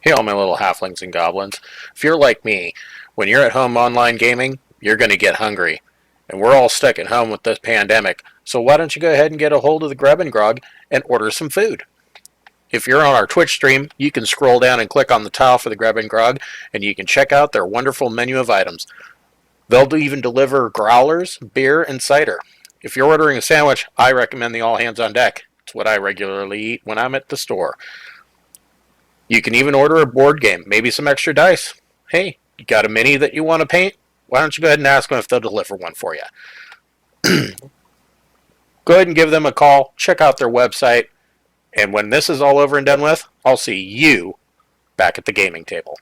Hey, all my little halflings and goblins. If you're like me, when you're at home online gaming, you're going to get hungry. And we're all stuck at home with this pandemic, so why don't you go ahead and get a hold of the Grub and Grog and order some food? If you're on our Twitch stream, you can scroll down and click on the tile for the Grub and Grog, and you can check out their wonderful menu of items. They'll even deliver growlers, beer, and cider. If you're ordering a sandwich, I recommend the all hands on deck. It's what I regularly eat when I'm at the store. You can even order a board game, maybe some extra dice. Hey, you got a mini that you want to paint? Why don't you go ahead and ask them if they'll deliver one for you? Go ahead and give them a call, check out their website, and when this is all over and done with, I'll see you back at the gaming table.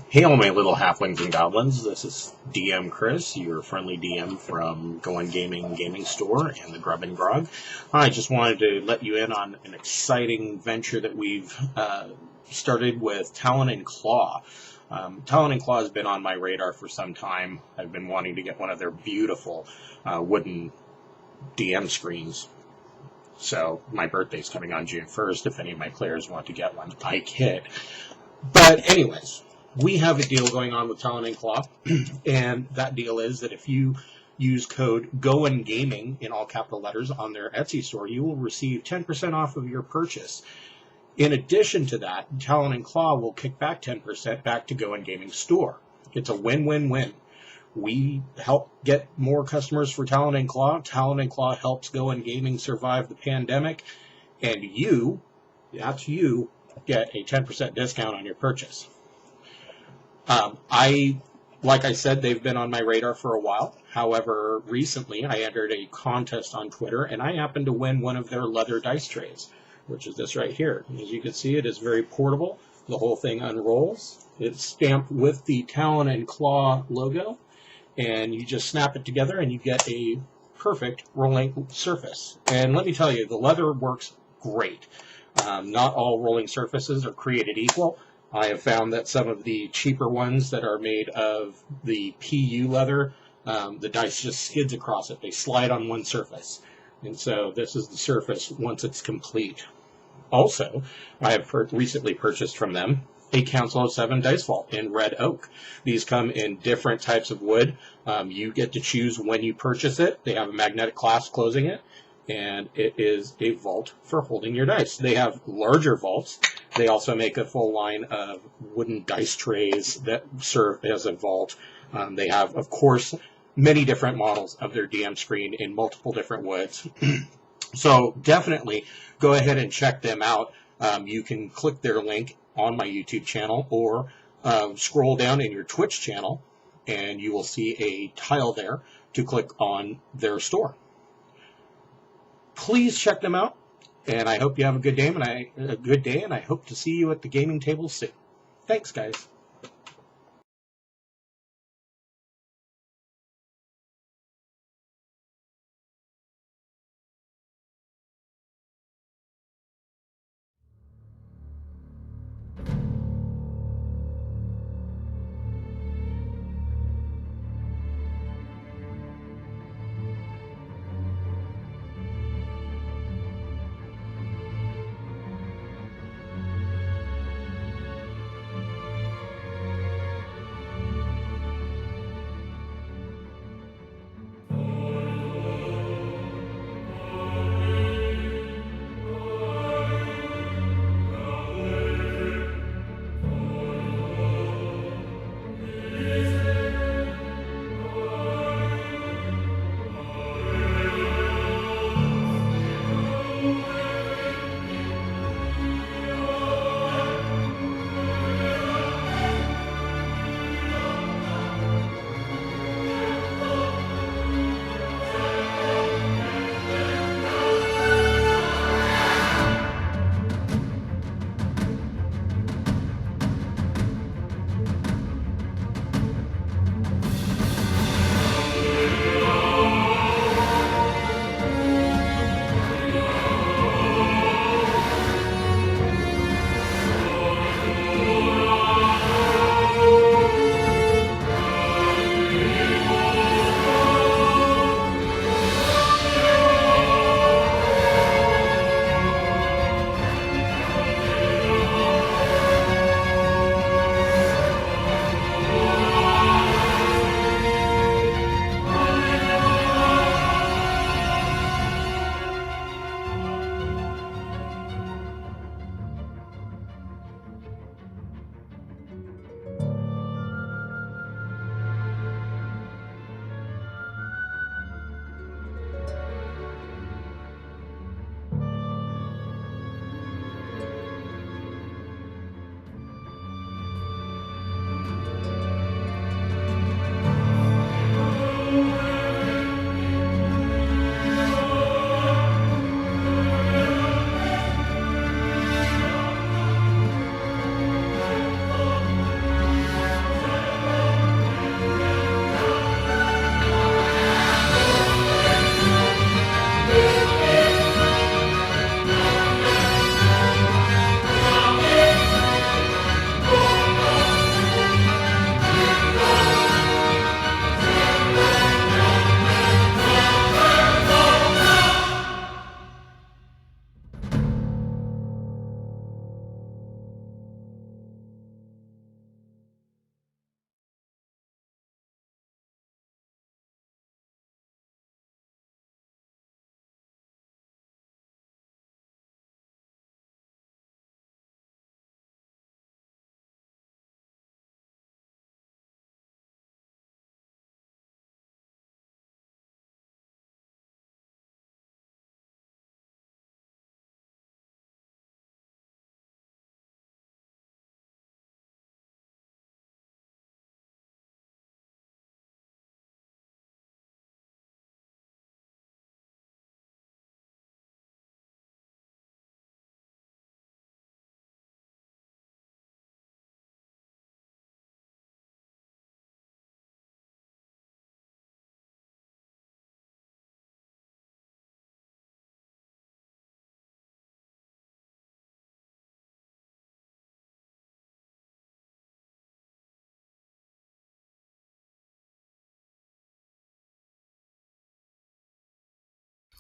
Hey, all my little halflings and goblins. This is DM Chris, your friendly DM from Going Gaming Gaming Store and the Grub and Grog. I just wanted to let you in on an exciting venture that we've started with Talon and Claw. Talon and Claw has been on my radar for some time. I've been wanting to get one of their beautiful wooden DM screens. So my birthday's coming on June 1st. If any of my players want to get one, I kid. But anyways, we have a deal going on with Talon and Claw, and that deal is that if you use code GOINGAMING in all capital letters on their Etsy store, you will receive 10% off of your purchase. In addition to that, Talon and Claw will kick back 10% back to Go and Gaming store. It's a win-win-win. We help get more customers for Talon and Claw. Talon and Claw helps Go and Gaming survive the pandemic, and you, that's you, get a 10% discount on your purchase. I Like I said, they've been on my radar for a while. However, recently I entered a contest on Twitter, and I happened to win one of their leather dice trays, which is this right here. As you can see, it is very portable. The whole thing unrolls. It's stamped with the Talon and Claw logo, and you just snap it together and you get a perfect rolling surface. And let me tell you, the leather works great. Not all rolling surfaces are created equal. I have found that some of the cheaper ones that are made of the PU leather, the dice just skids across it. They slide on one surface. And so this is the surface once it's complete. Also, I have recently purchased from them a Council of 7 dice vault in red oak. These come in different types of wood. You get to choose when you purchase it. They have a magnetic clasp closing it, and it is a vault for holding your dice. They have larger vaults. They also make a full line of wooden dice trays that serve as a vault. They have, of course, many different models of their DM screen in multiple different woods. So definitely go ahead and check them out. You can click their link on my YouTube channel or scroll down in your Twitch channel, and you will see a tile there to click on their store. Please check them out, and I hope you have a good day, and I hope to see you at the gaming table soon. Thanks, guys.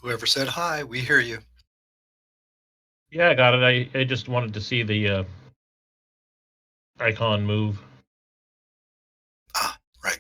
Whoever said hi, we hear you. Yeah, I got it. I just wanted to see the icon move. Ah, right.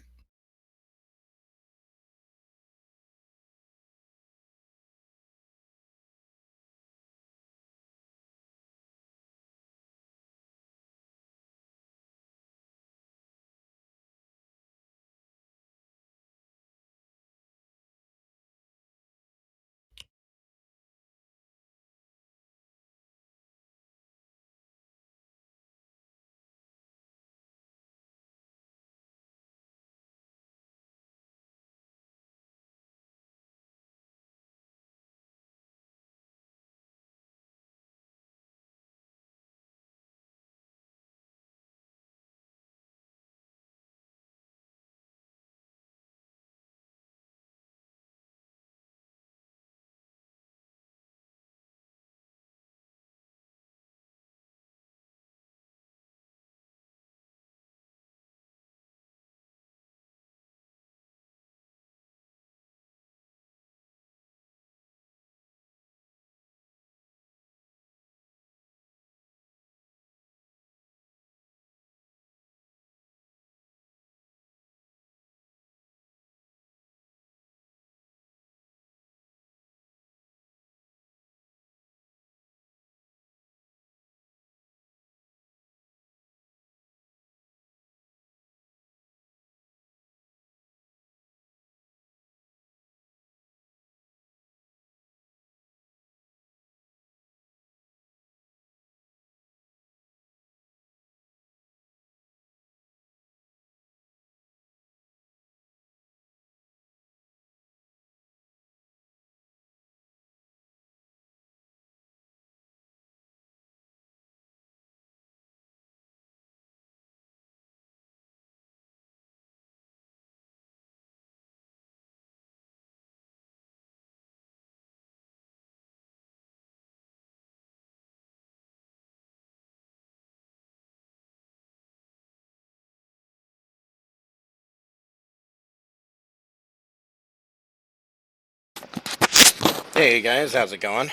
Hey guys, how's it going?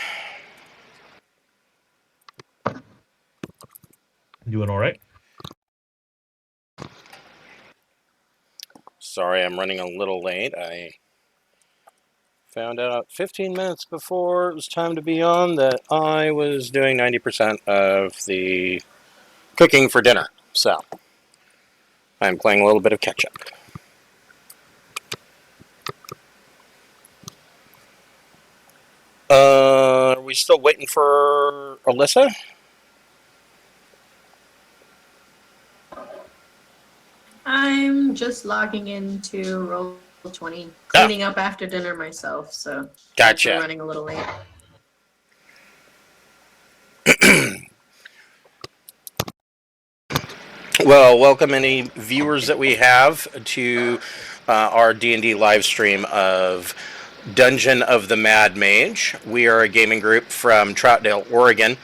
Doing all right? Sorry, I'm running a little late. I found out 15 minutes before it was time to be on that I was doing 90% of the cooking for dinner. So, I'm playing a little bit of catch up. Are we still waiting for Alyssa? I'm just logging into Roll20, Oh, cleaning up after dinner myself, so that's why gotcha. we're running a little late. Well, welcome any viewers that we have to our D&D live stream of Dungeon of the Mad Mage. We are a gaming group from Troutdale, Oregon,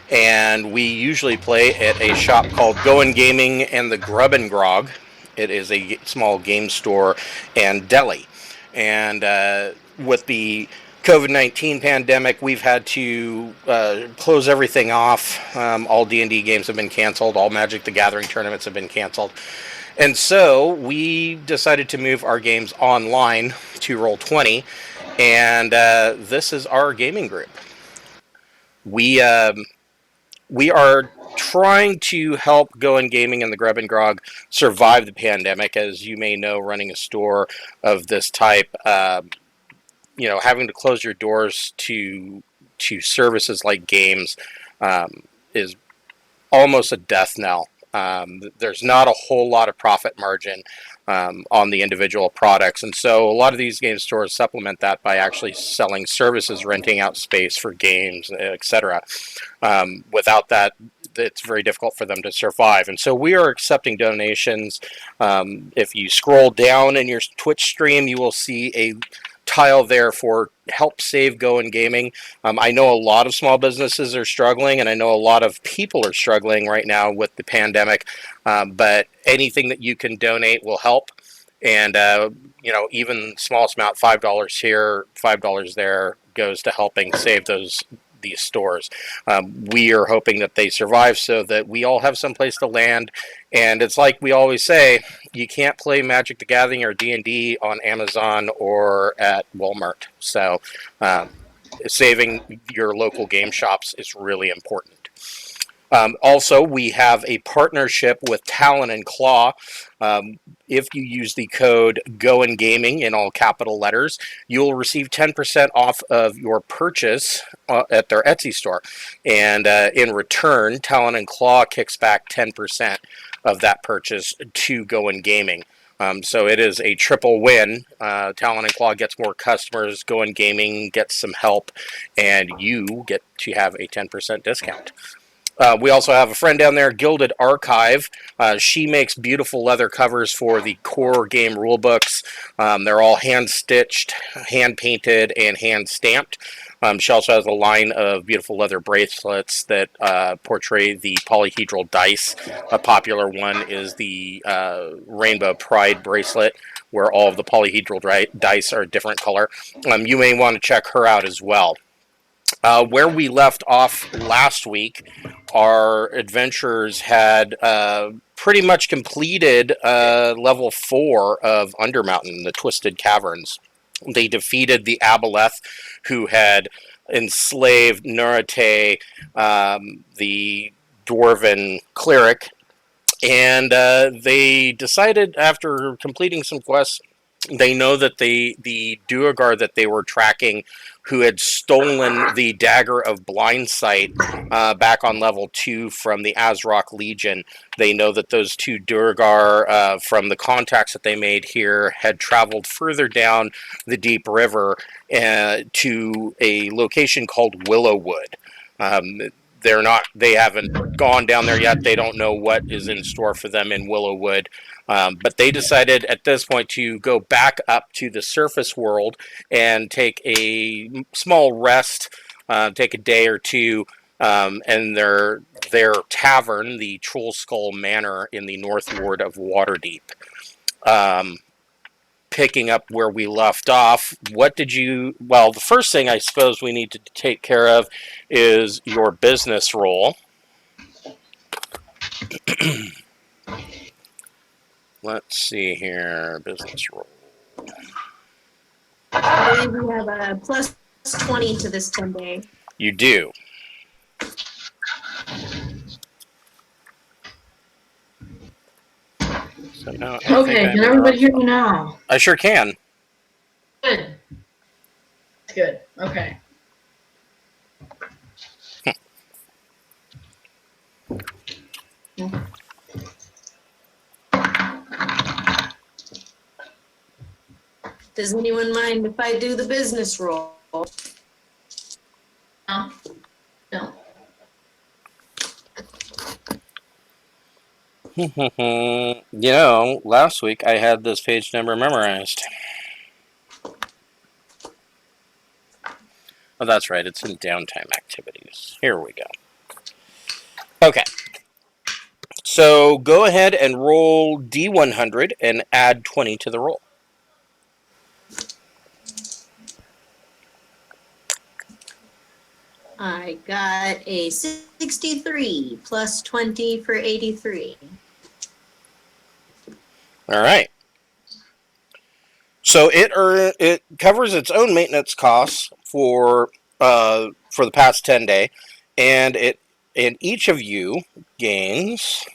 and we usually play at a shop called Goin' Gaming and the Grub and Grog. It is a small game store and deli. And with the COVID-19 pandemic, we've had to close everything off. All D&D games have been canceled. All Magic the Gathering tournaments have been canceled. And so we decided to move our games online to Roll20, and this is our gaming group. We are trying to help Goin' Gaming and the Grub and Grog survive the pandemic. As you may know, running a store of this type, having to close your doors to services like games is almost a death knell. There's not a whole lot of profit margin on the individual products, and so a lot of these game stores supplement that by actually selling services, renting out space for games, etc. Without that, it's very difficult for them to survive. And so we are accepting donations. If you scroll down in your Twitch stream, you will see a tile there for help save Goin' Gaming. I know a lot of small businesses are struggling, and I know a lot of people are struggling right now with the pandemic, but anything that you can donate will help. And even the smallest amount, $5 here, $5 there, goes to helping save these stores. We are hoping that they survive so that we all have someplace to land. And it's like we always say, you can't play Magic the Gathering or D&D on Amazon or at Walmart. So saving your local game shops is really important. Also, we have a partnership with Talon and Claw. If you use the code GOINGAMING in all capital letters, you'll receive 10% off of your purchase at their Etsy store. And in return, Talon and Claw kicks back 10% of that purchase to Going Gaming. So it is a triple win. Talon and Claw gets more customers, Going Gaming gets some help, and you get to have a 10% discount. We also have a friend down there, Gilded Archive. She makes beautiful leather covers for the core game rulebooks. They're all hand-stitched, hand-painted, and hand-stamped. She also has a line of beautiful leather bracelets that portray the polyhedral dice. A popular one is the Rainbow Pride bracelet, where all of the polyhedral dice are a different color. You may want to check her out as well. Where we left off last week, our adventurers had pretty much completed level 4 of Undermountain, the Twisted Caverns. They defeated the Aboleth, who had enslaved Nurate, the dwarven cleric, and they decided, after completing some quests, they know that the Duergar that they were tracking, who had stolen the Dagger of Blindsight back on level 2 from the Azrock Legion, they know that those two Duergar, from the contacts that they made here, had traveled further down the deep river to a location called Willowwood. They haven't gone down there yet. They don't know what is in store for them in Willowwood. But they decided at this point to go back up to the surface world and take a small rest, take a day or two, and their tavern, the Trollskull Manor in the North Ward of Waterdeep. Picking up where we left off, the first thing I suppose we need to take care of is your business roll. Let's see here, business roll. I believe we have a plus 20 to this 10-day. You do. So now Okay, can everybody hear me now? I sure can. Good. Good. Okay. Does anyone mind if I do the business roll? No. No. Last week I had this page number memorized. Oh, that's right. It's in downtime activities. Here we go. Okay. So go ahead and roll D100 and add 20 to the roll. I got a 63 plus 20 for 83. All right. So it covers its own maintenance costs for the past 10 day, and each of you gains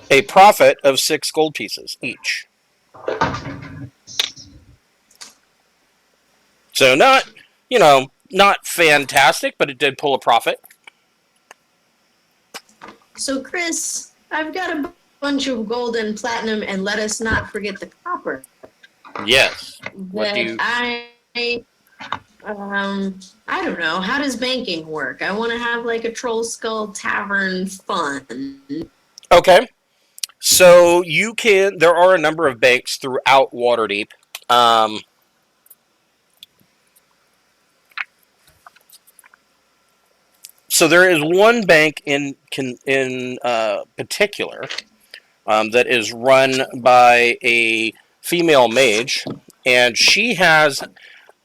a profit of 6 gold pieces each. So not fantastic, but it did pull a profit. So Chris, I've got a bunch of gold and platinum, and let us not forget the copper. Yes. What do you... I don't know. How does banking work? I want to have like a Trollskull Tavern fund. Okay. So there are a number of banks throughout Waterdeep. So there is one bank in particular that is run by a female mage, and she has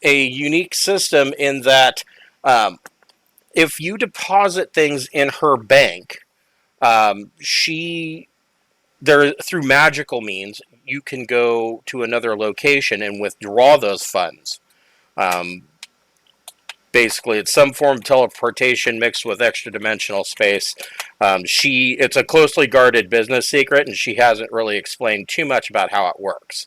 a unique system in that if you deposit things in her bank, she there through magical means you can go to another location and withdraw those funds. Um, Basically, it's some form of teleportation mixed with extra dimensional space. It's a closely guarded business secret, and she hasn't really explained too much about how it works.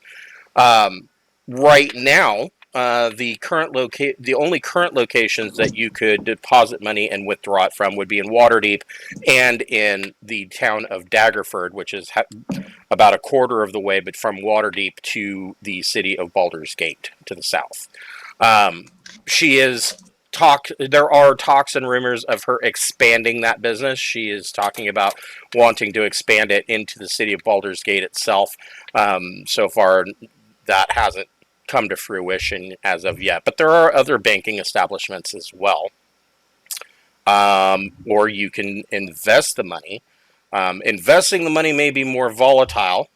Right now, the only current locations that you could deposit money and withdraw it from would be in Waterdeep and in the town of Daggerford, which is about a quarter of the way, but from Waterdeep to the city of Baldur's Gate to the south. She is There are talks and rumors of her expanding that business. She is talking about wanting to expand it into the city of Baldur's Gate itself. So far, that hasn't come to fruition as of yet. But there are other banking establishments as well. Or you can invest the money. Investing the money may be more volatile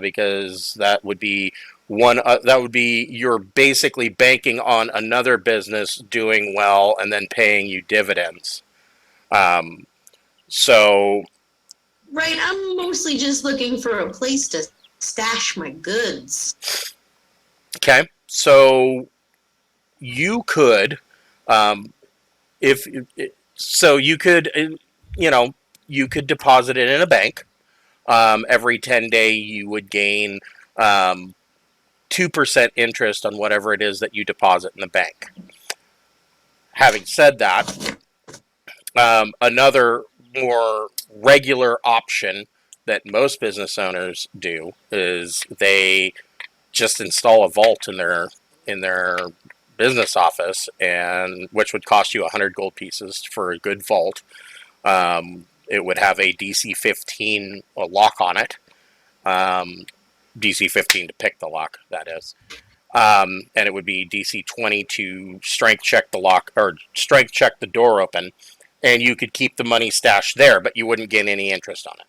because that would be you're basically banking on another business doing well and then paying you dividends. So Right, I'm mostly just looking for a place to stash my goods. okay, so you could if so you could you could deposit it in a bank. Every 10-day you would gain 2% interest on whatever it is that you deposit in the bank. Having said that, another more regular option that most business owners do is they just install a vault in their business office, and which would cost you 100 gold pieces for a good vault. It would have a DC 15 lock on it. DC 15 to pick the lock, that is. And it would be DC 20 to strength check the lock, or strength check the door open, and you could keep the money stashed there, but you wouldn't gain any interest on it.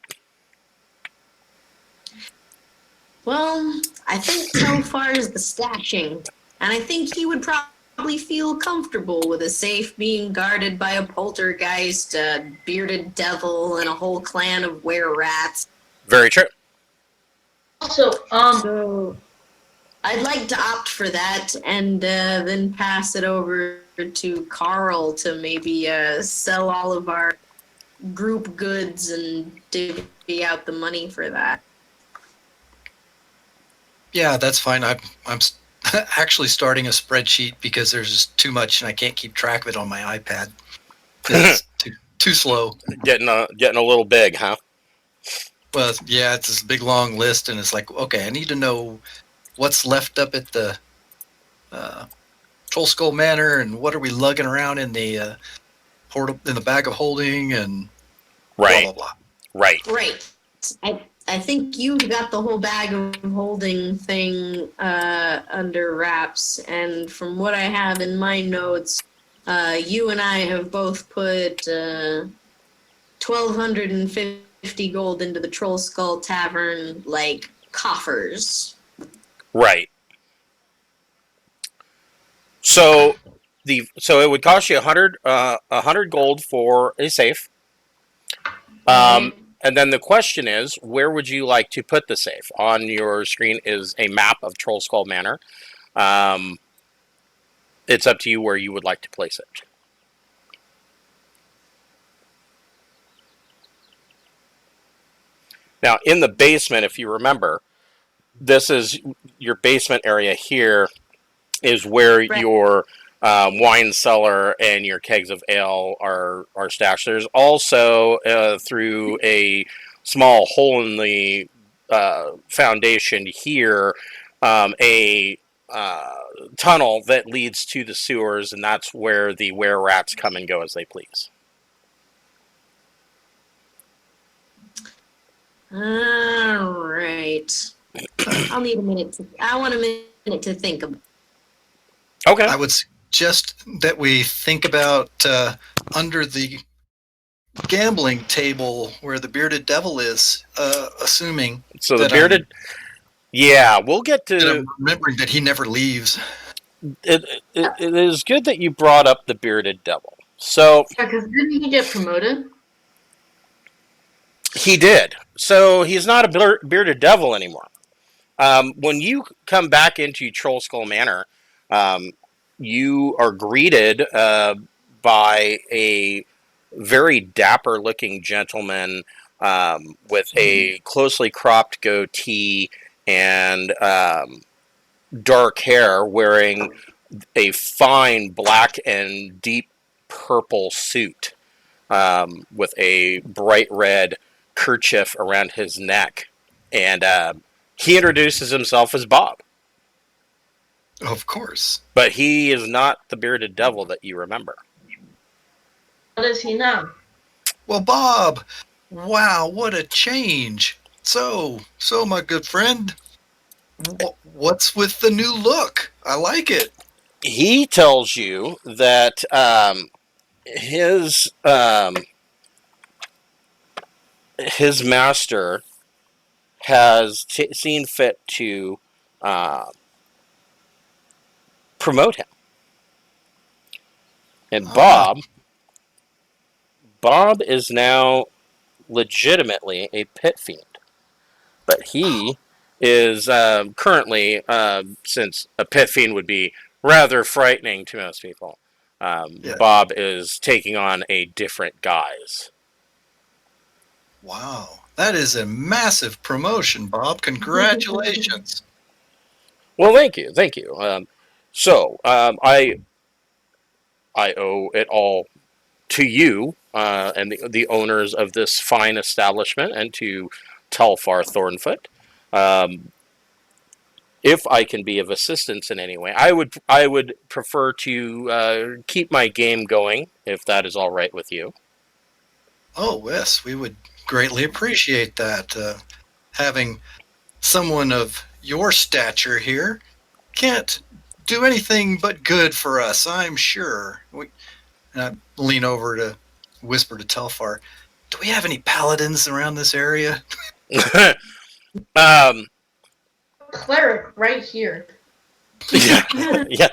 Well, I think so far as the stashing, and I think he would probably feel comfortable with a safe being guarded by a poltergeist, a bearded devil, and a whole clan of were-rats. Very true. Also, So I'd like to opt for that and then pass it over to Carl to maybe sell all of our group goods and divvy out the money for that. Yeah, that's fine. I'm actually starting a spreadsheet because there's just too much and I can't keep track of it on my iPad. It's too slow. Getting a little big, huh? Well, yeah, it's this big long list, and it's like, okay, I need to know what's left up at the Trollskull Manor, and what are we lugging around in the in the bag of holding, and Right. blah blah blah. Right. Right. I think you've got the whole bag of holding thing under wraps, and from what I have in my notes, you and I have both put 1,250 gold into the Trollskull Tavern, like, coffers. Right. So it would cost you 100 gold for a safe. And then the question is, where would you like to put the safe? On your screen is a map of Trollskull Manor. It's up to you where you would like to place it. Now, in the basement, if you remember, this is your basement area here is where Right. your wine cellar and your kegs of ale are stashed. There's also, through a small hole in the foundation here, a tunnel that leads to the sewers, and that's where the were-rats come and go as they please. All right. I'll need a minute. I want a minute to think about. Okay. I would suggest that we think about under the gambling table where the bearded devil is, assuming So the that bearded. Yeah, we'll get that to. I'm remembering that he never leaves. It is good that you brought up the bearded devil. So Yeah, because didn't he get promoted? he did. So he's not a bearded devil anymore. When you come back into Trollskull Manor, you are greeted by a very dapper-looking gentleman with a closely cropped goatee and dark hair, wearing a fine black and deep purple suit with a bright red kerchief around his neck. And he introduces himself as Bob. Of course. But he is not the bearded devil that you remember. What is he now? Well, Bob, wow, what a change. So, my good friend, what's with the new look? I like it. He tells you that his master has seen fit to promote him. And Bob is now legitimately a pit fiend. But he is currently, since a pit fiend would be rather frightening to most people, Yeah. Bob is taking on a different guise. Wow, that is a massive promotion, Bob. Congratulations. Well, thank you. I owe it all to you and the owners of this fine establishment, and to Telfar Thornfoot. If I can be of assistance in any way, I would prefer to keep my game going, if that is all right with you. Oh, yes, we would greatly appreciate that. Having someone of your stature here can't do anything but good for us, I'm sure. And I lean over to whisper to Telfar, do we have any paladins around this area? Cleric right here. Yeah.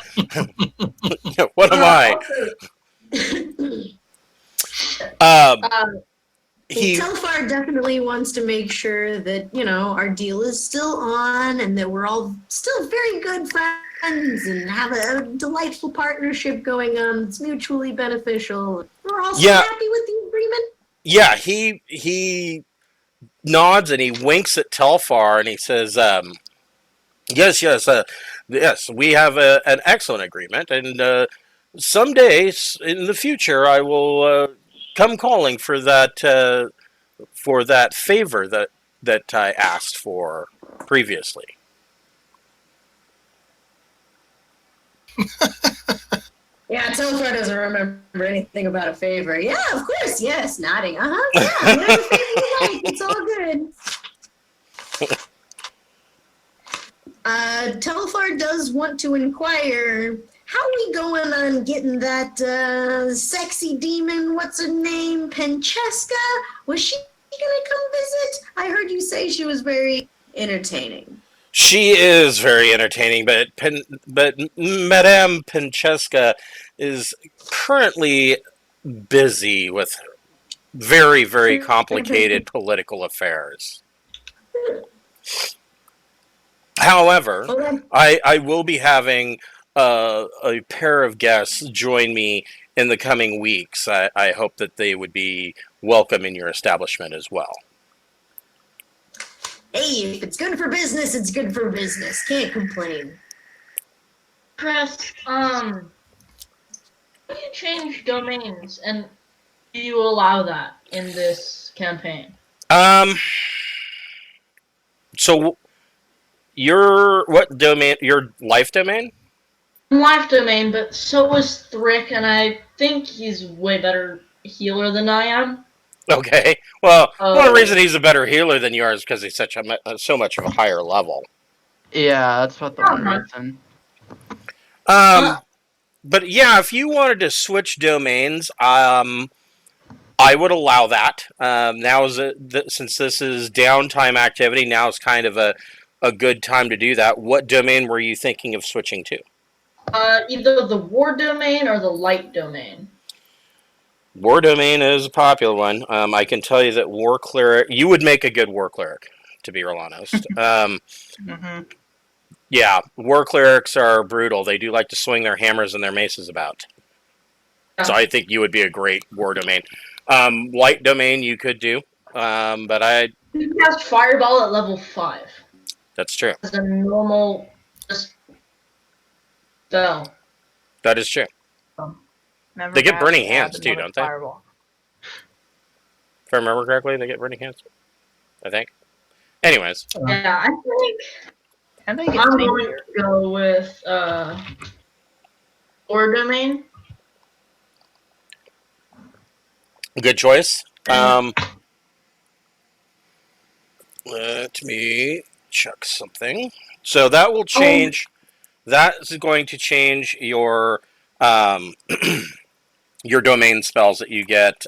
What am I? Telfar definitely wants to make sure that, our deal is still on and that we're all still very good friends and have a delightful partnership going on that's mutually beneficial. We're all so happy with the agreement. Yeah, he nods and he winks at Telfar and he says, yes, we have an excellent agreement, and someday in the future I will come calling for that favor that I asked for previously. Yeah, Telfar doesn't remember anything about a favor. Yeah, of course, yes, nodding. Yeah, whatever favor you like, it's all good. Telfar does want to inquire, how are we going on getting that sexy demon, what's her name, Pencheska? Was she gonna come visit? I heard you say she was very entertaining. She is very entertaining, but Madame Pencheska is currently busy with very, very complicated political affairs. However, I will be having a pair of guests join me in the coming weeks. I hope that they would be welcome in your establishment as well. Hey, if it's good for business, it's good for business. Can't complain. Chris, how do you change domains, and do you allow that in this campaign? So what domain? Your life domain? Life domain, but so is Thrick, and I think he's way better healer than I am. Okay. Well, one reason he's a better healer than you are is because he's so much of a higher level. Yeah, that's what the one reason. But yeah, if you wanted to switch domains, I would allow that. Now since this is downtime activity, now is kind of a good time to do that. What domain were you thinking of switching to? Either the war domain or the light domain. War domain is a popular one. I can tell you that war cleric, you would make a good war cleric, to be real honest. Yeah, war clerics are brutal. They do like to swing their hammers and their maces about. So I think you would be a great war domain. Light domain you could do, but You cast Fireball at level 5. that's true. As a normal spell. That is true. Never They get had burning to add hands too, another don't they? Fireball. If I remember correctly, they get burning hands. I think. Anyways. Yeah, I think And they get I'm sneakier. going to go with war domain. Good choice. Let me check something. So that will change. That is going to change your your domain spells that you get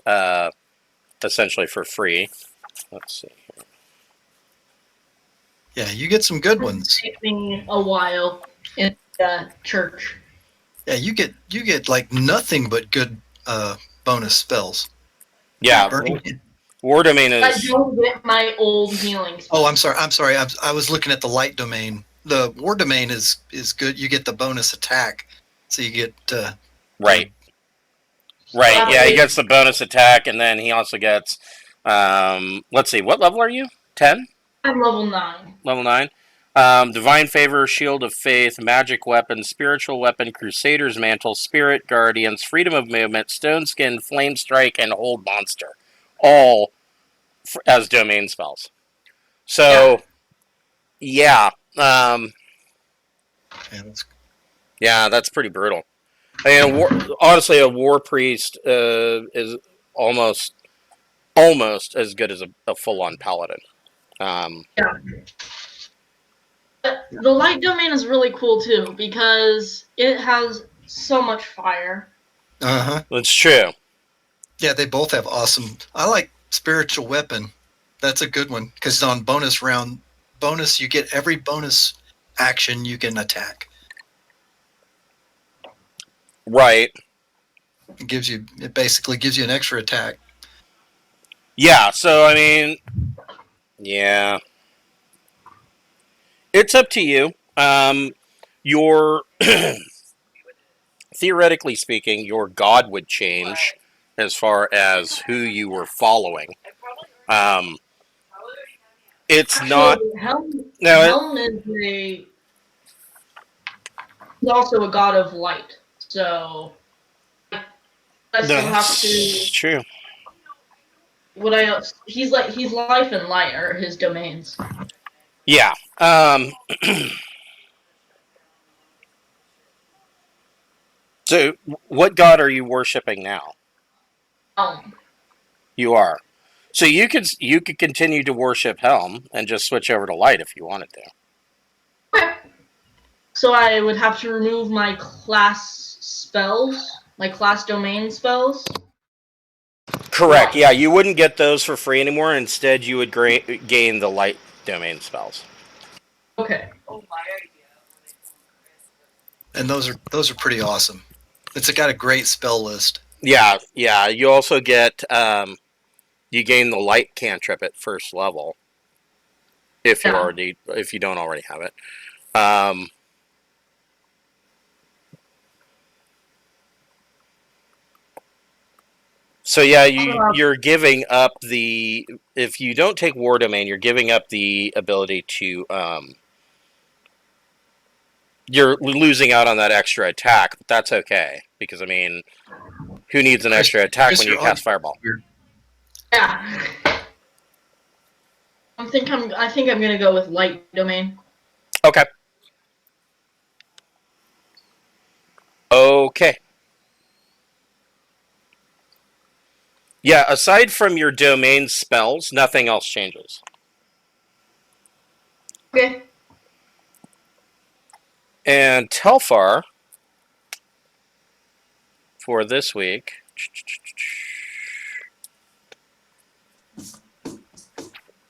essentially for free. Let's see. Yeah, you get some good ones. Take me a while in church. Yeah, you get like nothing but good bonus spells. Yeah, Burning. war domain I is. don't get my old healing spells. Oh, I'm sorry. I was looking at the light domain. The war domain is good. You get the bonus attack, so you get Right. Yeah, he gets the bonus attack, and then he also gets. Let's see, what level are you? 10? I'm level 9. Level 9. Divine Favor, Shield of Faith, Magic Weapon, Spiritual Weapon, Crusader's Mantle, Spirit Guardians, Freedom of Movement, Stone Skin, Flame Strike, and Hold Monster. All as domain spells. So, yeah. That's pretty brutal. I mean, honestly, a War Priest is almost as good as a full-on Paladin. The light domain is really cool too because it has so much fire. That's true. Yeah, they both have awesome. I like Spiritual Weapon. That's a good one because on bonus you get every bonus action you can attack. Right. It basically gives you an extra attack. Yeah, so I mean, yeah. It's up to you. Your theoretically speaking, your god would change as far as who you were following. It's Actually, not. Helm is he's also a god of light, so I still have to. That's true. He's life and light are his domains. Yeah. So, what god are you worshiping now? You are. So you could continue to worship Helm and just switch over to Light if you wanted to. Okay. So I would have to remove my class spells, my class domain spells. Correct. Yeah, you wouldn't get those for free anymore. Instead, you would gain the Light domain spells. Okay. And those are pretty awesome. It's got a great spell list. Yeah. You also get you gain the Light cantrip at first level if you don't already have it. So yeah, you're giving up if you don't take War Domain, you're giving up the ability to you're losing out on that extra attack, but that's okay because I mean, who needs an extra attack when you cast Fireball? Yeah. I think I'm gonna go with Light Domain. Okay. Yeah, aside from your domain spells, nothing else changes. Okay. And Telfar, for this week,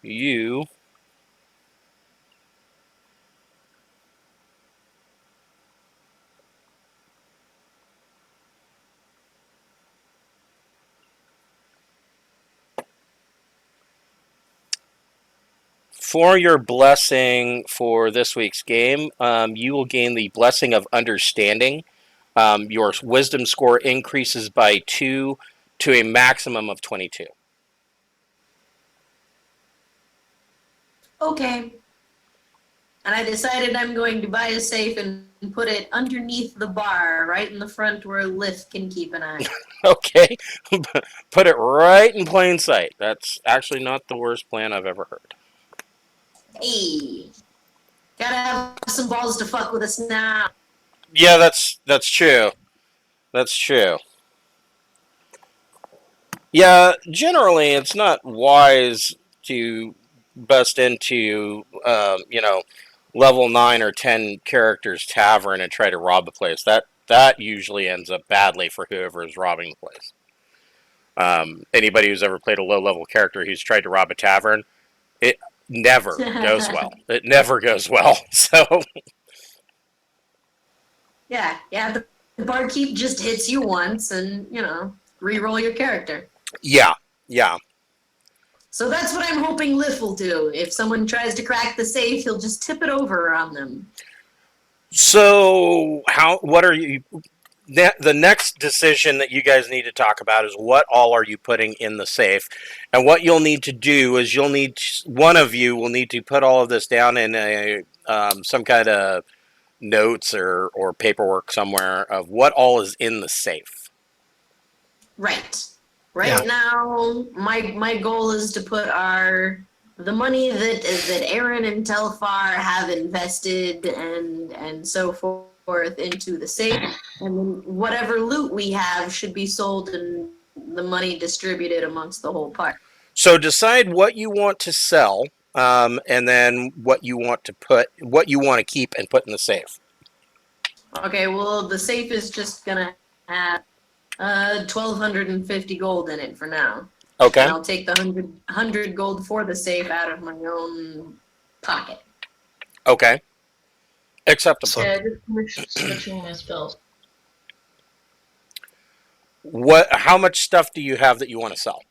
you for your blessing for this week's game, you will gain the blessing of understanding. Your wisdom score increases by 2 to a maximum of 22. Okay. And I decided I'm going to buy a safe and put it underneath the bar, right in the front where Lith can keep an eye. Okay, put it right in plain sight. That's actually not the worst plan I've ever heard. Hey, gotta have some balls to fuck with us now. Yeah, that's true. That's true. Yeah, generally it's not wise to bust into, level 9 or 10 characters tavern and try to rob the place. That usually ends up badly for whoever is robbing the place. Anybody who's ever played a low-level character who's tried to rob a tavern, it never goes well. It never goes well. So Yeah, the barkeep just hits you once and, re-roll your character. yeah. So that's what I'm hoping Liff will do. If someone tries to crack the safe, he'll just tip it over on them. So what are you? The next decision that you guys need to talk about is what all are you putting in the safe, and what you'll need to do is one of you will need to put all of this down in a some kind of notes or paperwork somewhere of what all is in the safe. Right. Right now, my goal is to put the money that Aaron and Telfar have invested and so forth into the safe, and then whatever loot we have should be sold and the money distributed amongst the whole party. So decide what you want to sell, and then what you want to keep and put in the safe. Okay, well, the safe is just gonna have 1,250 gold in it for now. Okay. And I'll take the 100 gold for the safe out of my own pocket. Okay. Acceptable. Yeah, just switching my spells. How much stuff do you have that you want to sell?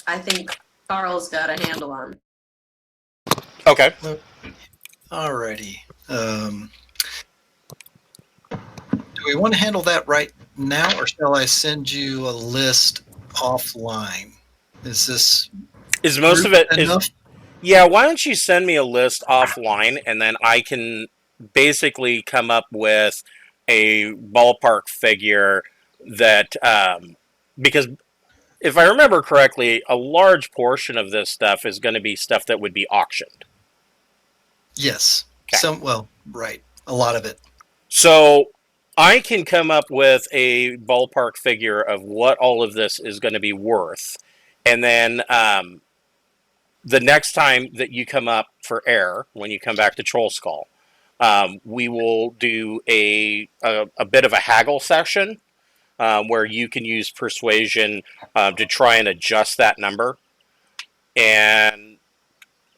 I think Carl's got a handle on. Okay. Alrighty. Do we want to handle that right now, or shall I send you a list offline? Is most of it enough? Yeah, why don't you send me a list offline, and then I can basically come up with a ballpark figure that, because if I remember correctly, a large portion of this stuff is going to be stuff that would be auctioned. Yes. Okay. Right. A lot of it. So I can come up with a ballpark figure of what all of this is going to be worth, and then the next time that you come up for air, when you come back to Trollskull, we will do a bit of a haggle session where you can use persuasion to try and adjust that number, and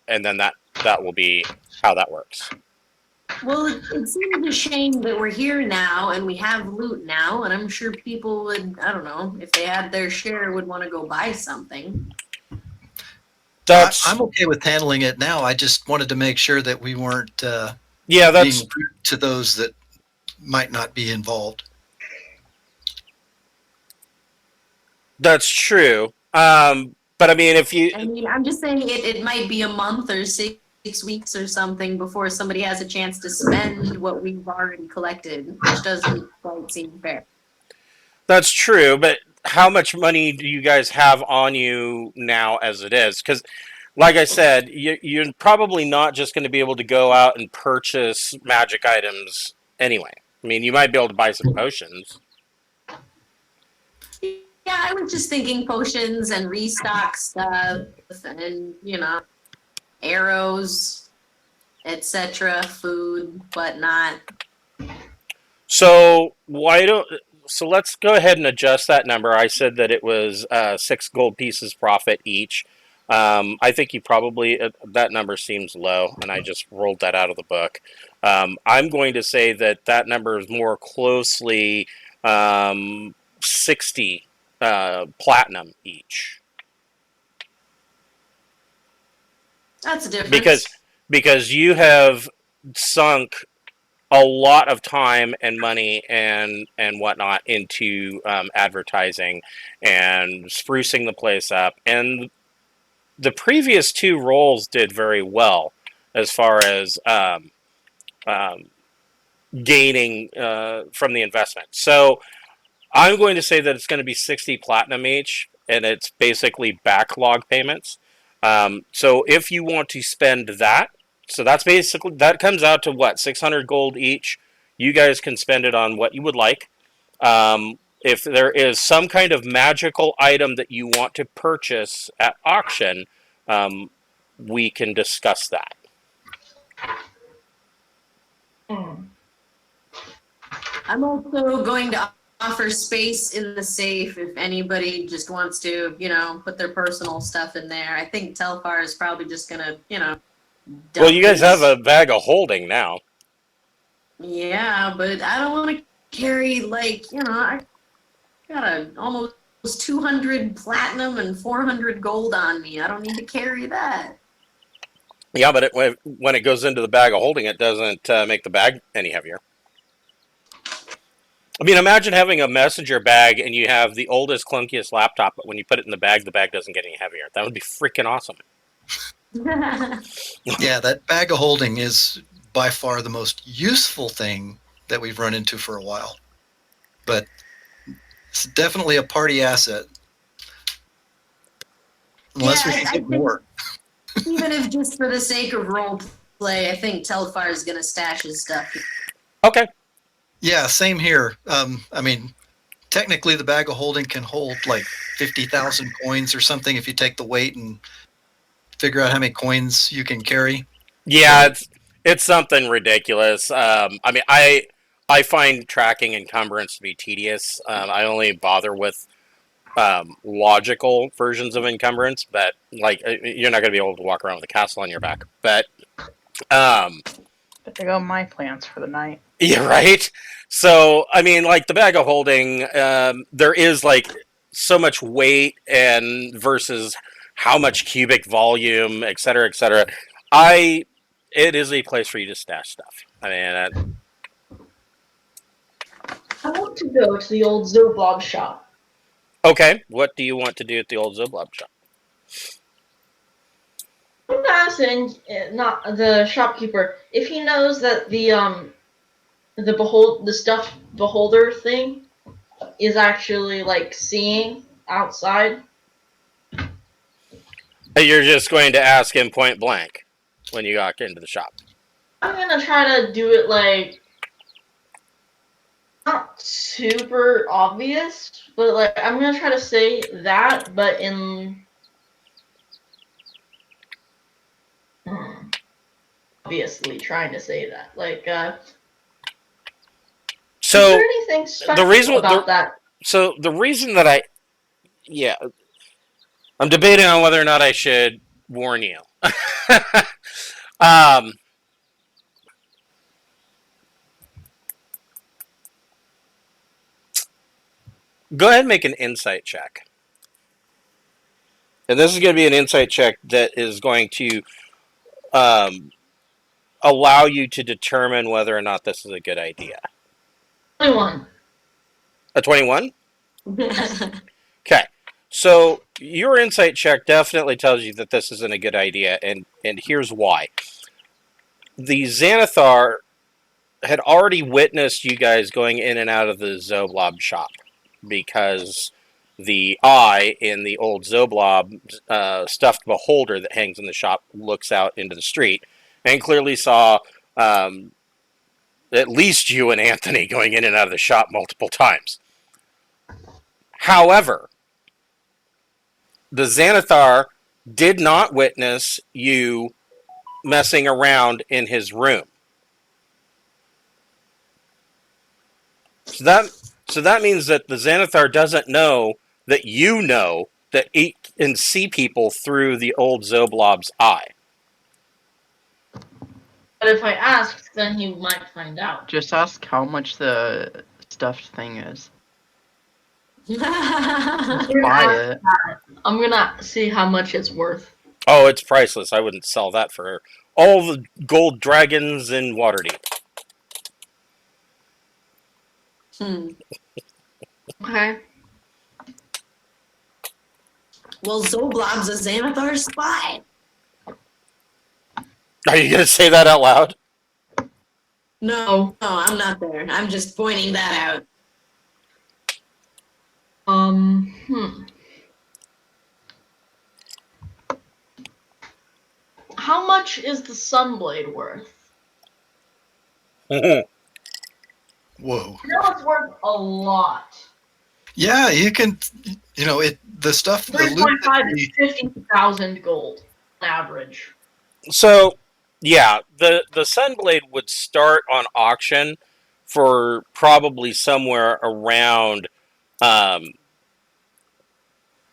then that will be how that works. Well, it seems a shame that we're here now and we have loot now, and I'm sure people would, I don't know, if they had their share, would want to go buy something. I'm okay with handling it now. I just wanted to make sure that we weren't being rude to those that might not be involved. That's true. But I mean, I'm just saying it might be a month or 6 weeks or something before somebody has a chance to spend what we've already collected, which doesn't quite seem fair. That's true, but how much money do you guys have on you now as it is? Because, like I said, you're probably not just going to be able to go out and purchase magic items anyway. I mean, you might be able to buy some potions. Yeah, I was just thinking potions and restock stuff and, arrows, etc., food, whatnot. So let's go ahead and adjust that number. I said that it was 6 gold pieces profit each. I think you probably, that number seems low, and I just rolled that out of the book. I'm going to say that that number is more closely 60 platinum each. That's a difference. Because you have sunk a lot of time and money and whatnot into advertising and sprucing the place up, and the previous two roles did very well as far as gaining from the investment. So I'm going to say that it's going to be 60 platinum each, and it's basically backlog payments. So if you want to spend that, so that's basically, that comes out to what, 600 gold each. You guys can spend it on what you would like. If there is some kind of magical item that you want to purchase at auction, we can discuss that. I'm also going to offer space in the safe if anybody just wants to, put their personal stuff in there. I think Telfar is probably just gonna, Well, you guys have his- a bag of holding now. Yeah, but I don't want to carry I got almost 200 platinum and 400 gold on me. I don't need to carry that. Yeah, but when it goes into the bag of holding, it doesn't make the bag any heavier. I mean, imagine having a messenger bag and you have the oldest, clunkiest laptop, but when you put it in the bag doesn't get any heavier. That would be freaking awesome. Yeah, that bag of holding is by far the most useful thing that we've run into for a while. But it's definitely a party asset. Unless we can get more. Even if just for the sake of role play, I think Telfar is going to stash his stuff. Okay. Yeah, same here. I mean, technically the bag of holding can hold like 50,000 coins or something if you take the weight and figure out how many coins you can carry. Yeah, it's something ridiculous. I mean, I find tracking encumbrance to be tedious. I only bother with logical versions of encumbrance, but you're not going to be able to walk around with a castle on your back. But But there go my plans for the night. yeah, right. So I mean, like the bag of holding, there is like so much weight and versus how much cubic volume, et cetera, et cetera. It is a place for you to stash stuff. I mean, I want to go to the old Zoblob shop. okay. What do you want to do at the old Zoblob shop? I'm asking, not the shopkeeper, if he knows that the stuffed beholder thing is actually like seeing outside. You're just going to ask him point blank when you walk into the shop. I'm gonna try to do it like not super obvious, but like I'm gonna try to say that, but in obviously trying to say that. Like, So is there anything special about that? So the reason that I'm debating on whether or not I should warn you. Go ahead and make an insight check. And this is going to be an insight check that is going to allow you to determine whether or not this is a good idea. 21. A 21? Okay. So your insight check definitely tells you that this isn't a good idea, and here's why. The Xanathar had already witnessed you guys going in and out of the Zoblob shop because the eye in the old Zoblob stuffed beholder that hangs in the shop looks out into the street and clearly saw at least you and Anthony going in and out of the shop multiple times. However, the Xanathar did not witness you messing around in his room. So that means that the Xanathar doesn't know that you know that it can see people through the old Zoblob's eye. But if I asked, then he might find out. Just ask how much the stuffed thing is. I'm gonna Buy ask it. that. I'm gonna see how much it's worth. Oh, it's priceless. I wouldn't sell that for all the gold dragons in Waterdeep. Okay. Well, Zoblob's a Xanathar spy. Are you going to say that out loud? No, I'm not there. I'm just pointing that out. How much is the Sunblade worth? Whoa. You know it's worth a lot. Yeah, you can, the stuff, the loot. 3.5 is 50,000 gold on average. So, yeah, the Sunblade would start on auction for probably somewhere around... well,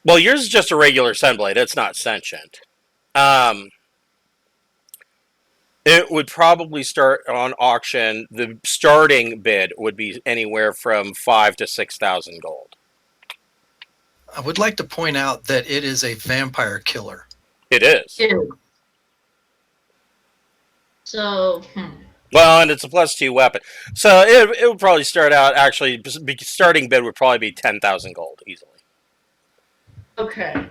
yours is just a regular Sunblade. It's not sentient. It would probably start on auction. The starting bid would be anywhere from 5,000 to 6,000 gold. I would like to point out that it is a vampire killer. It is. Ew. So, Well, and it's a +2 weapon. So it would probably start out, actually, starting bid would probably be 10,000 gold, easily. okay.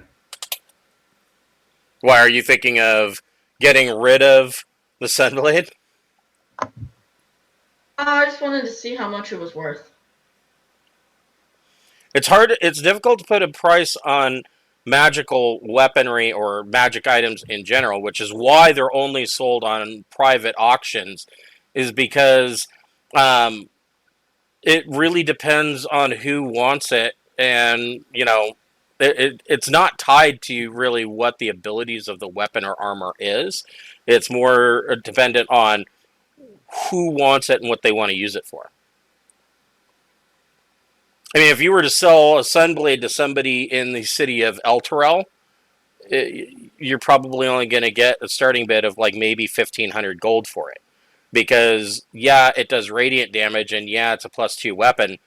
Why, are you thinking of getting rid of the Sunblade? I just wanted to see how much it was worth. It's difficult to put a price on magical weaponry or magic items in general, which is why they're only sold on private auctions, is because it really depends on who wants it, and, it's not tied to really what the abilities of the weapon or armor is. It's more dependent on who wants it and what they want to use it for. I mean, if you were to sell a Sunblade to somebody in the city of Elturel, you're probably only going to get a starting bid of like maybe 1,500 gold for it. Because, yeah, it does radiant damage, and yeah, it's a +2 weapon,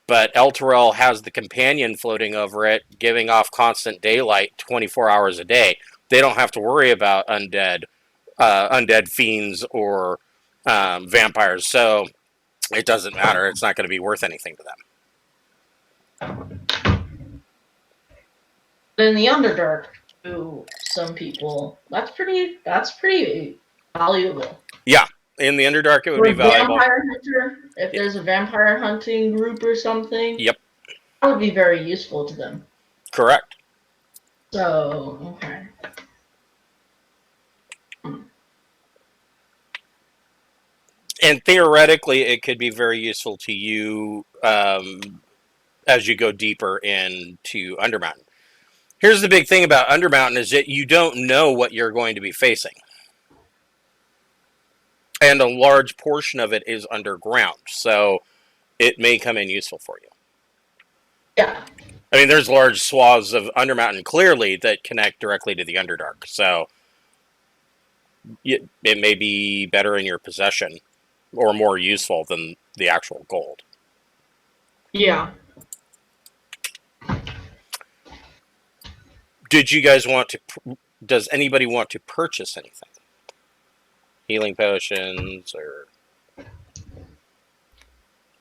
but Elturel has the companion floating over it, giving off constant daylight 24 hours a day. They don't have to worry about undead fiends or vampires, so it doesn't matter. It's not going to be worth anything to them. But in the Underdark, to some people, that's pretty valuable. Yeah, in the Underdark it would be valuable. Vampire hunter, if there's a vampire hunting group or something, Yep. that would be very useful to them. Correct. So, okay. And theoretically, it could be very useful to you as you go deeper into Undermountain. Here's the big thing about Undermountain is that you don't know what you're going to be facing. And a large portion of it is underground, so it may come in useful for you. Yeah. I mean, there's large swaths of Undermountain, clearly, that connect directly to the Underdark, so it may be better in your possession, or more useful than the actual gold. Yeah. Does anybody want to purchase anything? Healing potions, or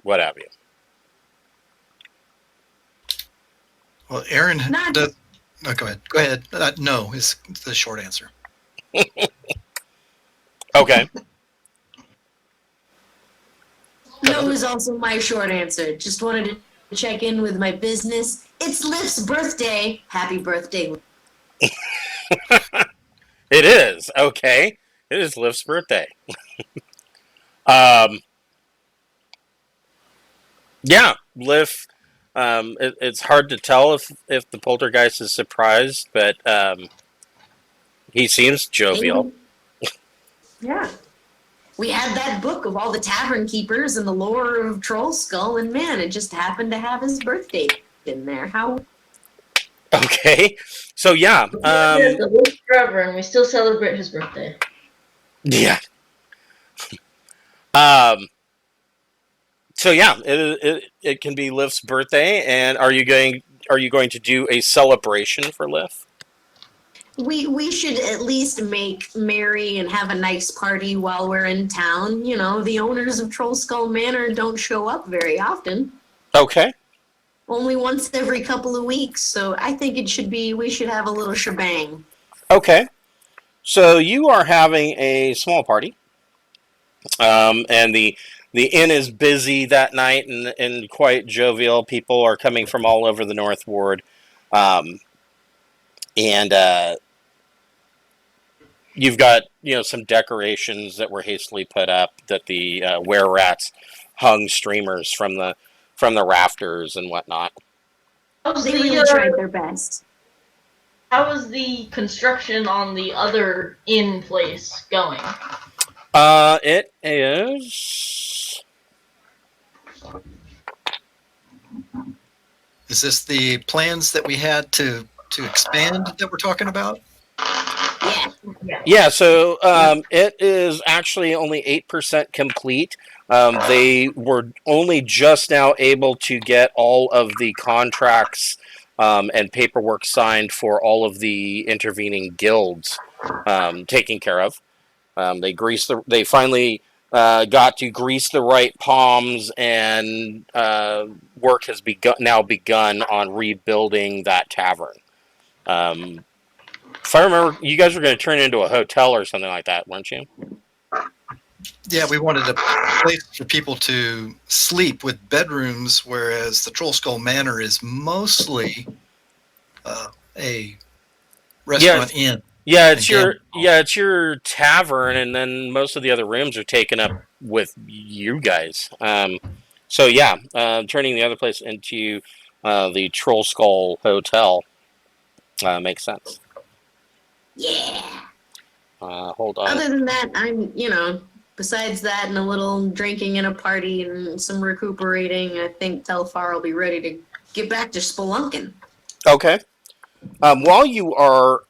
what have you? Well, Aaron Not- does. No, go ahead. Go ahead. No is the short answer. Okay. No is also my short answer. Just wanted to check in with my business. It's Lift's birthday. Happy birthday. It is. Okay. It is Lift's birthday. Yeah, Lift. It's hard to tell if the poltergeist is surprised, but he seems jovial. Yeah. We had that book of all the tavern keepers and the lore of Trollskull, and man, it just happened to have his birthday in there. How? Oh, Okay. So yeah. He has to live forever, and we still celebrate his birthday. Yeah. Um. So yeah, it can be Lift's birthday, and are you going to do a celebration for Lift? We should at least make merry and have a nice party while we're in town. You know, the owners of Trollskull Manor don't show up very often. Okay. Only once every couple of weeks, so I think we should have a little shebang. Okay. So you are having a small party, and the inn is busy that night and quite jovial. People are coming from all over the North Ward, and you've got some decorations that were hastily put up that the were rats hung streamers from the rafters and whatnot. They really tried their best. How is the construction on the other inn place going? It is. Is this the plans that we had to expand that we're talking about? Yeah, so it is actually only 8% complete. They were only just now able to get all of the contracts and paperwork signed for all of the intervening guilds taken care of. They finally got to grease the right palms, and work has begun on rebuilding that tavern. If I remember, you guys were going to turn it into a hotel or something like that, weren't you? Yeah, we wanted a place for people to sleep with bedrooms, whereas the Trollskull Manor is mostly a restaurant inn. Yeah, it's your tavern, and then most of the other rooms are taken up with you guys. So yeah, turning the other place into the Trollskull Hotel makes sense. Yeah. Hold on. Other than that, besides that and a little drinking and a party and some recuperating, I think Telfar will be ready to get back to spelunking. Okay. While you are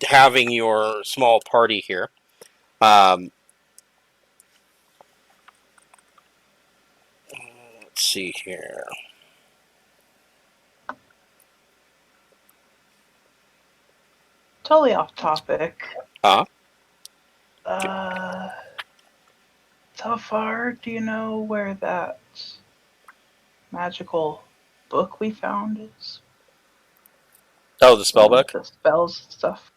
having your small party here, let's see here. Totally off topic. Huh? How far do you know where that magical book we found is? Oh, the spell book? The spells and stuff.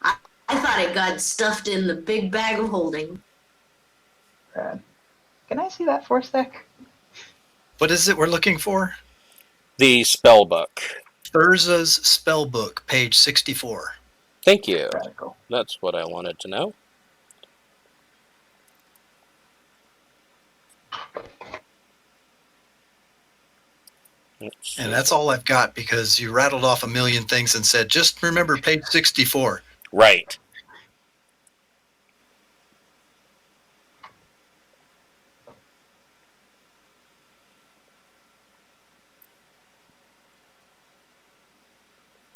I thought it got stuffed in the big bag of holding. Can I see that for a sec? What is it we're looking for? The spell book. Thurza's spell book, page 64. Thank you. Radical. That's what I wanted to know. And that's all I've got because you rattled off a million things and said, just remember page 64. Right.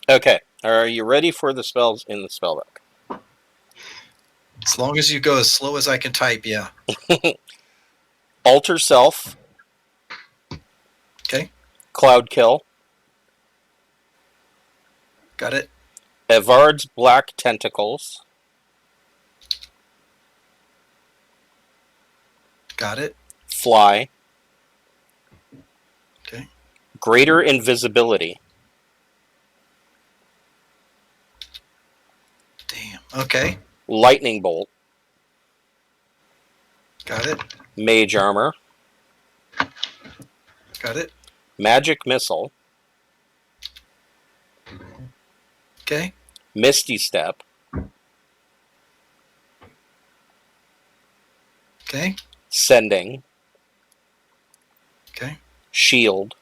Okay. Are you ready for the spells in the spellbook? As long as you go as slow as I can type, yeah. Alter Self. Okay. Cloud Kill. Got it. Evard's Black Tentacles. Got it. Fly. Okay. Greater Invisibility. Damn. Okay. Lightning Bolt. Got it. Mage Armor. Got it. Magic Missile. Okay. Misty Step. Okay. Sending. Okay. Shield.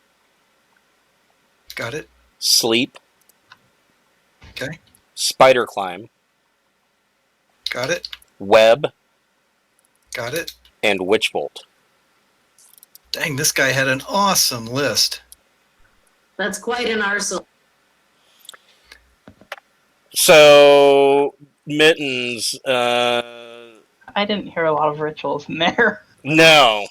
Got it. Sleep. Okay. Spider Climb. Got it. Web. Got it. And Witch Bolt. Dang, this guy had an awesome list. That's quite an arsenal. So, Mittens, I didn't hear a lot of rituals in there. no.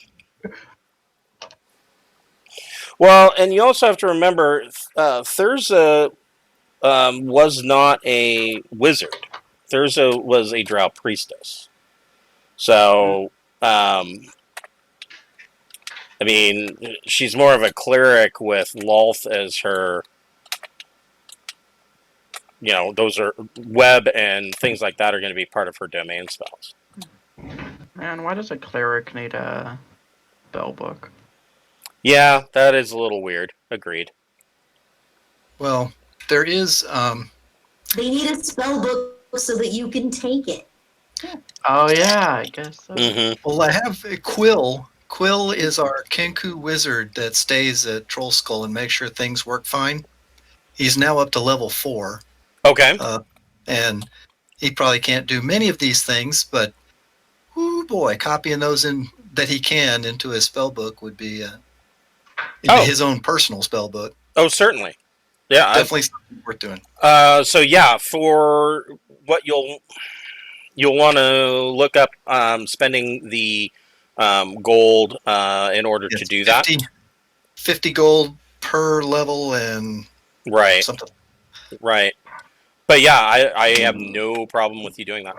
Well, and you also have to remember, Thurza was not a wizard. Thurza was a drow priestess. So, I mean, she's more of a cleric with Lolth as her, those are web and things like that are going to be part of her domain spells. Man, why does a cleric need a spell book? Yeah, that is a little weird. Agreed. Well, there is. They need a spell book so that you can take it. Oh yeah, I guess so. Mm-hmm. Well, I have Quill. Quill is our Kenku wizard that stays at Trollskull and makes sure things work fine. He's now up to level 4. Okay. And he probably can't do many of these things, but oh boy, copying those in that he can into his spell book would be into his own personal spell book. Oh, certainly. Yeah, Definitely something worth doing. So yeah, for what you'll want to look up spending the gold in order to do 50, 50 gold per level and right, something. Right. But yeah, I have no problem with you doing that.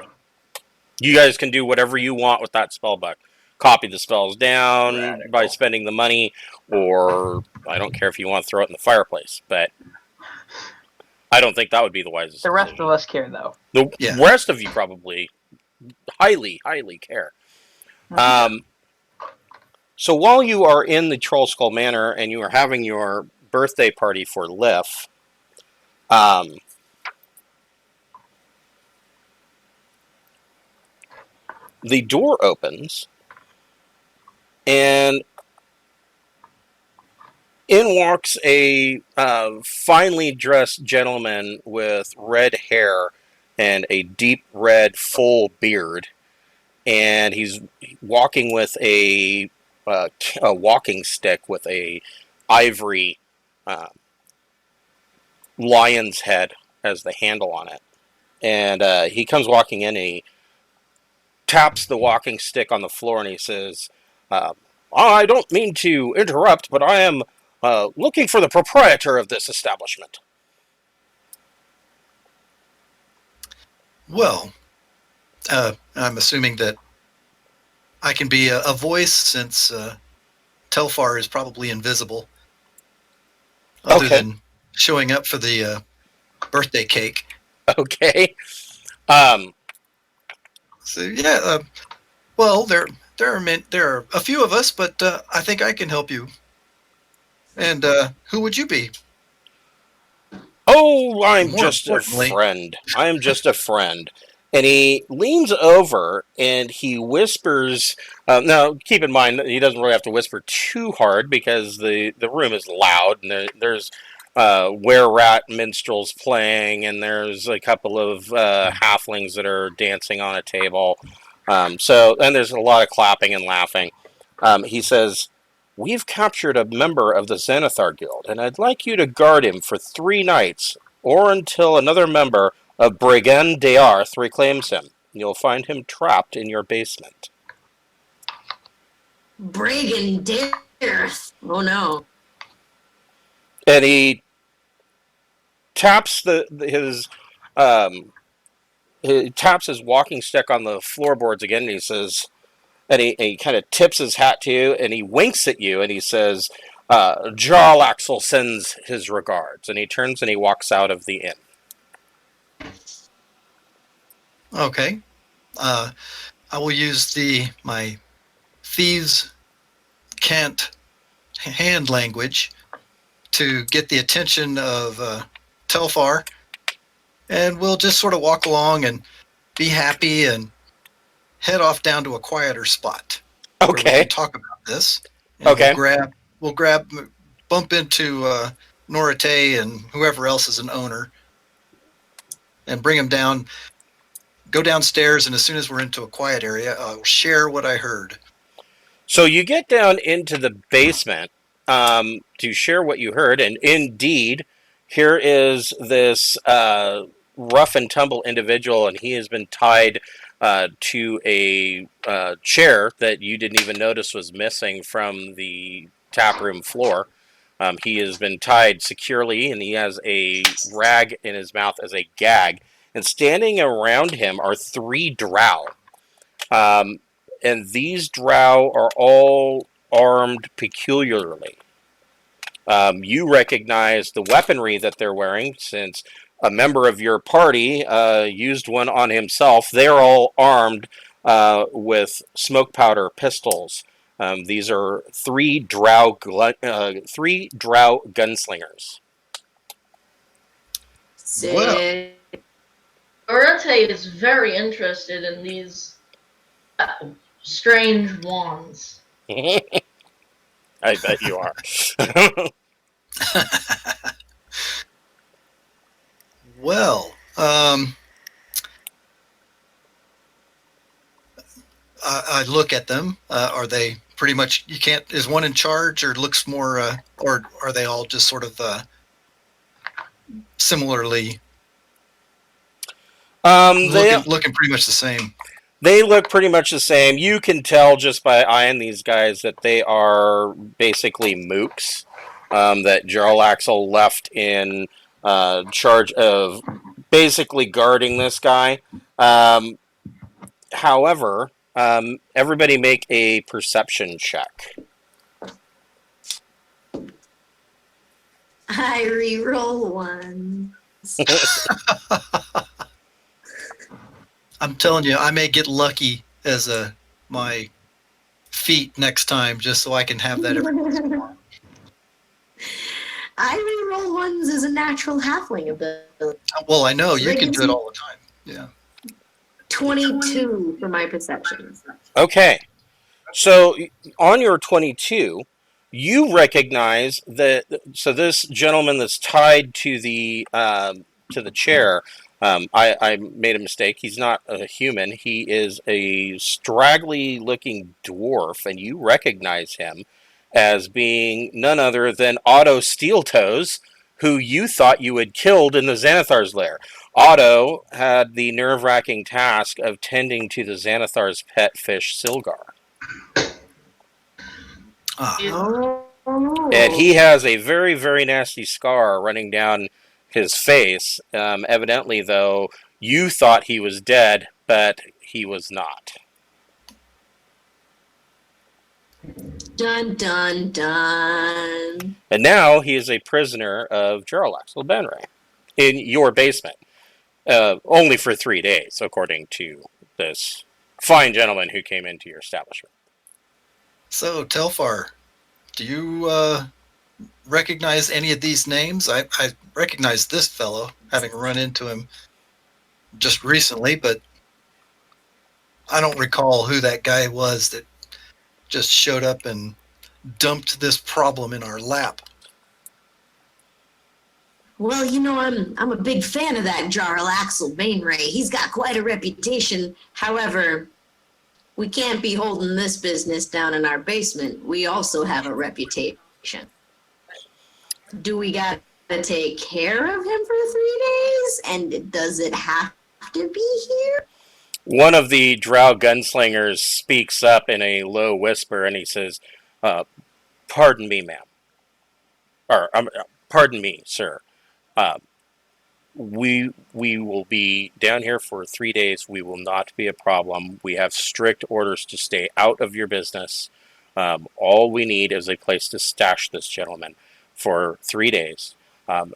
You guys can do whatever you want with that spell book. Copy the spells down by spending the money, or I don't care if you want to throw it in the fireplace, but I don't think that would be the wisest. The rest of us care, though. The rest of you probably highly, highly care. So while you are in the Trollskull Manor and you are having your birthday party for Lif, the door opens, and in walks a finely dressed gentleman with red hair and a deep red full beard, and he's walking with a walking stick with a ivory lion's head as the handle on it. And he comes walking in, and he taps the walking stick on the floor, and he says, I don't mean to interrupt, but I am looking for the proprietor of this establishment. Well, I'm assuming that I can be a voice since Telfar is probably invisible. Other than showing up for the birthday cake. Okay. So yeah, well, there are a few of us, but I think I can help you. And who would you be? Oh, I'm just a friend. I'm just a friend. And he leans over and he whispers. Now, keep in mind, he doesn't really have to whisper too hard because the room is loud, and there's were-rat minstrels playing, and there's a couple of halflings that are dancing on a table. And there's a lot of clapping and laughing. He says, "We've captured a member of the Xanathar Guild, and I'd like you to guard him for 3 nights, or until another member of Brigand Dearth reclaims him. You'll find him trapped in your basement." Brigand Dearth. Oh no. And he taps he taps his walking stick on the floorboards again, and he says, and he kind of tips his hat to you, and he winks at you, and he says, Jarleaxle sends his regards. And he turns and he walks out of the inn. Okay. I will use my thieves can't hand language to get the attention of Telfar, and we'll just sort of walk along and be happy and head off down to a quieter spot. Okay. Where we can talk about this. And Okay. We'll bump into Norite and whoever else is an owner, and bring them down. Go downstairs, and as soon as we're into a quiet area, I'll share what I heard. So you get down into the basement, to share what you heard. And indeed, here is this rough and tumble individual, and he has been tied to a chair that you didn't even notice was missing from the taproom floor. He has been tied securely, and he has a rag in his mouth as a gag. And standing around him are 3 drow. And these drow are all armed peculiarly. You recognize the weaponry that they're wearing, since a member of your party used one on himself. They're all armed with smoke powder pistols. These are 3 drow gunslingers. Sick. Orate is very interested in these strange wands. I bet you are. Well, I look at them. Are they pretty much? You can't. Is one in charge, or looks more, or are they all just sort of similarly looking pretty much the same? They look pretty much the same. You can tell just by eyeing these guys that they are basically mooks that Jarleaxle left in charge of basically guarding this guy. However, everybody make a perception check. I re-roll one. I'm telling you, I may get lucky as my feat next time, just so I can have that every once in a while. I re-roll ones as a natural halfling ability. Well, I know you can do it all the time. Yeah. 22 for my perception. Okay. So on your 22, you recognize that. So this gentleman that's tied to the chair. I made a mistake. He's not a human. He is a straggly-looking dwarf, and you recognize him as being none other than Otto Steeltoes, who you thought you had killed in the Xanathar's lair. Otto had the nerve-wracking task of tending to the Xanathar's pet fish, Silgar. Oh. And he has a very, very nasty scar running down his face. Evidently, though, you thought he was dead, but he was not. Dun, dun, dun. And now he is a prisoner of Jarleaxle Banrae in your basement. Only for 3 days, according to this fine gentleman who came into your establishment. So, Telfar, do you recognize any of these names? I recognize this fellow, having run into him just recently, but I don't recall who that guy was that just showed up and dumped this problem in our lap. Well, you know, I'm a big fan of that Jarleaxle Banrae. He's got quite a reputation. However, we can't be holding this business down in our basement. We also have a reputation. Do we got to take care of him for 3 days? And does it have to be here? One of the drow gunslingers speaks up in a low whisper, and he says, "Pardon me, ma'am. Or, pardon me, sir. We will be down here for 3 days. We will not be a problem. We have strict orders to stay out of your business. All we need is a place to stash this gentleman for 3 days.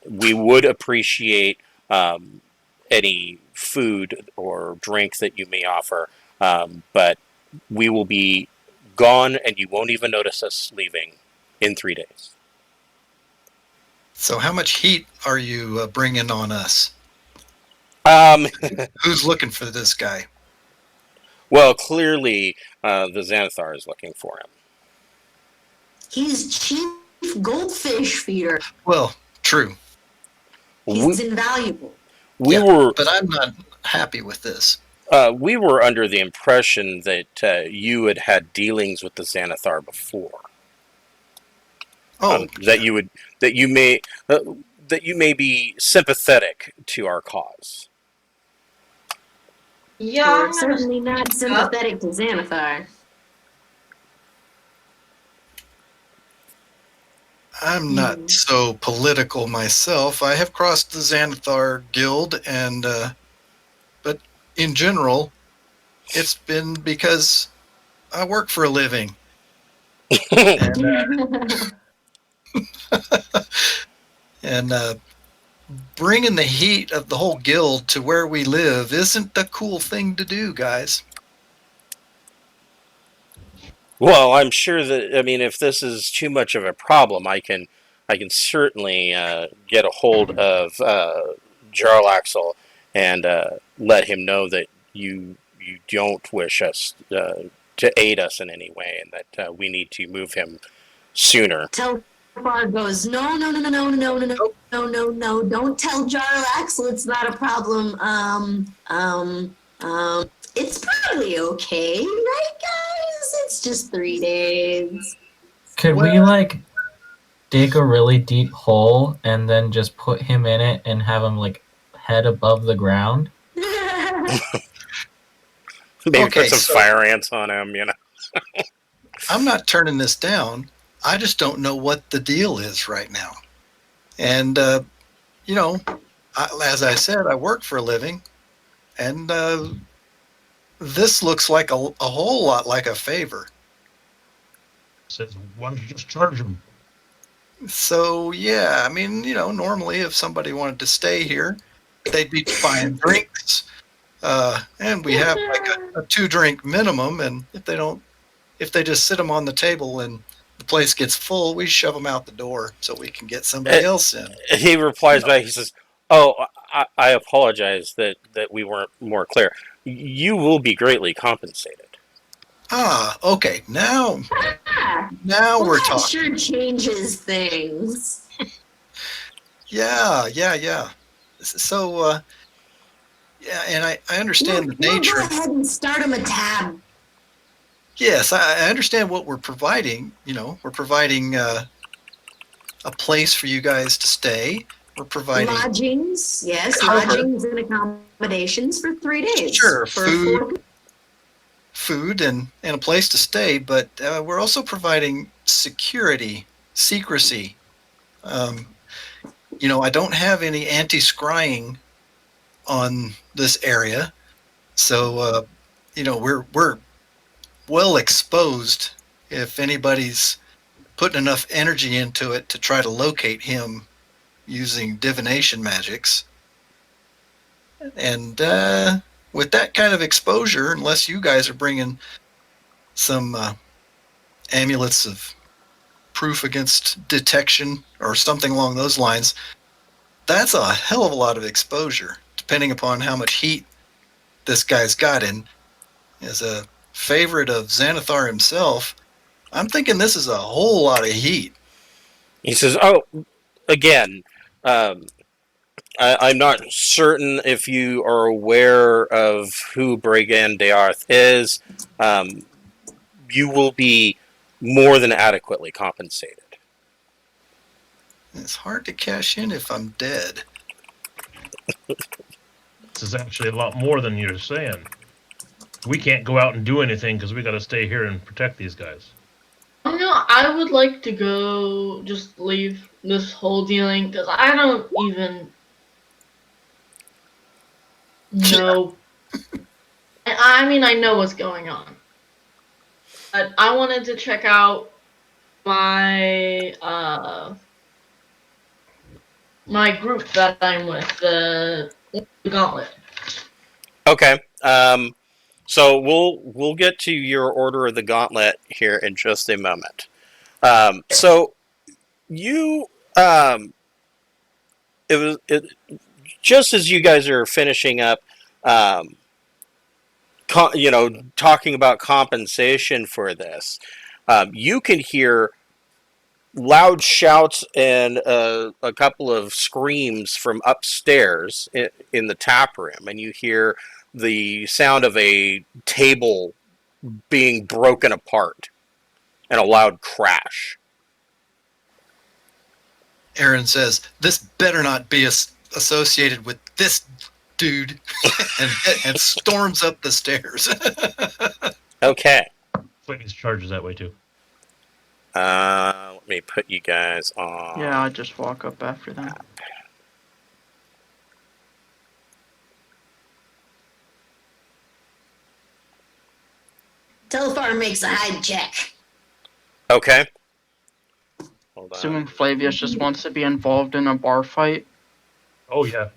We would appreciate any food or drink that you may offer, but we will be gone, and you won't even notice us leaving in 3 days." So how much heat are you bringing on us? Who's looking for this guy? Well, clearly the Xanathar is looking for him. He's chief goldfish feeder. Well, true. He's invaluable. But I'm not happy with this. We were under the impression that you had had dealings with the Xanathar before. that you may be sympathetic to our cause. Yeah, We're I'm gonna certainly not speak up. sympathetic to Xanathar. I'm not so political myself. I have crossed the Xanathar Guild, and but in general, it's been because I work for a living. And, and bringing the heat of the whole guild to where we live isn't the cool thing to do, guys. Well, I'm sure that, I mean, if this is too much of a problem, I can certainly get a hold of Jarleaxle and let him know that you don't wish us to aid us in any way, and that we need to move him sooner. Telfar goes, no, don't tell Jarlaxle it's not a problem. It's probably okay, right, guys? It's just 3 days. Could we like dig a really deep hole and then just put him in it and have him like head above the ground? Maybe Okay, put some fire ants on him, you know. I'm not turning this down. I just don't know what the deal is right now. And, you know, as I said, I work for a living, and this looks like a whole lot like a favor. Says, why don't you just charge him? So, yeah, I mean, you know, normally if somebody wanted to stay here, they'd be buying drinks. And we have like a 2-drink minimum, and if they just sit them on the table and the place gets full, we shove them out the door so we can get somebody else in. He replies back, he says, "Oh, I apologize that we weren't more clear. You will be greatly compensated." Ah, okay. Now Well, we're that talking. sure changes things. Yeah. So, yeah, and I understand the nature. We'll go ahead and start him a tab. Yes, I understand what we're providing. You know, we're providing a place for you guys to stay. We're providing Lodgings, yes, cover. lodgings and accommodations for 3 days. Sure, For food and a place to stay, but we're also providing security, secrecy. You know, I don't have any anti-scrying on this area, so you know, we're well exposed if anybody's putting enough energy into it to try to locate him using divination magics. And with that kind of exposure, unless you guys are bringing some amulets of proof against detection or something along those lines, that's a hell of a lot of exposure, depending upon how much heat this guy's got in. As a favorite of Xanathar himself, I'm thinking this is a whole lot of heat. He says, "Oh, again, I'm not certain if you are aware of who Brigand Dearth is. You will be more than adequately compensated." It's hard to cash in if I'm dead. This is actually a lot more than you're saying. We can't go out and do anything because we got to stay here and protect these guys. No, I would like to go just leave this whole dealing because I don't even know. I mean, I know what's going on. But I wanted to check out my my group that I'm with, the Gauntlet. Okay. So we'll get to your Order of the Gauntlet here in just a moment. So you just as you guys are finishing up, you know, talking about compensation for this, you can hear loud shouts and a couple of screams from upstairs in the tap room, and you hear the sound of a table being broken apart and a loud crash. Aaron says, "This better not be associated with this dude," and storms up the stairs. Okay. Flames charges that way too. Let me put you guys on. Yeah, I just walk up after them. Telfar makes a hide check. Okay. Hold on. Assuming Flavius just wants to be involved in a bar fight. Oh yeah.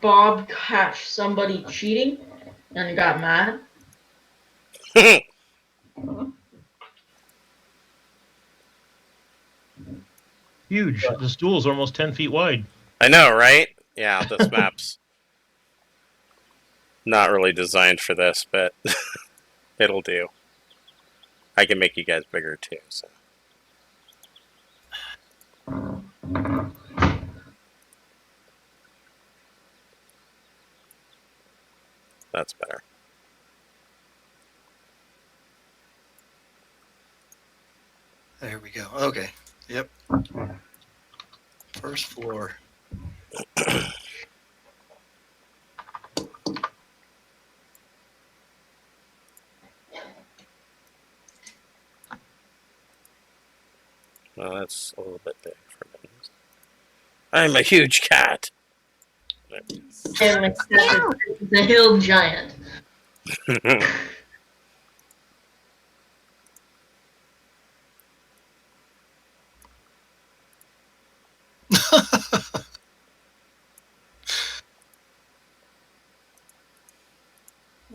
Bob catch somebody cheating and got mad. Huge. The stool's almost 10 feet wide. I know, right? Yeah, this map's not really designed for this, but it'll do. I can make you guys bigger too, so. That's better. There we go. Okay. Yep. First floor. Well, that's a little bit big for me. I'm a huge cat. And the hill giant.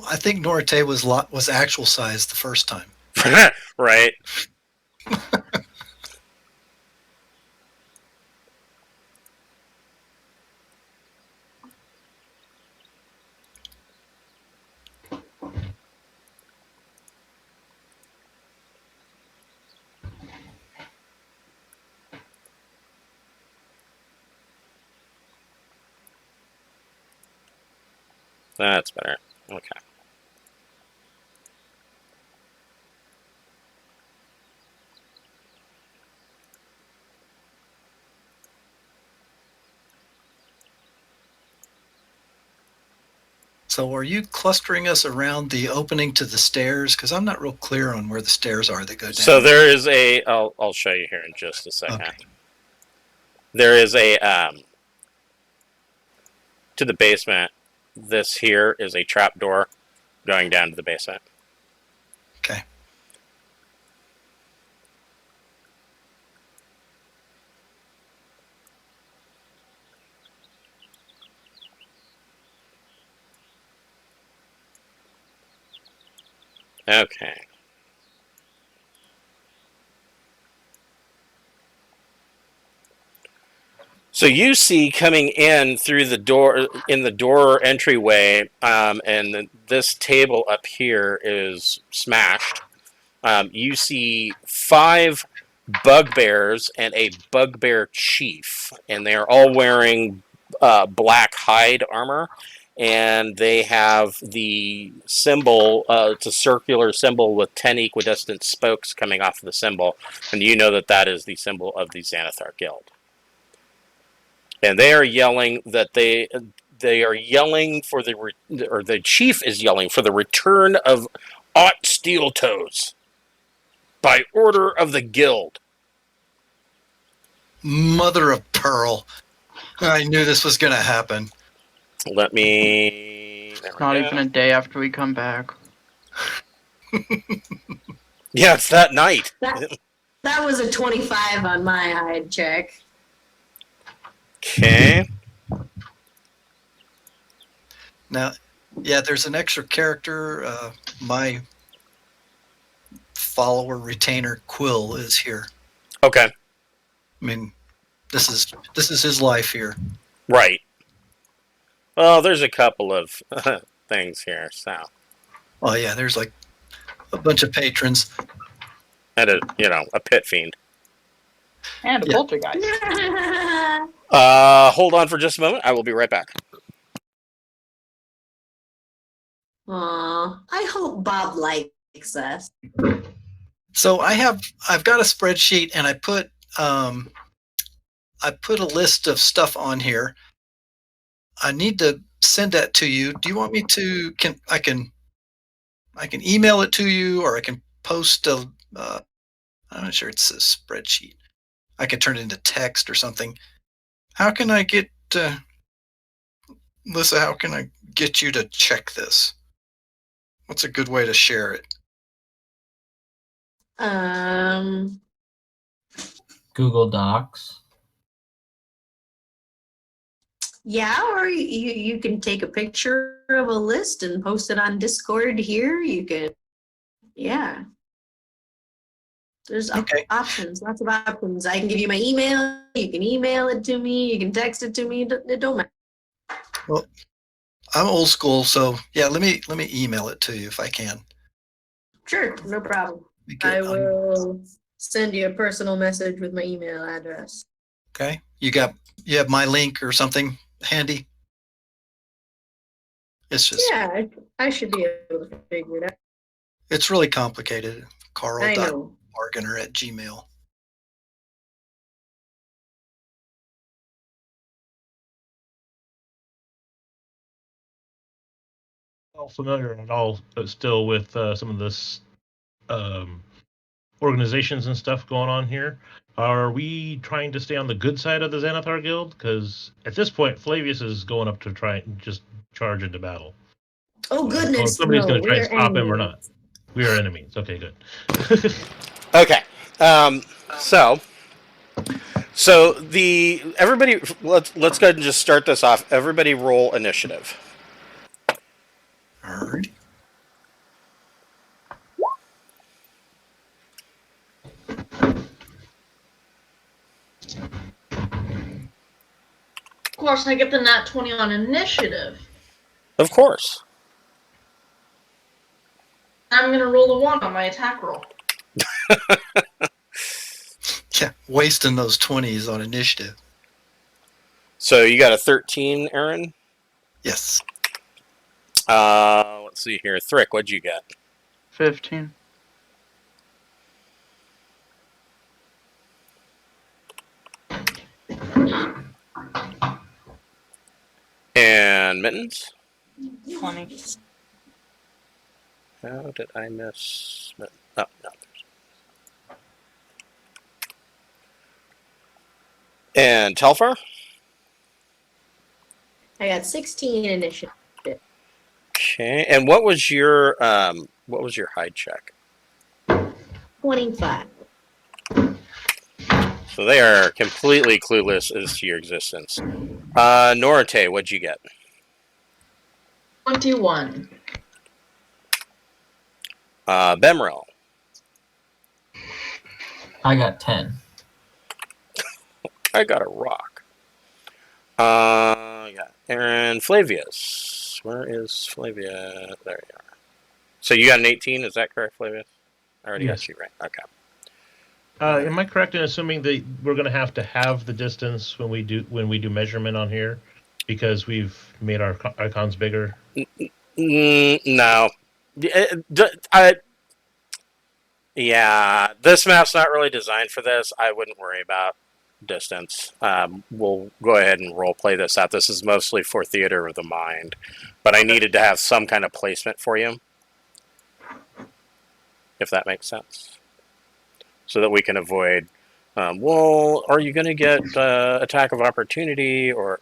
I think Norte was actual size the first time. Right. That's better. Okay. So are you clustering us around the opening to the stairs? Because I'm not real clear on where the stairs are that go down. So there is a. I'll show you here in just a second. Okay. There is a to the basement. This here is a trap door going down to the basement. Okay. Okay. So you see coming in through the door, in the door entryway, and this table up here is smashed. You see 5 bugbears and a bugbear chief, and they're all wearing black hide armor, and they have the symbol, it's a circular symbol with 10 equidistant spokes coming off of the symbol, and you know that that is the symbol of the Xanathar Guild. And they are yelling that they are yelling for the chief is yelling for the return of Ott Steeltoes by order of the guild. Mother of pearl. I knew this was going to happen. Let me... Not even a day after we come back. Yeah, it's that night. That was a 25 on my hide check. Okay. Now, yeah, there's an extra character. My follower retainer Quill is here. Okay. I mean, this is his life here. Right. Well, there's a couple of things here, so. Oh yeah, there's like a bunch of patrons. And a pit fiend. And a Yeah. poltergeist. Hold on for just a moment. I will be right back. Aw, I hope Bob likes us. So I've got a spreadsheet, and I put a list of stuff on here. I need to send that to you. Do you want me to? I can email it to you, or I can post a. I'm not sure it's a spreadsheet. I can turn it into text or something. How can I get, Lisa? How can I get you to check this? What's a good way to share it? Google Docs. Yeah, or you can take a picture of a list and post it on Discord here. You can, yeah. There's Okay. options, lots of options. I can give you my email. You can email it to me. You can text it to me. It don't matter. Well, I'm old school, so yeah. Let me email it to you if I can. Sure, no problem. Get, I will send you a personal message with my email address. Okay. You have my link or something handy? It's just Yeah, I should be able to figure it out. it's really complicated. I know. Carl.Morganer@gmail. All familiar at all, but still with some of this organizations and stuff going on here. Are we trying to stay on the good side of the Xanathar Guild? Because at this point, Flavius is going up to try and just charge into battle. Oh goodness, Somebody's no, going to try and we're stop him or enemies. not. We are enemies. Okay, good. Okay. So everybody, let's go ahead and just start this off. Everybody roll initiative. All right. Of course, I get the nat 20 on initiative. Of course. I'm gonna roll a 1 on my attack roll. Yeah, wasting those 20s on initiative. So you got a 13, Aaron? Yes. Let's see here. Thrick, what'd you get? 15. And Mittens? 20. How did I miss? Oh, no. And Telfar? I got 16 initiative. Okay. And what was your hide check? 25. So they are completely clueless as to your existence. Norite, what'd you get? 21. Bemrel. I got 10. I got a rock. Yeah. Aaron Flavius. Where is Flavia? There you are. So you got an 18, is that correct, Flavius? I already Yes. got you right. Okay. Am I correct in assuming that we're going to have the distance when we do measurement on here, because we've made our icons bigger? No. Yeah, this map's not really designed for this. I wouldn't worry about distance. We'll go ahead and role play this out. This is mostly for theater of the mind, but I needed to have some kind of placement for you, if that makes sense, so that we can avoid. Well, are you going to get attack of opportunity, or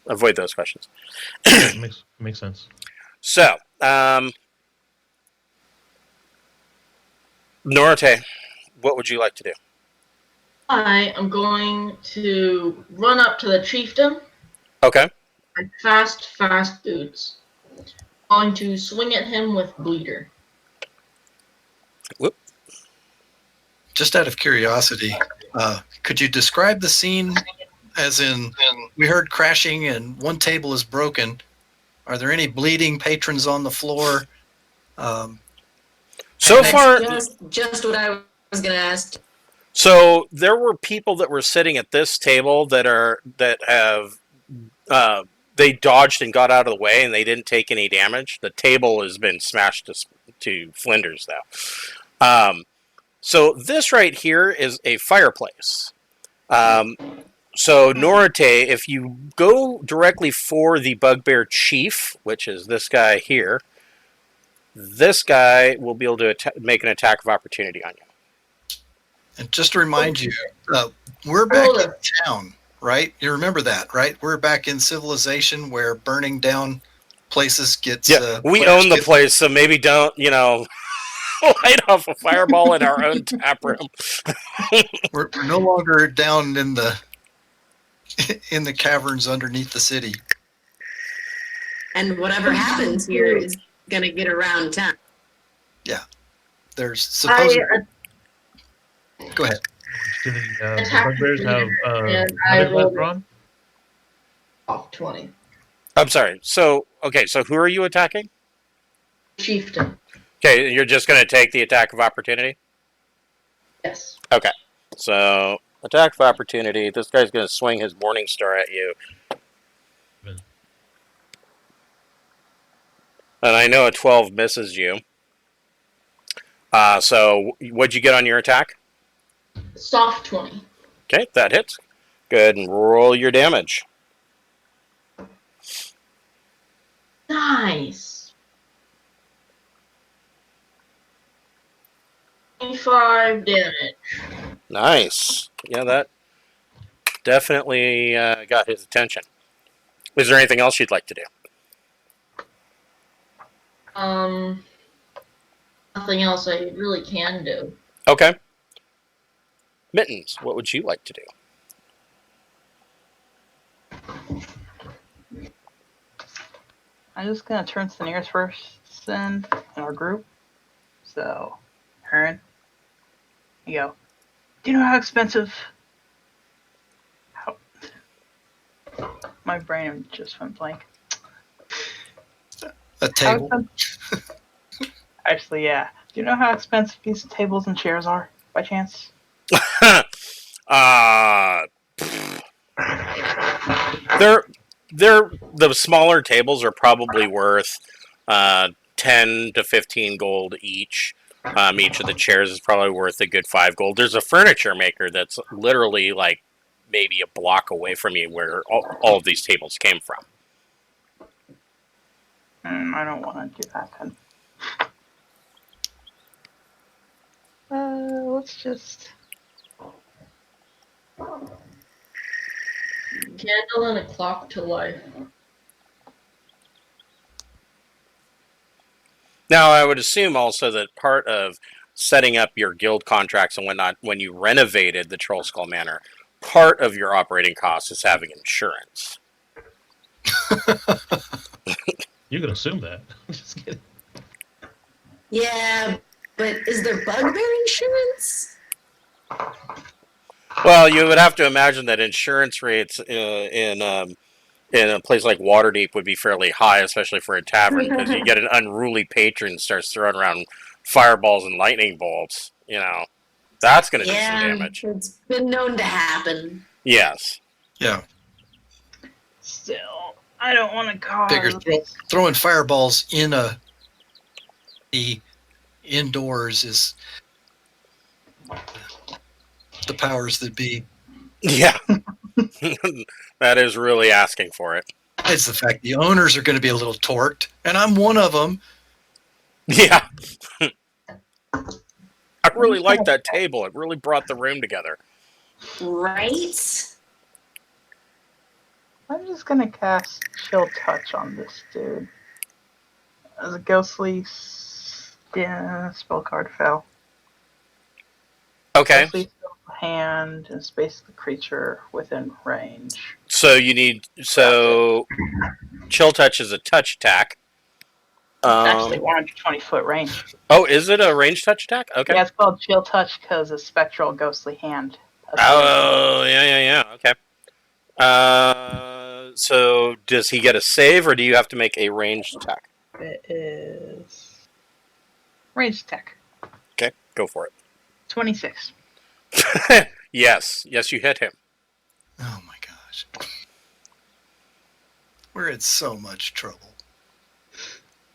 avoid those questions? Makes sense. So, Norite, what would you like to do? I am going to run up to the chieftain. Okay. And fast boots. Going to swing at him with bleeder. Whoop. Just out of curiosity, could you describe the scene as in we heard crashing and one table is broken? Are there any bleeding patrons on the floor? So far, just what I was gonna ask. So there were people that were sitting at this table that have they dodged and got out of the way, and they didn't take any damage. The table has been smashed to flinders, though. So this right here is a fireplace. So Norite, if you go directly for the Bugbear Chief, which is this guy here, this guy will be able to make an attack of opportunity on you. And just to remind you, we're back in town, right? You remember that, right? We're back in civilization where burning down places gets... we own the place, so maybe don't, light off a fireball in our own tap room. We're no longer down in the caverns underneath the city. And whatever happens here is going to get around town. Yeah. There's supposedly... Go ahead. Do the bugbears have left on? Off 20. I'm sorry. So who are you attacking? Chieftain. Okay, you're just going to take the attack of opportunity? Yes. Okay. So, attack of opportunity. This guy's going to swing his Morning Star at you. And I know a 12 misses you. So, what'd you get on your attack? Soft 20. Okay, that hits. Go ahead and roll your damage. Nice. 25 damage. Nice. Yeah, that definitely got his attention. Is there anything else you'd like to do? Nothing else I really can do. Okay. Mittens, what would you like to do? I'm just gonna turn to the nearest person in our group. So, Hearn, you go. Do you know how expensive? My brain just went blank. A table. Actually, yeah. Do you know how expensive these tables and chairs are, by chance? They're the smaller tables are probably worth 10 to 15 gold each. Each of the chairs is probably worth a good 5 gold. There's a furniture maker that's literally like maybe a block away from you where all of these tables came from. I don't want to do that then. Let's just... Candle and a clock to life. Now, I would assume also that part of setting up your guild contracts and whatnot, when you renovated the Trollskull Manor, part of your operating cost is having insurance. You can assume that. Just kidding. Yeah, but is there bugbear insurance? Well, you would have to imagine that insurance rates in a place like Waterdeep would be fairly high, especially for a tavern, because you get an unruly patron starts throwing around fireballs and lightning bolts. That's going to do some damage. It's been known to happen. Yes. Yeah. Still, I don't want to cause... Figure throwing fireballs in the indoors is the powers that be. Yeah. That is really asking for it. It's the fact the owners are going to be a little torqued, and I'm one of them. Yeah. I really like that table. It really brought the room together. Right? I'm just gonna cast Chill Touch on this dude. As a ghostly spell card fell. Okay. Ghostly hand and space the creature within range. So Chill Touch is a touch attack. Actually, 120-foot range. Oh, is it a range touch attack? Okay. Yeah, it's called Chill Touch because a spectral ghostly hand. Oh, yeah. Okay. So does he get a save, or do you have to make a ranged attack? It is ranged attack. Okay, go for it. 26. Yes, you hit him. Oh my gosh. We're in so much trouble.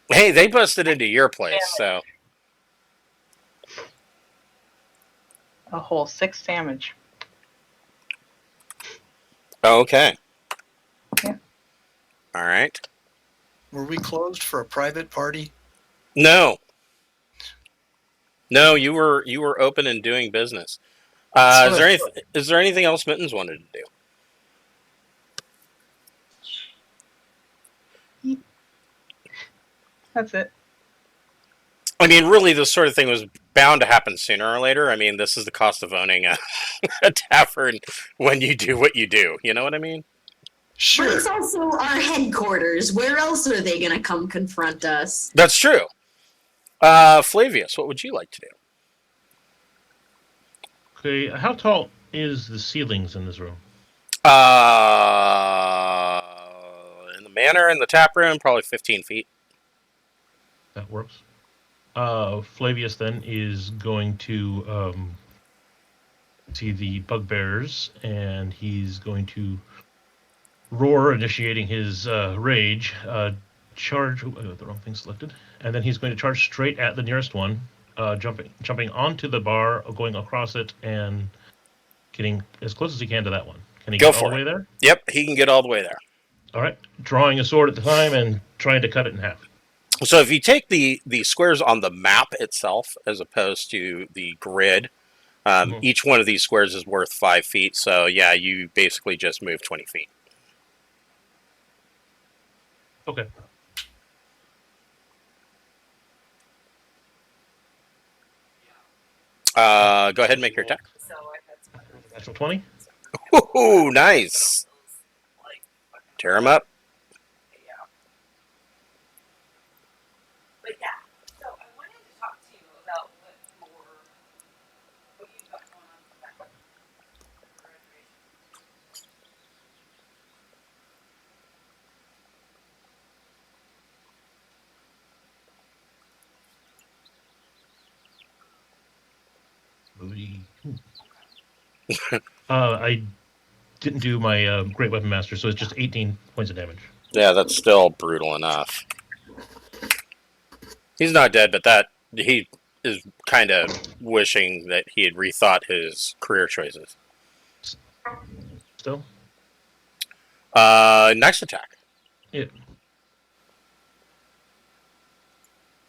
Hey, they busted into your place, so A whole 6 damage. okay. Yeah. All right. Were we closed for a private party? No, you were open and doing business. Is there anything else Mittens wanted to do? That's it. I mean, really, this sort of thing was bound to happen sooner or later. I mean, this is the cost of owning a tavern when you do what you do. You know what I mean? But Sure. it's also our headquarters. Where else are they going to come confront us? That's true. Flavius, what would you like to do? Okay, how tall is the ceilings in this room? In the manor, in the tap room, probably 15 feet. That works. Flavius then is going to see the bugbears, and he's going to roar, initiating his rage. Charge. Oh, I got the wrong thing selected. And then he's going to charge straight at the nearest one, jumping onto the bar, going across it, and getting as close as he can to that one. Can he Go get for all the it. way there? Yep, he can get all the way there. All right. Drawing a sword at the time and trying to cut it in half. So if you take the squares on the map itself as opposed to the grid, each one of these squares is worth 5 feet. So yeah, you basically just move 20 feet. Okay. Go ahead and make your attack. Natural 20. Ooh, nice. Tear him up. I didn't do my Great Weapon Master, so it's just 18 points of damage. Yeah, that's still brutal enough. He's not dead, but that he is kind of wishing that he had rethought his career choices. Still? Next attack. Yeah.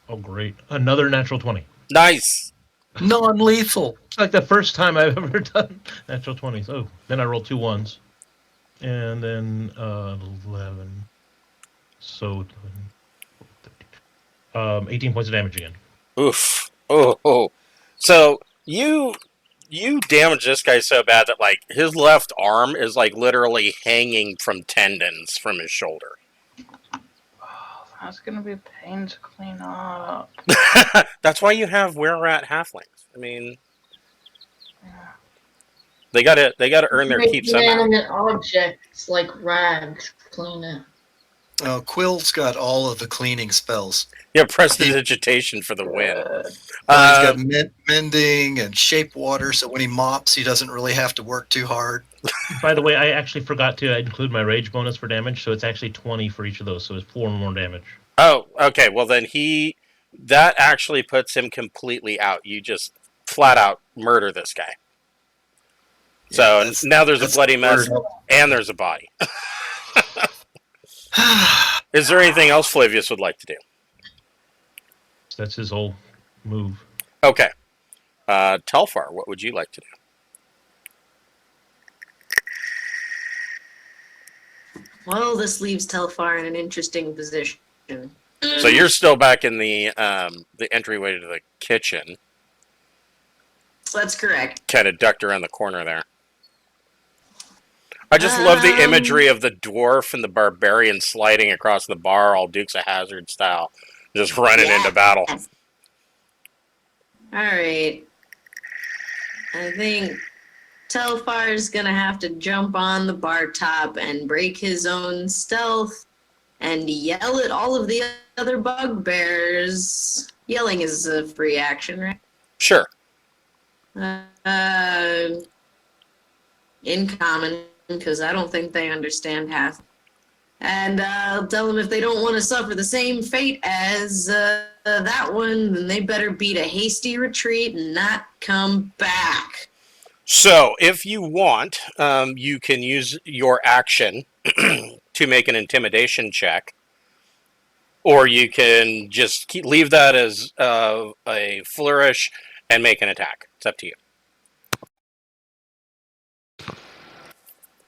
Oh, great. Another natural 20. Nice. Non-lethal. It's like the first time I've ever done natural 20s. Oh, then I rolled 2 1s. And then 11. So 18 points of damage again. Oof. Oh. So you damage this guy so bad that like his left arm is like literally hanging from tendons from his shoulder. Oh, that's gonna be a pain to clean up. That's why you have were-rat halflings. I mean, Yeah. they gotta earn their Make keep somehow. inanimate objects like rags clean it. Oh, Quill's got all of the cleaning spells. Yeah, prestidigitation for the win. He's got mending and shape water, so when he mops, he doesn't really have to work too hard. By the way, I actually forgot to include my rage bonus for damage, so it's actually 20 for each of those, so it's 4 more damage. Oh, okay. Well, then that actually puts him completely out. You just flat out murder this guy. So now there's a bloody mess and there's a body. Is there anything else Flavius would like to do? That's his whole move. Okay. Telfar, what would you like to do? Well, this leaves Telfar in an interesting position. So you're still back in the entryway to the kitchen. That's correct. Kind of ducked around the corner there. I just love the imagery of the dwarf and the barbarian sliding across the bar, all Dukes of Hazzard style, just running into battle. All right. I think Telfar's gonna have to jump on the bar top and break his own stealth and yell at all of the other bugbears. Yelling is a free action, right? Sure. In common, because I don't think they understand half. And I'll tell them if they don't want to suffer the same fate as that one, then they better beat a hasty retreat and not come back. So, if you want, you can use your action to make an intimidation check, or you can just leave that as a flourish and make an attack. It's up to you.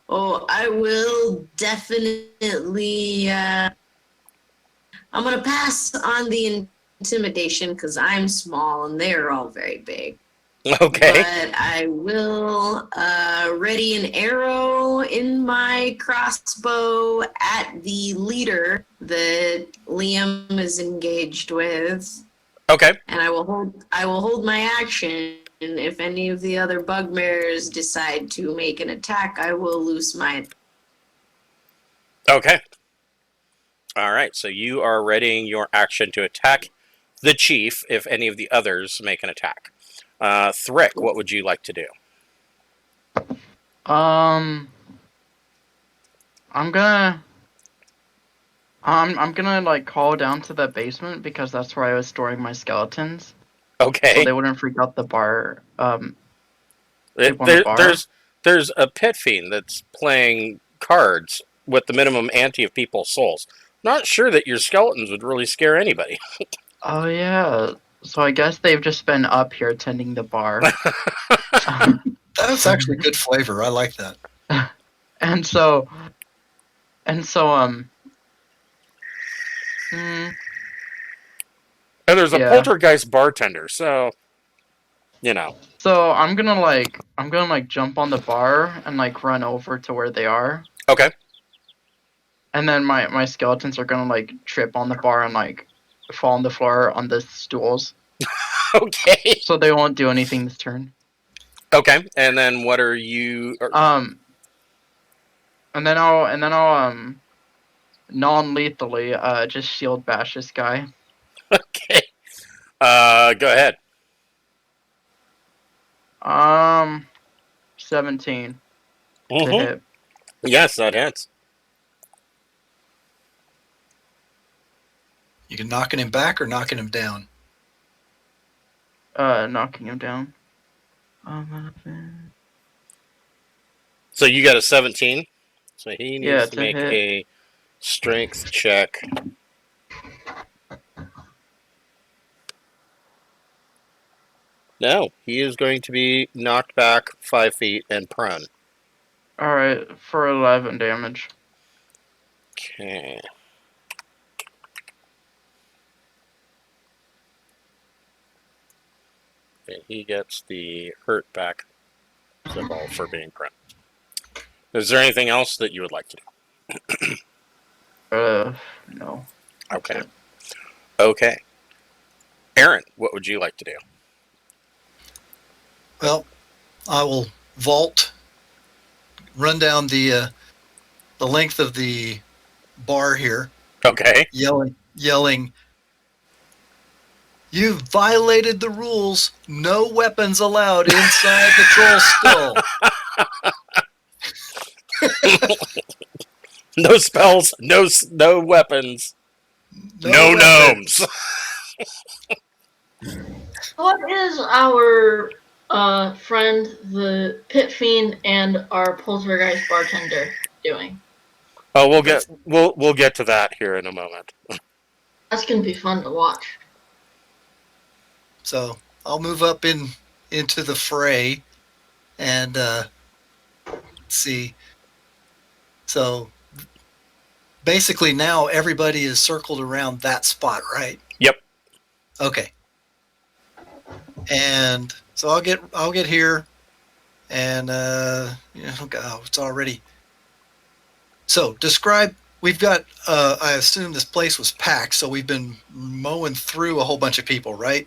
Oh, I will definitely. I'm going to pass on the intimidation because I'm small and they're all very big. Okay. But I will ready an arrow in my crossbow at the leader that Liam is engaged with. Okay. And I will hold my action. And if any of the other bugbears decide to make an attack, I will loose my. Okay. All right. So you are readying your action to attack the chief if any of the others make an attack. Thrick, what would you like to do? I'm gonna like call down to the basement because that's where I was storing my skeletons. Okay. So they wouldn't freak out the bar. The bar. There's a pit fiend that's playing cards with the minimum ante of people's souls. Not sure that your skeletons would really scare anybody. Oh yeah. So I guess they've just been up here tending the bar. That's actually good flavor. I like that. And so And there's a poltergeist bartender, so you know. So I'm gonna jump on the bar and like run over to where they are. Okay. And then my skeletons are gonna like trip on the bar and like fall on the floor on the stools. Okay. So they won't do anything this turn. Okay. And then what are you? And then I'll non-lethally just shield bash this guy. Okay. Go ahead. 17 to Mhm. hit. Yes, that hits. You can knocking him back or knocking him down. Knocking him down. So you got a 17. So he needs to make hit. a strength check. No, he is going to be knocked back 5 feet and prone. Alright, for 11 damage. Okay. And he gets the hurt back symbol for being prone. Is there anything else that you would like to do? No. Okay. Okay. Aaron, what would you like to do? Well, I will vault, run down the length of the bar here, Okay. yelling, "You've violated the rules. No weapons allowed inside the troll skull." No spells, no weapons, no gnomes. What is our friend, the pit fiend, and our poltergeist bartender doing? Oh, we'll get to that here in a moment. That's gonna be fun to watch. So I'll move up into the fray, and let's see. So basically now everybody is circled around that spot, right? Yep. Okay. And so I'll get here, and it's already. So describe. We've got. I assume this place was packed, so we've been mowing through a whole bunch of people, right?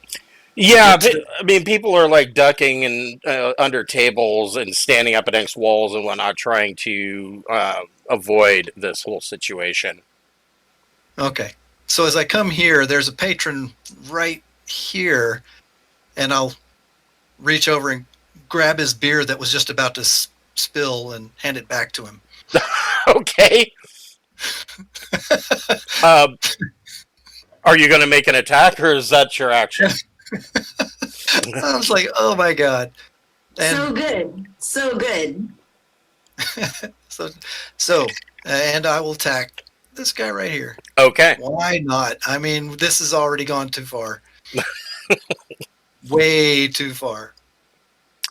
Yeah, I mean, people are like ducking and under tables and standing up against walls and whatnot, trying to avoid this whole situation. Okay. So as I come here, there's a patron right here, and I'll reach over and grab his beer that was just about to spill and hand it back to him. Okay. Um, are you going to make an attack, or is that your action? I was like, oh my god. So And good. So good. and I will attack this guy right here. Okay. Why not? I mean, this has already gone too far. Way too far.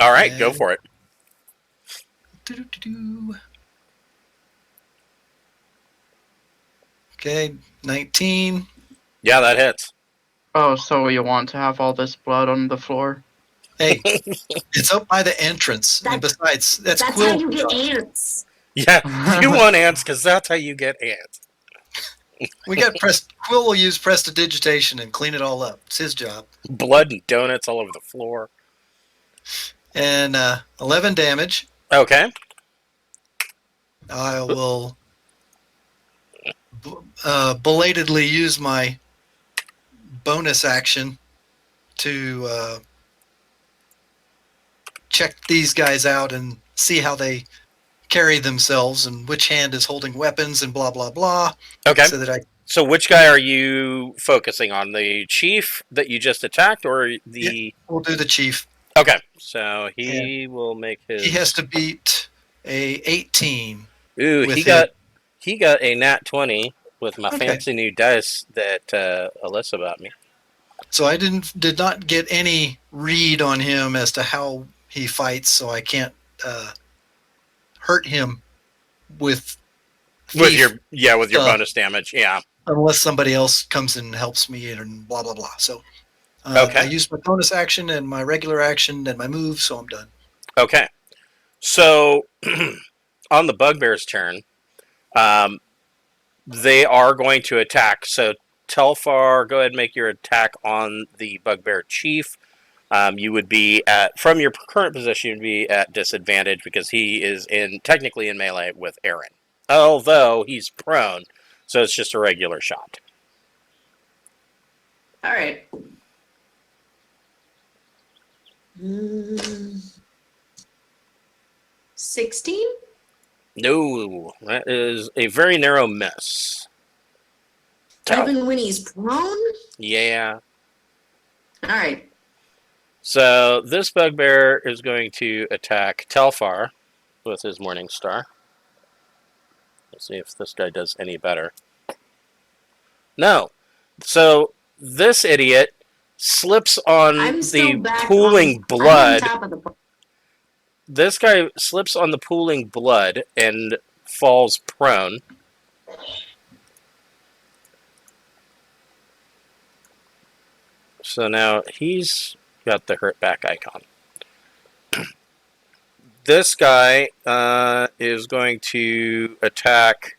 All right, go And- for it. Doo-doo-doo-doo. Okay, 19. Yeah, that hits. Oh, so you want to have all this blood on the floor? Hey, it's up by the entrance. And besides, that's That's Quill. how you get ants. Yeah, you want ants because that's how you get ants. We got Quill will use prestidigitation and clean it all up. It's his job. Blood and donuts all over the floor. And 11 damage. Okay. I will belatedly use my bonus action to check these guys out and see how they carry themselves and which hand is holding weapons and blah blah blah. Okay. So that I So which guy are you focusing on? The chief that you just attacked, or the? will do the chief. Okay. So he will make his. He has to beat a 18. Ooh, with he got a nat 20 with my Okay. fancy new dice that Alyssa bought me. So I did not get any read on him as to how he fights, so I can't hurt him with With thief your stuff bonus damage, yeah. unless somebody else comes and helps me and blah blah blah. So Okay. I used my bonus action and my regular action and my move, so I'm done. Okay. So on the bugbear's turn, they are going to attack. So Telfar, go ahead and make your attack on the bugbear chief. You would be from your current position, you'd be at disadvantage because he is technically in melee with Aaron. Although he's prone, so it's just a regular shot. All right. 16? No, that is a very narrow miss. Even when he's prone? Yeah. All right. So this bugbear is going to attack Telfar with his Morning Star. Let's see if this guy does any better. No. So this idiot slips on I'm still the back pooling I'm blood. on top of the This guy slips on the pooling blood and falls prone. So now he's got the hurt back icon. This guy is going to attack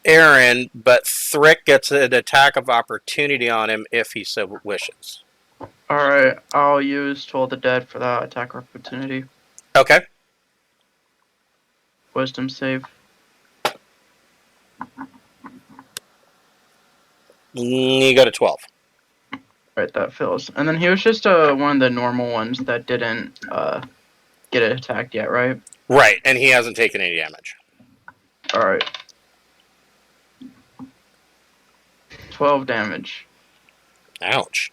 Aaron, but Thrick gets an attack of opportunity on him if he so wishes. Alright, I'll use Toll the Dead for that attack opportunity. Okay. Wisdom save. You got a 12. Right, that fills. And then he was just one of the normal ones that didn't get attacked yet, right? Right, and he hasn't taken any damage. Alright. 12 damage. Ouch.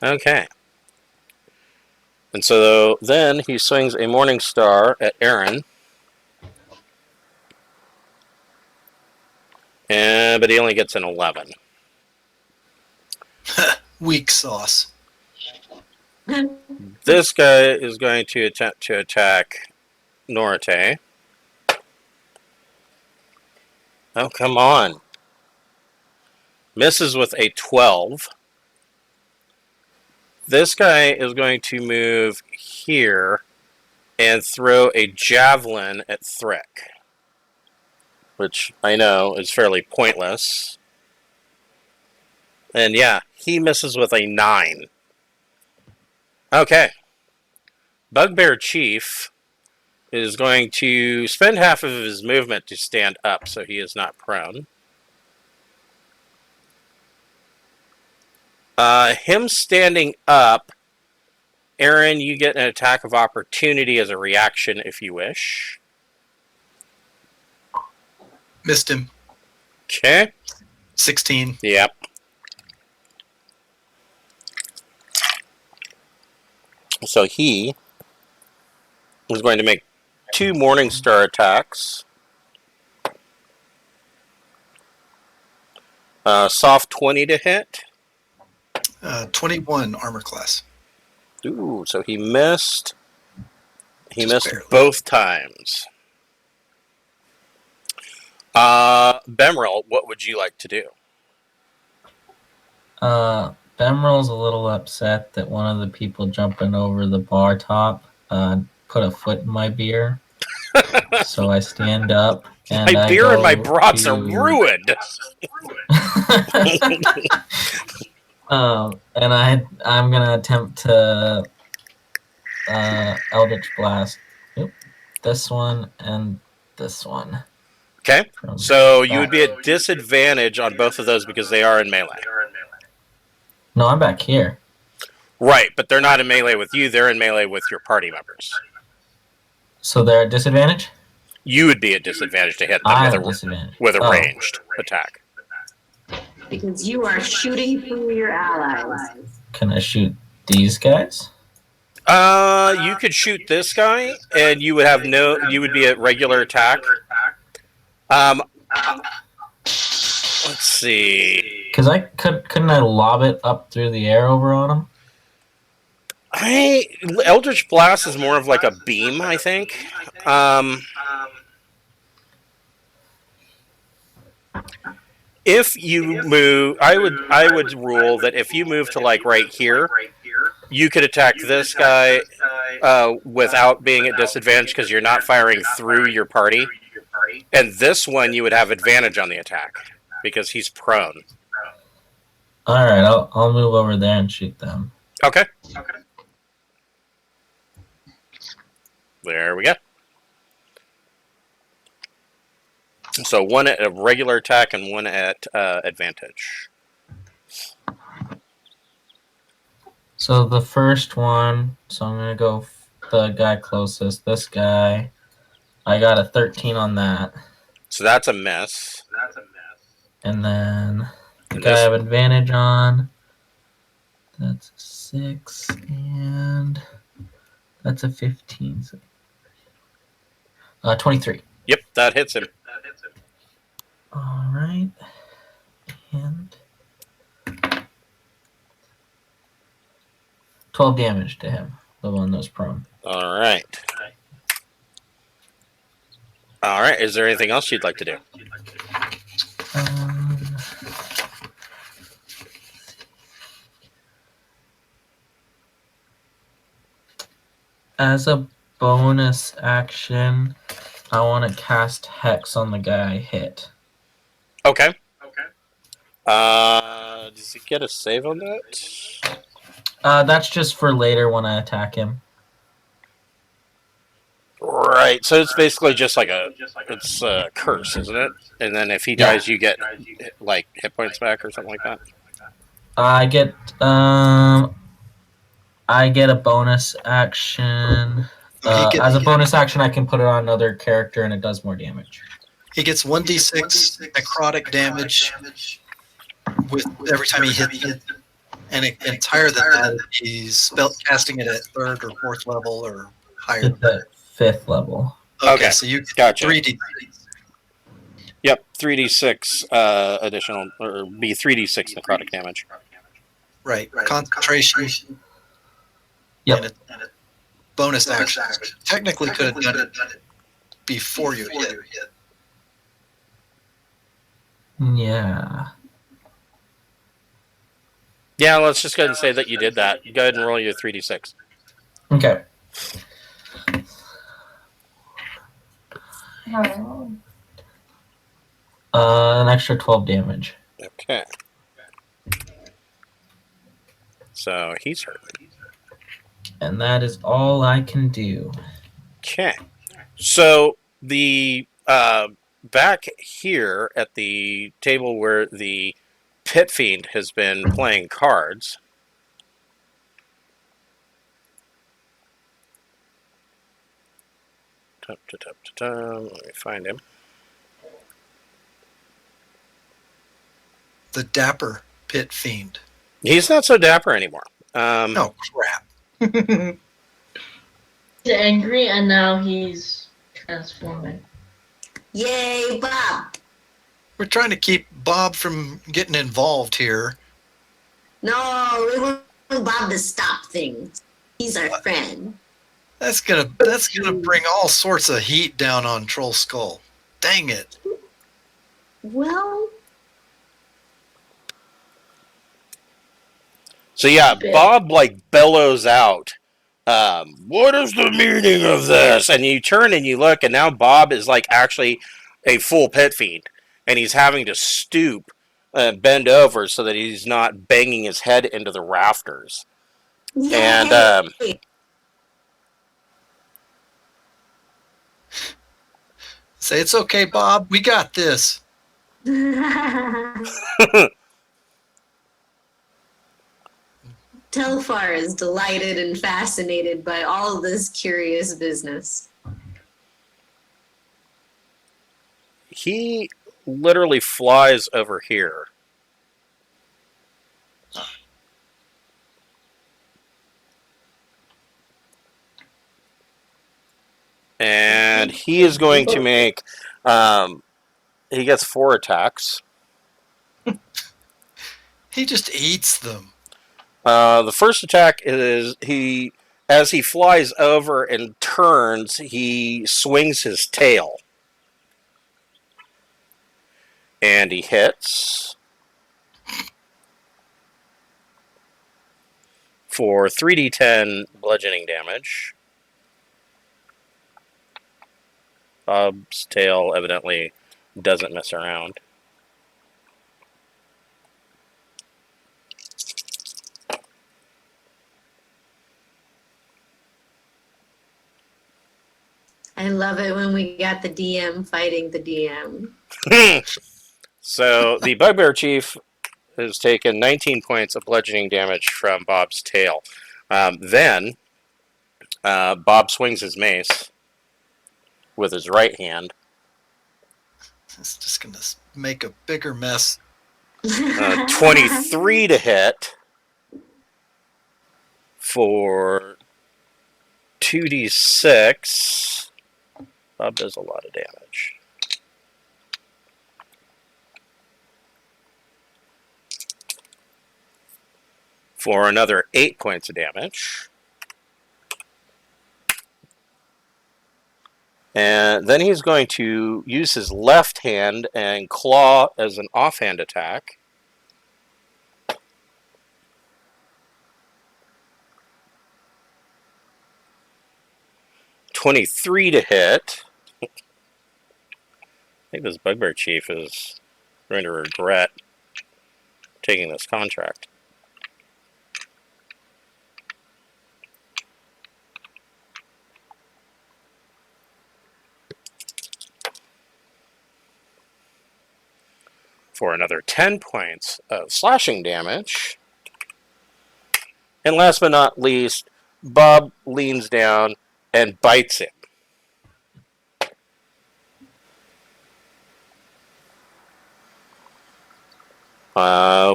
Okay. And so then he swings a Morning Star at Aaron. But he only gets an 11. Weak sauce. This guy is going to attempt to attack Norte. Oh, come on. Misses with a 12. This guy is going to move here and throw a javelin at Thrick, which I know is fairly pointless. And yeah, he misses with a 9. Okay. Bugbear Chief is going to spend half of his movement to stand up so he is not prone. Him standing up, Aaron, you get an attack of opportunity as a reaction if you wish. Missed him. Okay. 16. Yep. So he is going to make 2 Morningstar attacks. Soft 20 to hit. 21 armor class. Ooh, so he missed. He Just missed barely. both times. Bemrel, what would you like to do? Bemrel's a little upset that one of the people jumping over the bar top put a foot in my beer. So I stand up and My I beer and my go brats are to- ruined. And I'm gonna attempt to Eldritch Blast. Yep. This one and this one. Okay, From so you would back. be at disadvantage on both of those because they are in melee. No, I'm back here. Right, but they're not in melee with you, they're in melee with your party members. So they're at disadvantage? You would be at disadvantage to hit them I'm with at a, disadvantage. with a Oh. ranged attack. Because you are shooting through your allies. Can I shoot these guys? You could shoot this guy, and you would have you would be at regular attack. Let's see. Because couldn't I lob it up through the air over on them? Eldritch Blast is more of like a beam, I think. If you move, I would rule that if you move to like right here, you could attack this guy without being at disadvantage because you're not firing through your party. And this one, you would have advantage on the attack because he's prone. All right, I'll move over there and shoot them. Okay. There we go. So one at a regular attack and one at advantage. So the first one, so I'm gonna go the guy closest. This guy, I got a 13 on that, So that's a miss. and then the And guy I this- have advantage on. That's a 6, and that's a 15. 23. Yep, that hits him. All right, and 12 damage to him, the one that's prone. All right. All right. Is there anything else you'd like to do? As a bonus action, I want to cast Hex on the guy I hit. Okay. Does he get a save on that? That's just for later when I attack him. Right. So it's basically just like it's a curse, isn't it? And then if he dies, you get like hit points back or something like that. I get a bonus action. As a bonus action, I can put it on another character, and it does more damage. He gets 1d6 necrotic damage with every time he hits it, and higher than that, he's spell casting it at 3rd or 4th level or higher. It's at 5th level. Okay, So you get gotcha. 3d. Yep, 3d6 additional, or be 3d6 necrotic damage. Right. Concentration. Yep. And a bonus action. Technically, could have done it before you hit. Yeah. Yeah, let's just go ahead and say that you did that. Go ahead and roll your 3d6. Okay. An extra 12 damage. Okay. So he's hurt. And that is all I can do. Okay. So the back here at the table where the Pit Fiend has been playing cards. Let me find him. The dapper Pit Fiend. He's not so dapper anymore. Oh, crap. He's angry and now he's transforming. Yay, Bob! We're trying to keep Bob from getting involved here. No, we want Bob to stop things. He's our friend. That's gonna bring all sorts of heat down on Trollskull. Dang it. Well, So yeah, Bob like bellows out, what is the meaning of this? And you turn and you look, and now Bob is like actually a full Pit Fiend, and he's having to stoop and bend over so that he's not banging his head into the rafters. yay! And Say, it's okay, Bob. We got this. Telfar is delighted and fascinated by all of this curious business. he literally flies over here. And he is going to make, he gets 4 attacks. He just eats them. The first attack is as he flies over and turns, he swings his tail. And he hits for 3d10 bludgeoning damage. Bob's tail evidently doesn't mess around. I love it when we got the DM fighting the DM. So the Bugbear Chief has taken 19 points of bludgeoning damage from Bob's tail. Then Bob swings his mace with his right hand. It's just going to make a bigger mess. 23 to hit for 2d6. Bob does a lot of damage. For another 8 points of damage. And then he's going to use his left hand and claw as an offhand attack. $23 to hit. I think this Bugbear Chief is going to regret taking this contract. For another 10 points of slashing damage. And last but not least, Bob leans down and bites him.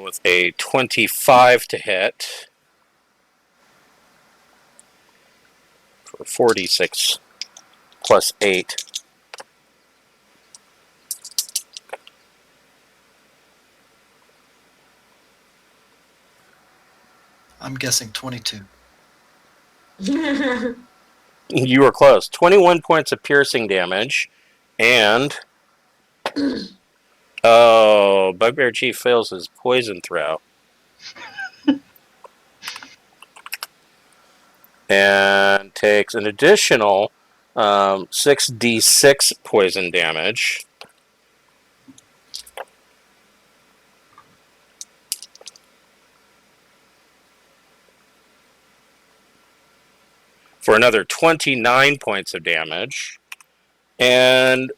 With a 25 to hit for 46 plus 8. I'm guessing 22. You were close. 21 points of piercing damage. And oh, Bugbear Chief fails his poison throw. And takes an additional 6d6 poison damage. For another 29 points of damage. And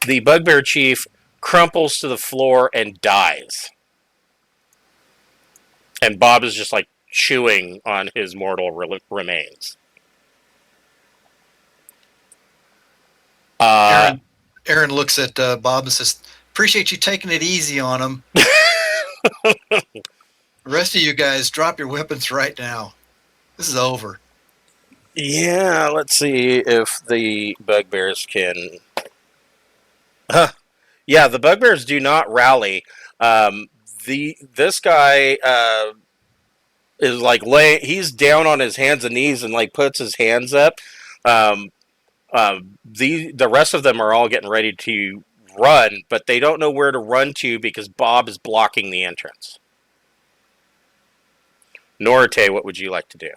the Bugbear Chief crumples to the floor and dies. And Bob is just like chewing on his mortal remains. Aaron looks at Bob and says, "Appreciate you taking it easy on him. The rest of you guys, drop your weapons right now. This is over." Yeah, let's see if the bugbears can. Yeah, the bugbears do not rally. This guy is like he's down on his hands and knees and like puts his hands up. The rest of them are all getting ready to run, but they don't know where to run to because Bob is blocking the entrance. Norite, what would you like to do?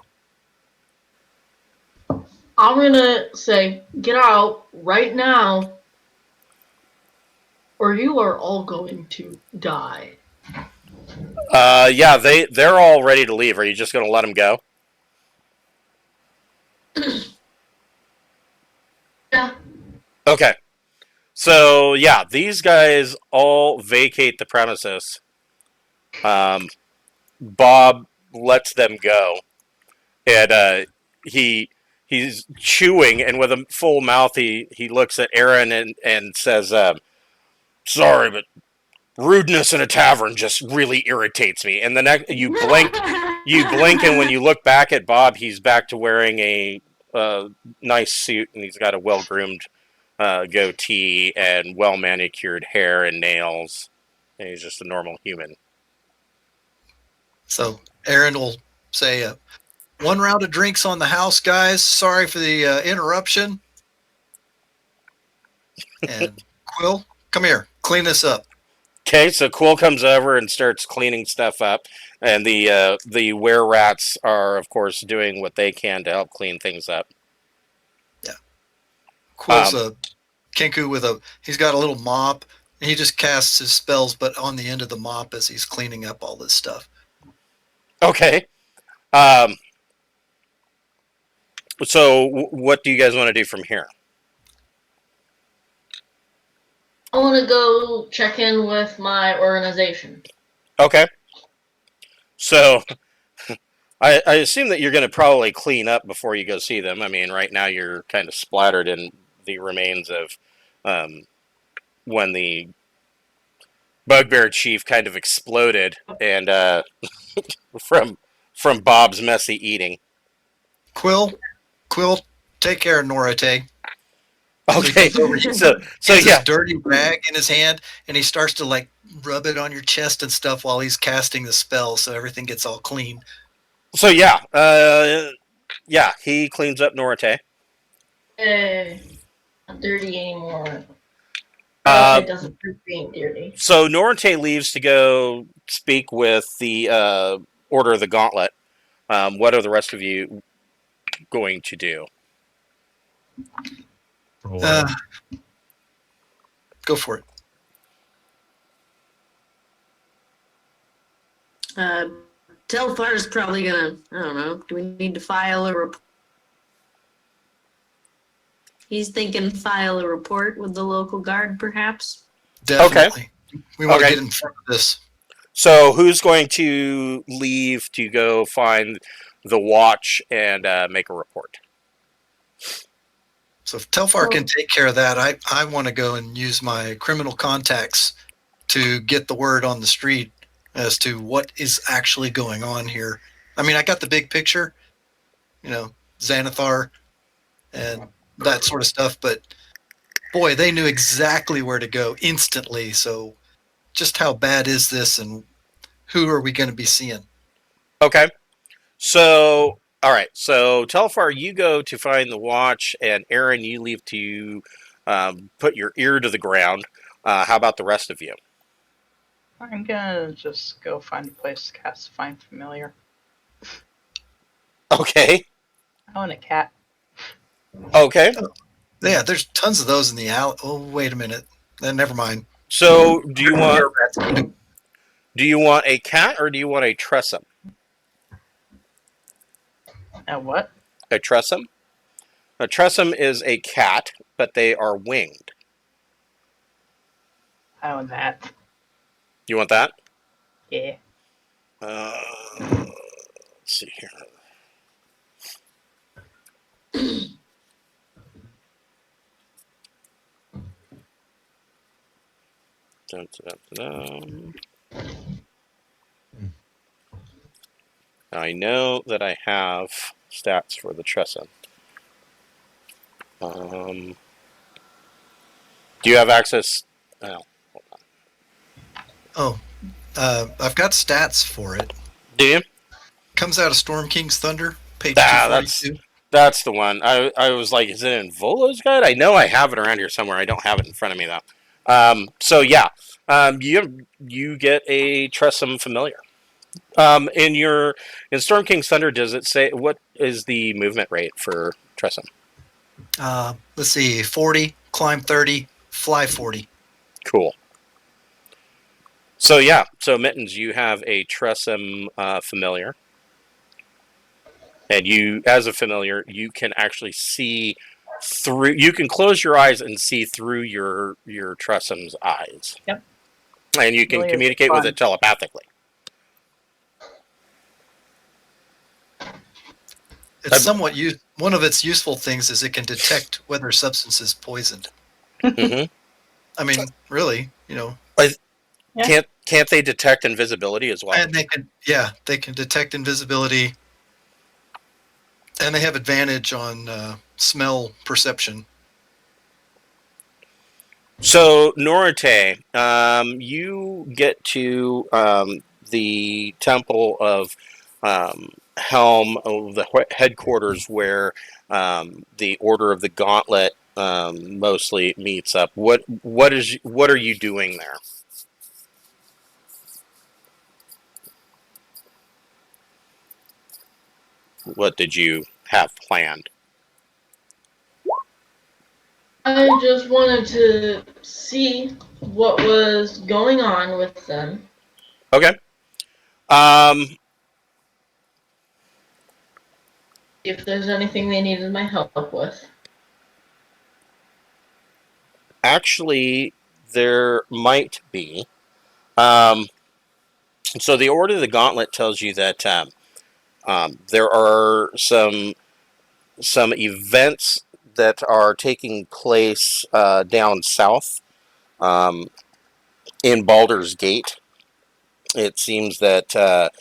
I'm gonna say, get out right now, or you are all going to die. Yeah, they're all ready to leave. Are you just gonna let them go? Yeah. Okay. So yeah, these guys all vacate the premises. Bob lets them go, and he's chewing, and with a full mouth, he looks at Aaron and says, "Sorry, but rudeness in a tavern just really irritates me." And the next you blink, and when you look back at Bob, he's back to wearing a nice suit, and he's got a well-groomed goatee and well-manicured hair and nails, and he's just a normal human. So Aaron will say, "One round of drinks on the house, guys. Sorry for the interruption." And Quill, come here. Clean this up. Okay, so Quill comes over and starts cleaning stuff up, and the were-rats are, of course, doing what they can to help clean things up. Yeah. Quill's a Kenku with he's got a little mop, and he just casts his spells, but on the end of the mop as he's cleaning up all this stuff. Okay. So what do you guys want to do from here? I want to go check in with my organization. Okay. So I assume that you're going to probably clean up before you go see them. I mean, right now you're kind of splattered in the remains of when the bugbear chief kind of exploded, and from Bob's messy eating. Quill, take care of Norite. Okay, so He has yeah, this dirty rag in his hand, and he starts to like rub it on your chest and stuff while he's casting the spell, so everything gets all clean. so yeah, he cleans up Norite. Not dirty anymore. It doesn't prove being dirty. So Norite leaves to go speak with the Order of the Gauntlet. What are the rest of you going to do? Go for it. Telfar's probably gonna, I don't know, do we need to file a report? He's thinking file a report with the local guard, perhaps? Definitely. Okay. We want to Okay. get in front of this. So who's going to leave to go find the watch and make a report? So if Telfar can take care of that, I want to go and use my criminal contacts to get the word on the street as to what is actually going on here. I mean, I got the big picture, Xanathar and that sort of stuff, but boy, they knew exactly where to go instantly. So just how bad is this, and who are we going to be seeing? Okay. So, all right. So, Telfar, you go to find the watch, and Aaron, you leave to put your ear to the ground. How about the rest of you? I'm gonna just go find a place to cast Find Familiar. Okay. I want a cat. Okay. Yeah, there's tons of those in the alley. Oh, wait a minute. Never mind. So, do you want a cat or do you want a tressum? A what? A tressum? A tressum is a cat, but they are winged. I want that. You want that? Yeah. Let's see here. Dun, dun, dun, dun. Now, I know that I have stats for the Tressum. Do you have access? Oh, hold on. I've got stats for it. Do you? Comes out of Storm King's Thunder, page Ah, 242. that's the one. I was like, is it in Volo's guide? I know I have it around here somewhere. I don't have it in front of me though. So yeah, you get a Tressum familiar. In Storm King's Thunder, does it say what is the movement rate for Tressum? Let's see, 40, climb 30, fly 40. Cool. So yeah, so Mittens, you have a Tressum familiar, and you, as a familiar, you can actually see through. You can close your eyes and see through your Tressum's eyes. Yep. And you can Really is communicate with fun. it telepathically. It's somewhat one of its useful things is it can detect whether substance is poisoned. Mm-hmm. I mean, really, you know. Yeah. Can't they detect invisibility as well? And they can detect invisibility, and they have advantage on smell perception. So Norite, you get to the Temple of Helm, the headquarters where the Order of the Gauntlet mostly meets up. What are you doing there? What did you have planned? I just wanted to see what was going on with them. Okay. If there's anything they needed my help with. Actually, there might be. So the Order of the Gauntlet tells you that there are some events that are taking place down south in Baldur's Gate. It seems that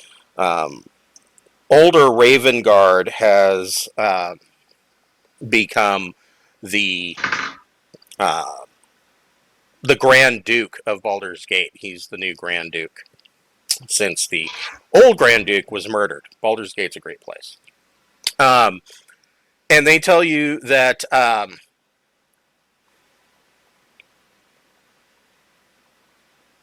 older Ravengard has become the Grand Duke of Baldur's Gate. He's the new Grand Duke since the old Grand Duke was murdered. Baldur's Gate's a great place. And they tell you that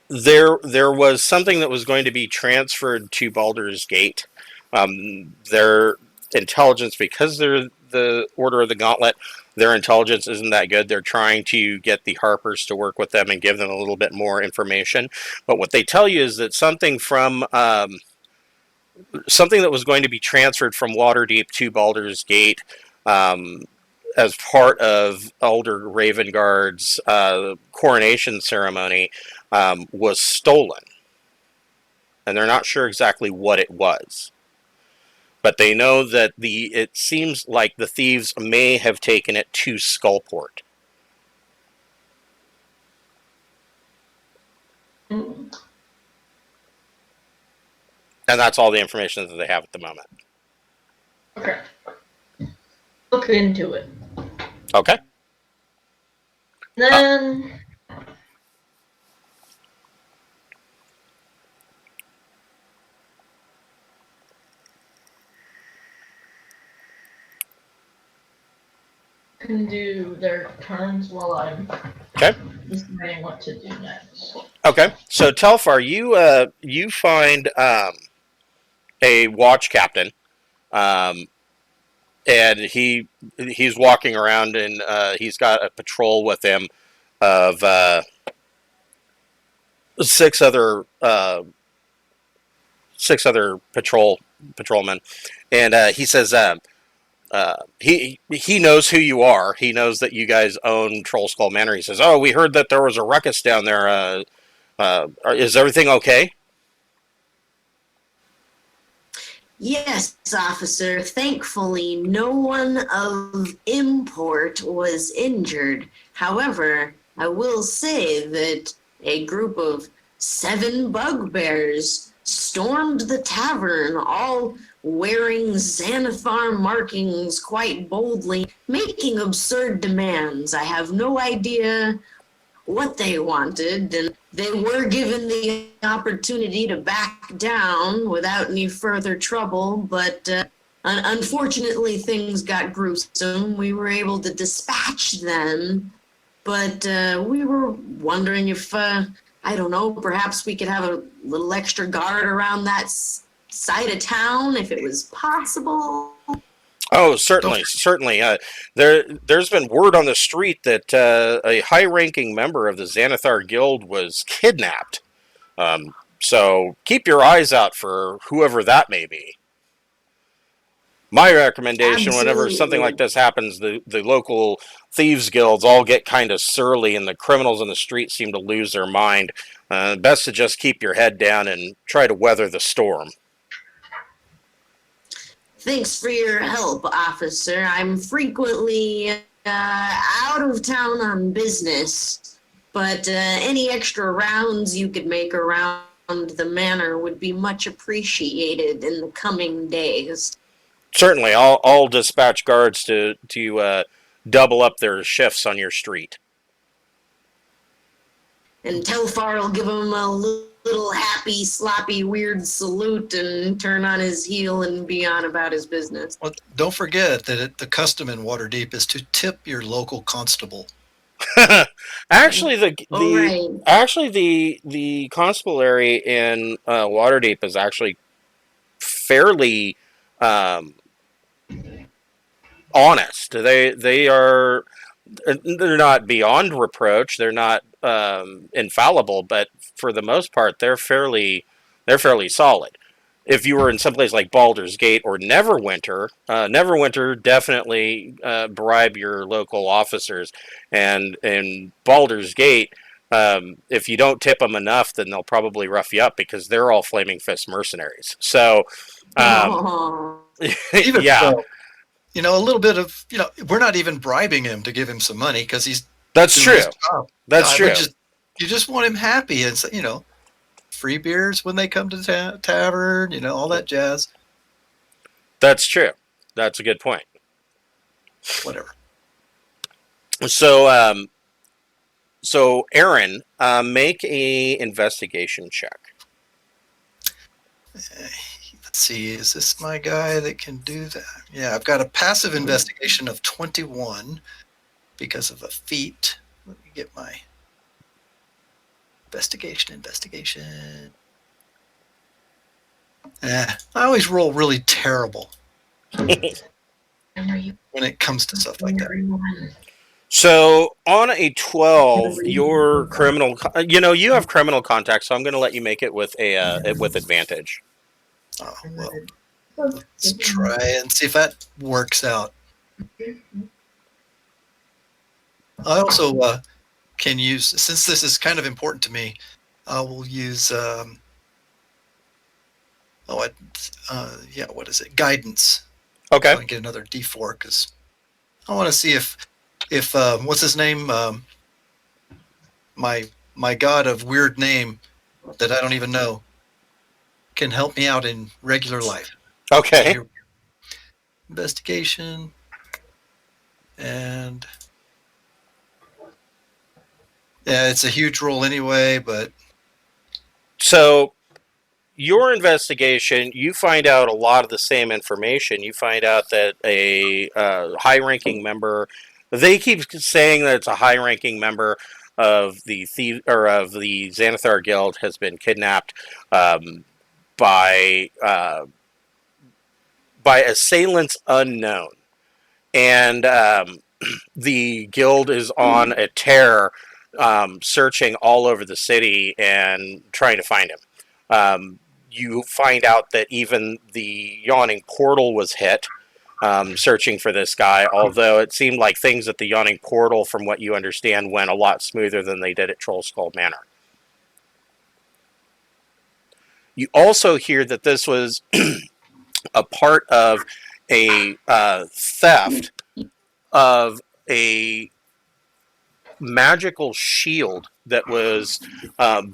there was something that was going to be transferred to Baldur's Gate. Their intelligence, because they're the Order of the Gauntlet, their intelligence isn't that good. They're trying to get the Harpers to work with them and give them a little bit more information. But what they tell you is that something that was going to be transferred from Waterdeep to Baldur's Gate as part of Elder Ravengard's coronation ceremony was stolen. And they're not sure exactly what it was. But they know that it seems like the thieves may have taken it to Skullport. And that's all the information that they have at the moment. Okay. Look into it. Okay. Then can do their turns while I'm deciding what to do next. Okay. So Telfar, you find a watch captain, and he's walking around, and he's got a patrol with him of six other patrolmen, and he says he knows who you are. He knows that you guys own Trollskull Manor. He says, "Oh, we heard that there was a ruckus down there. Is everything okay?" Yes, officer. Thankfully, no one of import was injured. However, I will say that a group of 7 bugbears stormed the tavern, all wearing Xanathar markings quite boldly, making absurd demands. I have no idea what they wanted, and they were given the opportunity to back down without any further trouble, but unfortunately things got gruesome. We were able to dispatch them, but we were wondering if, I don't know, perhaps we could have a little extra guard around that side of town if it was possible. Oh, certainly. There's been word on the street that a high-ranking member of the Xanathar Guild was kidnapped. So keep your eyes out for whoever that may be. My recommendation, whenever something like this happens, the local thieves guilds all get kind of surly, and the criminals in the street seem to lose their mind. Best to just keep your head down and try to weather the storm. Thanks for your help, officer. I'm frequently out of town on business, but any extra rounds you could make around the manor would be much appreciated in the coming days. Certainly, I'll dispatch guards to double up their shifts on your street. And Telfar will give him a little happy, sloppy, weird salute and turn on his heel and be on about his business. Well, don't forget that the custom in Waterdeep is to tip your local constable. Actually, Right. the constabulary in Waterdeep is actually fairly honest. They're not beyond reproach. They're not infallible, but for the most part, they're fairly solid. If you were in someplace like Baldur's Gate or Neverwinter, Neverwinter definitely bribe your local officers, and in Baldur's Gate, if you don't tip them enough, then they'll probably rough you up because they're all Flaming Fist mercenaries. So, Even yeah, so, a little bit of, we're not even bribing him to give him some money because he's that's doing true. his job. That's true. You just want him happy and, free beers when they come to the tavern, all that jazz. That's true. That's a good point. Whatever. So, so Aaron, make a investigation check. Let's see, is this my guy that can do that? Yeah, I've got a passive investigation of 21 because of a feat. Let me get my investigation. I always roll really terrible when it comes to stuff like that. So on a 12, your criminal, you have criminal contact, so I'm going to let you make it with with advantage. Oh, well, let's try and see if that works out. I also can use, since this is kind of important to me, I will use, what is it? Guidance. Okay. So I can get another D4 because I want to see if what's his name? My god of weird name that I don't even know can help me out in regular life. Okay. Investigation and yeah, it's a huge roll anyway, but so your investigation, you find out a lot of the same information. You find out that a high-ranking member, they keep saying that it's a high-ranking member of the Xanathar Guild has been kidnapped by assailants unknown, and the guild is on a tear, searching all over the city and trying to find him. You find out that even the Yawning Portal was hit, searching for this guy, although it seemed like things at the Yawning Portal, from what you understand, went a lot smoother than they did at Trollskull Manor. You also hear that this was a part of a theft of a magical shield that was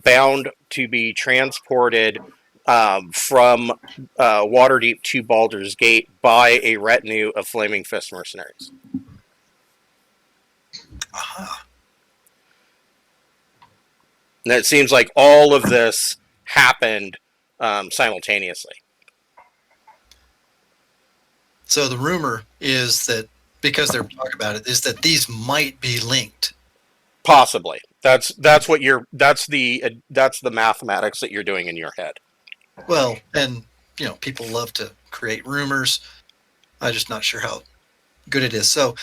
bound to be transported from Waterdeep to Baldur's Gate by a retinue of Flaming Fist mercenaries. Aha. And it seems like all of this happened simultaneously. So the rumor is that, because they're talking about it, is that these might be linked. Possibly. That's the mathematics that you're doing in your head. Well, and people love to create rumors. I'm just not sure how good it is. So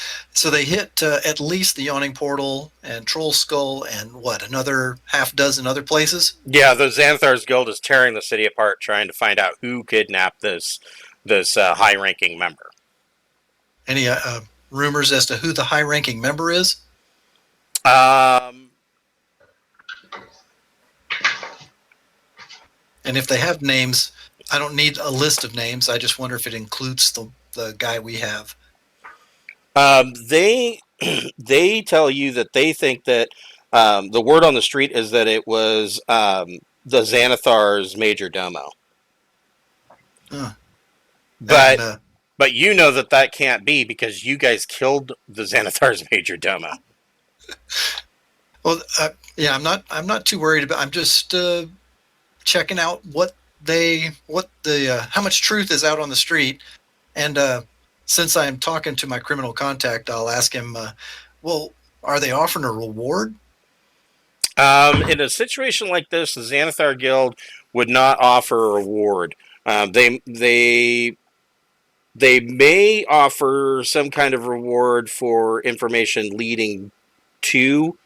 they hit at least the Yawning Portal and Trollskull and another half dozen other places? Yeah, the Xanathar's Guild is tearing the city apart, trying to find out who kidnapped this high-ranking member. Any rumors as to who the high-ranking member is? And if they have names, I don't need a list of names. I just wonder if it includes the guy we have. They tell you that they think that the word on the street is that it was the Xanathar's major domo. But you know that can't be because you guys killed the Xanathar's major domo. Well, yeah, I'm not too worried about. I'm just checking out how much truth is out on the street, and since I'm talking to my criminal contact, I'll ask him. Well, are they offering a reward? In a situation like this, the Xanathar Guild would not offer a reward. They may offer some kind of reward for information leading to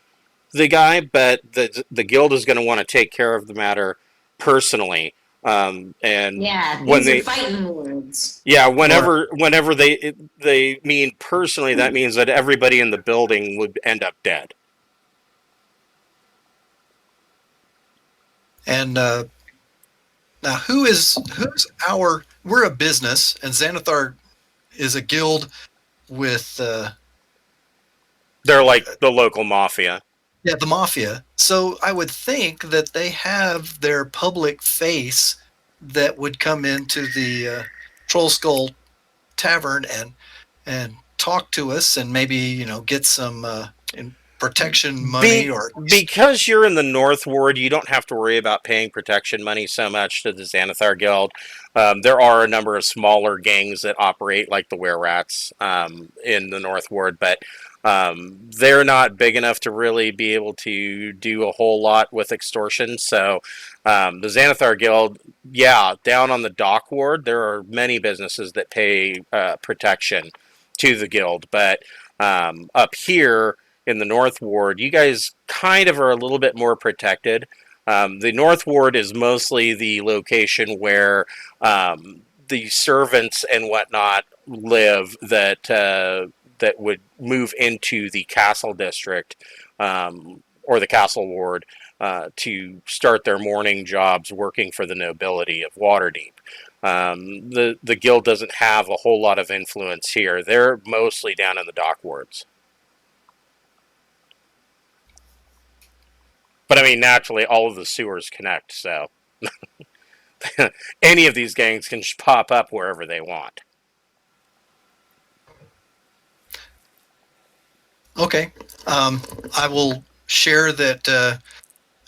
the guy, but the guild is going to want to take care of the matter personally. And Yeah, when these are fighting words. Yeah, whenever they mean personally, that means that everybody in the building would end up dead. And now, who's our? We're a business, and Xanathar is a guild with. They're like the local mafia. Yeah, the mafia. So I would think that they have their public face that would come into the Trollskull Tavern and talk to us and maybe get some protection money because you're in the North Ward, you don't have to worry about paying protection money so much to the Xanathar Guild. There are a number of smaller gangs that operate like the Were-Rats in the North Ward, but they're not big enough to really be able to do a whole lot with extortion. So the Xanathar Guild, down on the Dock Ward, there are many businesses that pay protection to the guild, but up here in the North Ward, you guys kind of are a little bit more protected. The North Ward is mostly the location where the servants and whatnot live that would move into the Castle District or the Castle Ward to start their morning jobs working for the nobility of Waterdeep. The guild doesn't have a whole lot of influence here. They're mostly down in the Dock Wards. But I mean, naturally, all of the sewers connect, so any of these gangs can just pop up wherever they want. Okay. I will share that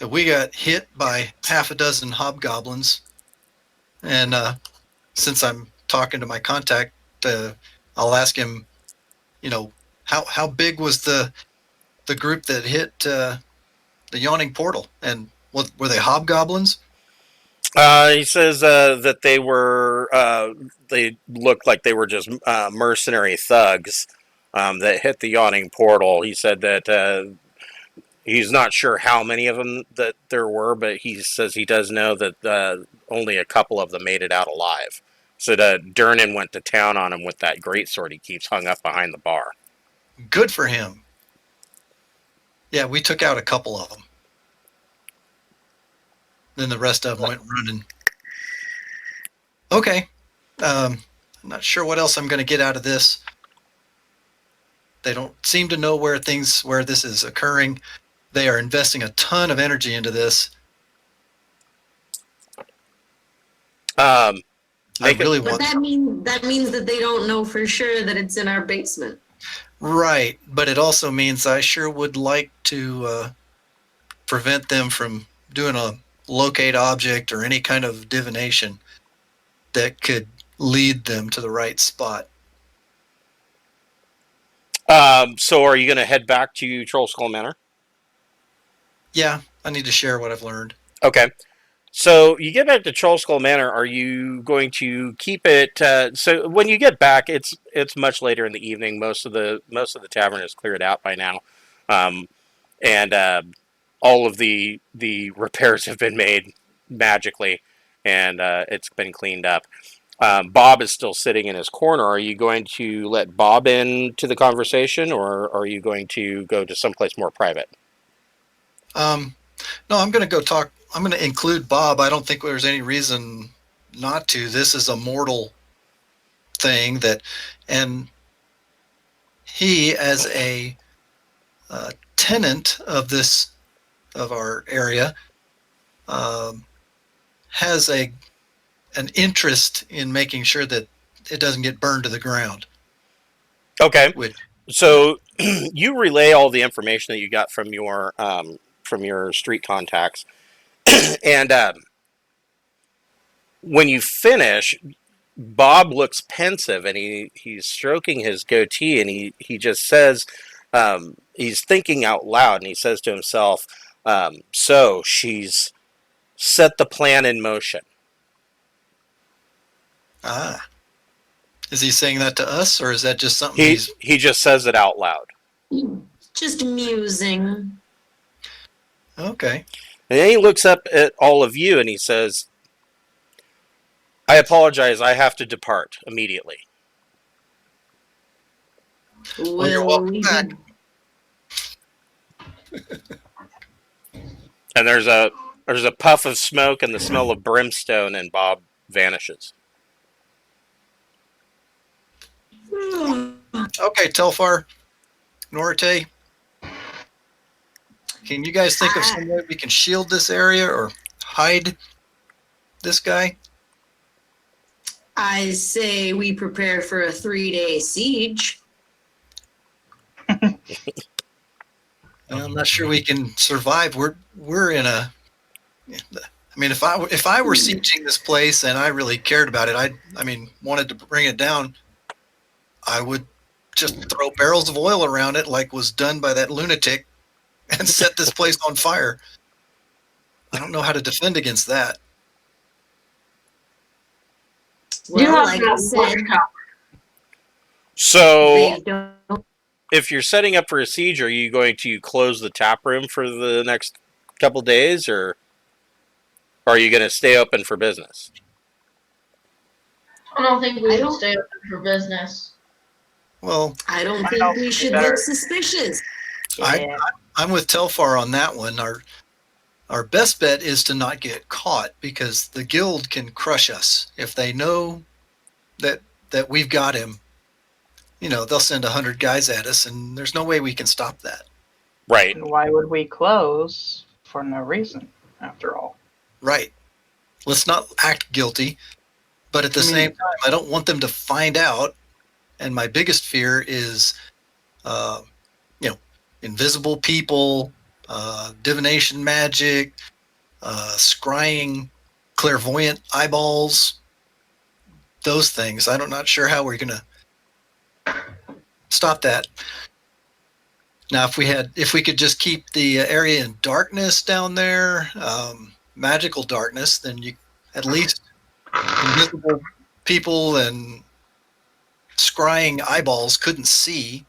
we got hit by half a dozen hobgoblins, and since I'm talking to my contact, I'll ask him, how big was the group that hit the Yawning Portal, and were they hobgoblins? He says that they were. They looked like they were just mercenary thugs that hit the Yawning Portal. He said that he's not sure how many of them that there were, but he says he does know that only a couple of them made it out alive. So Durnan went to town on him with that greatsword he keeps hung up behind the bar. Good for him. Yeah, we took out a couple of them. Then the rest of them went running. Okay. I'm not sure what else I'm going to get out of this. They don't seem to know where this is occurring. They are investing a ton of energy into this. I really But want that means that they don't know for sure that it's in our basement. right, but it also means I sure would like to prevent them from doing a locate object or any kind of divination that could lead them to the right spot. So are you going to head back to Trollskull Manor? Yeah, I need to share what I've learned. Okay. So you get back to Trollskull Manor. Are you going to keep it? So when you get back, it's much later in the evening. Most of the tavern is cleared out by now, and all of the repairs have been made magically, and it's been cleaned up. Bob is still sitting in his corner. Are you going to let Bob into the conversation, or are you going to go to someplace more private? No, I'm going to go talk. I'm going to include Bob. I don't think there's any reason not to. This is a mortal thing and he, as a tenant of our area, has an interest in making sure that it doesn't get burned to the ground. Okay. So you relay all the information that you got from your street contacts, and when you finish, Bob looks pensive, and he's stroking his goatee, and he just says, he's thinking out loud, and he says to himself, "So she's set the plan in motion." Ah. Is he saying that to us, or is that just something he just says it out loud? Just musing. Okay. And then he looks up at all of you and he says, "I apologize, I have to depart immediately." Well, you're welcome back. And there's a puff of smoke and the smell of brimstone, and Bob vanishes. Okay, Telfar, Norte, can you guys think of some way we can shield this area or hide this guy? I say we prepare for a 3-day siege. I'm not sure we can survive. We're in a. I mean, if I were sieging this place and I really cared about it, I mean, wanted to bring it down, I would just throw barrels of oil around it like was done by that lunatic and set this place on fire. I don't know how to defend against that. Well, like I said, So, they don't. if you're setting up for a siege, are you going to close the tap room for the next couple days, or are you going to stay open for business? I don't think we should stay open for business. Well, I don't think we should look suspicious. I'm with Telfar on that one. Our best bet is to not get caught, because the guild can crush us if they know that we've got him. You know, they'll send 100 guys at us, and there's no way we can stop that. Right. And why would we close for no reason, after all? Right. Let's not act guilty, but at the same time, I don't want them to find out. And my biggest fear is, invisible people, divination magic, scrying, clairvoyant eyeballs, those things. I'm not sure how we're going to stop that. Now, if we could just keep the area in darkness down there, magical darkness, then you at least invisible people and scrying eyeballs couldn't see.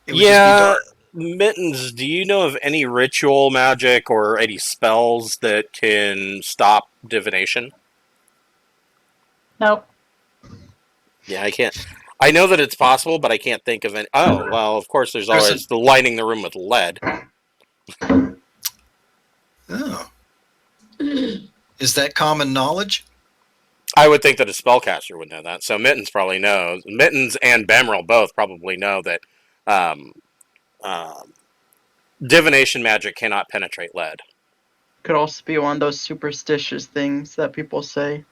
It would just be dark. Mittens, do you know of any ritual magic or any spells that can stop divination? Nope. Yeah, I can't. I know that it's possible, but I can't think of any. Oh, well, of course, there's always the lining the room with lead. Oh. Is that common knowledge? I would think that a spellcaster would know that. So Mittens probably knows. Mittens and Bemrel both probably know that um, um, divination magic cannot penetrate lead. Could also be one of those superstitious things that people say.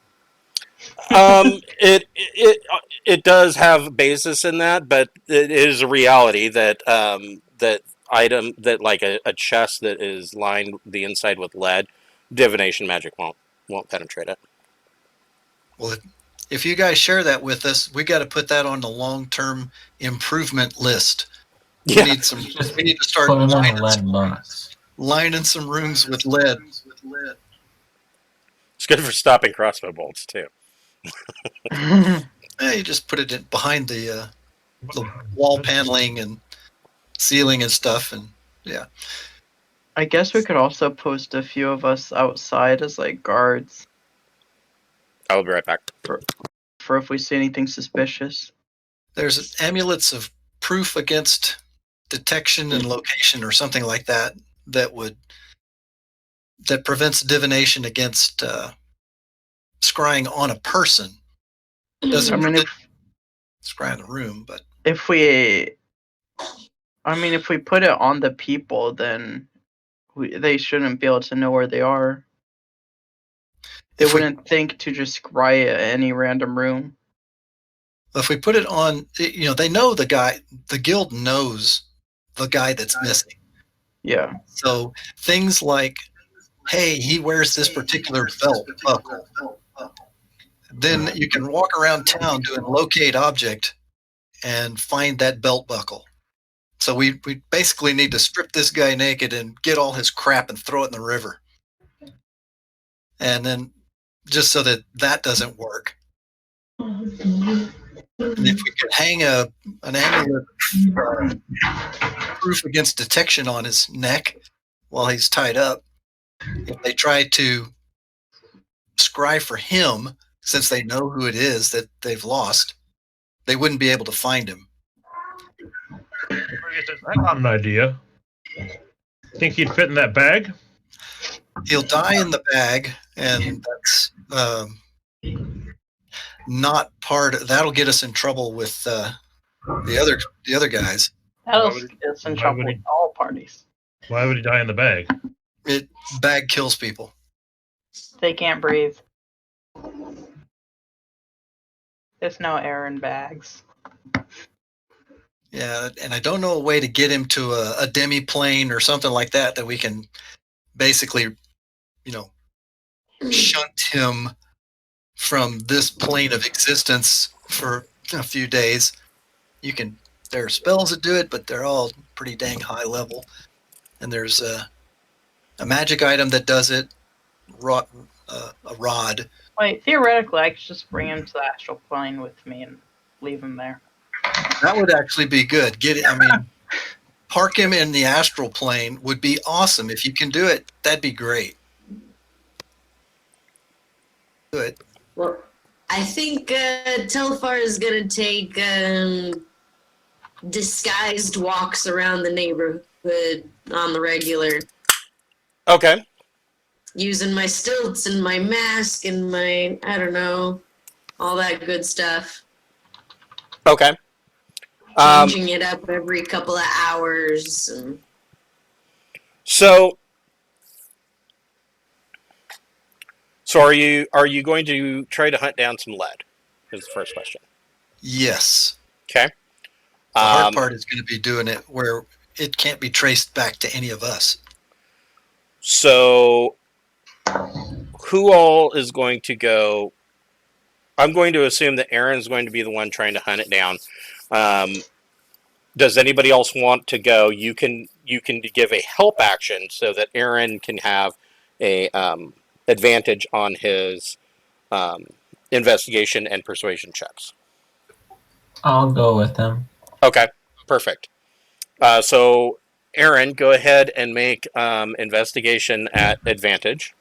It does have basis in that, but it is a reality that like a chest that is lined the inside with lead, divination magic won't penetrate it. Well, if you guys share that with us, we got to put that on the long-term improvement list. Yeah. We need some. We need to start Put it in a lead box. lining some rooms with lead. It's good for stopping crossbow bolts too. Yeah, you just put it behind the wall paneling and ceiling and stuff, and yeah. I guess we could also post a few of us outside as like guards I will be right back. for if we see anything suspicious. There's amulets of proof against detection and location, or something like that, that prevents divination against scrying on a person. Doesn't I mean, prevent scrying a room, but if we put it on the people, then they shouldn't be able to know where they are. They wouldn't think to just scry at any random room. if we put it on, they know the guy. The guild knows the guy that's missing. Yeah. So things like, hey, he wears this particular belt buckle. Then you can walk around town doing locate object and find that belt buckle. So we basically need to strip this guy naked and get all his crap and throw it in the river. And then just so that doesn't work. And if we could hang an amulet proof against detection on his neck while he's tied up, if they try to scry for him, since they know who it is that they've lost, they wouldn't be able to find him. That's not an idea. Think he'd fit in that bag? He'll die in the bag, and that's not that'll get us in trouble with the other guys. That'll get us in trouble with all parties. Why would he die in the bag? Bag kills people. They can't breathe. There's no air in bags. Yeah, and I don't know a way to get him to a demi-plane or something like that we can basically, shunt him from this plane of existence for a few days. There are spells that do it, but they're all pretty dang high level. And there's a magic item that does it, a rod. Wait, theoretically, I could just bring him to the astral plane with me and leave him there. That would actually be good. Park him in the astral plane would be awesome. If you can do it, that'd be great. Do it. Well, I think Telfar is going to take disguised walks around the neighborhood on the regular. Okay. Using my stilts and my mask and my, all that good stuff. Okay. Changing it up every couple of hours. So are you going to try to hunt down some lead? Is the first question. Yes. Okay. The hard part is going to be doing it where it can't be traced back to any of us. So who all is going to go? I'm going to assume that Aaron's going to be the one trying to hunt it down. Does anybody else want to go? You can give a help action so that Aaron can have a advantage on his investigation and persuasion checks. I'll go with him. Okay, perfect. So Aaron, go ahead and make investigation at advantage.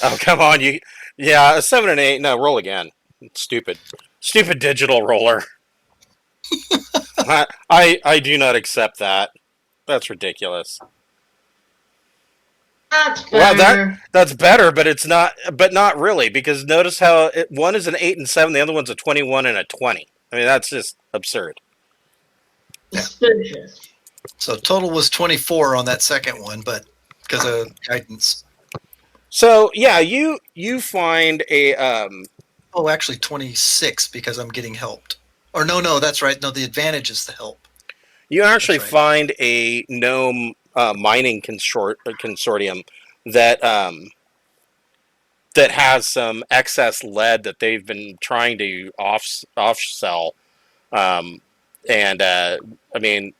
Oh, come on. A 7 and 8. No, roll again. Stupid digital roller. I do not accept that. That's ridiculous. That's Well, better. that's better, but it's not. But not really, because notice how one is an 8 and 7, the other one's a 21 and a 20. I mean, that's just absurd. Yeah. Suspicious. So total was 24 on that second one, but because of guidance. So yeah, you find a Oh, actually 26 because I'm getting helped. Or no, that's right. No, the advantage is the help. you actually That's right. find a gnome mining consortium that that has some excess lead that they've been trying to off sell, and I mean,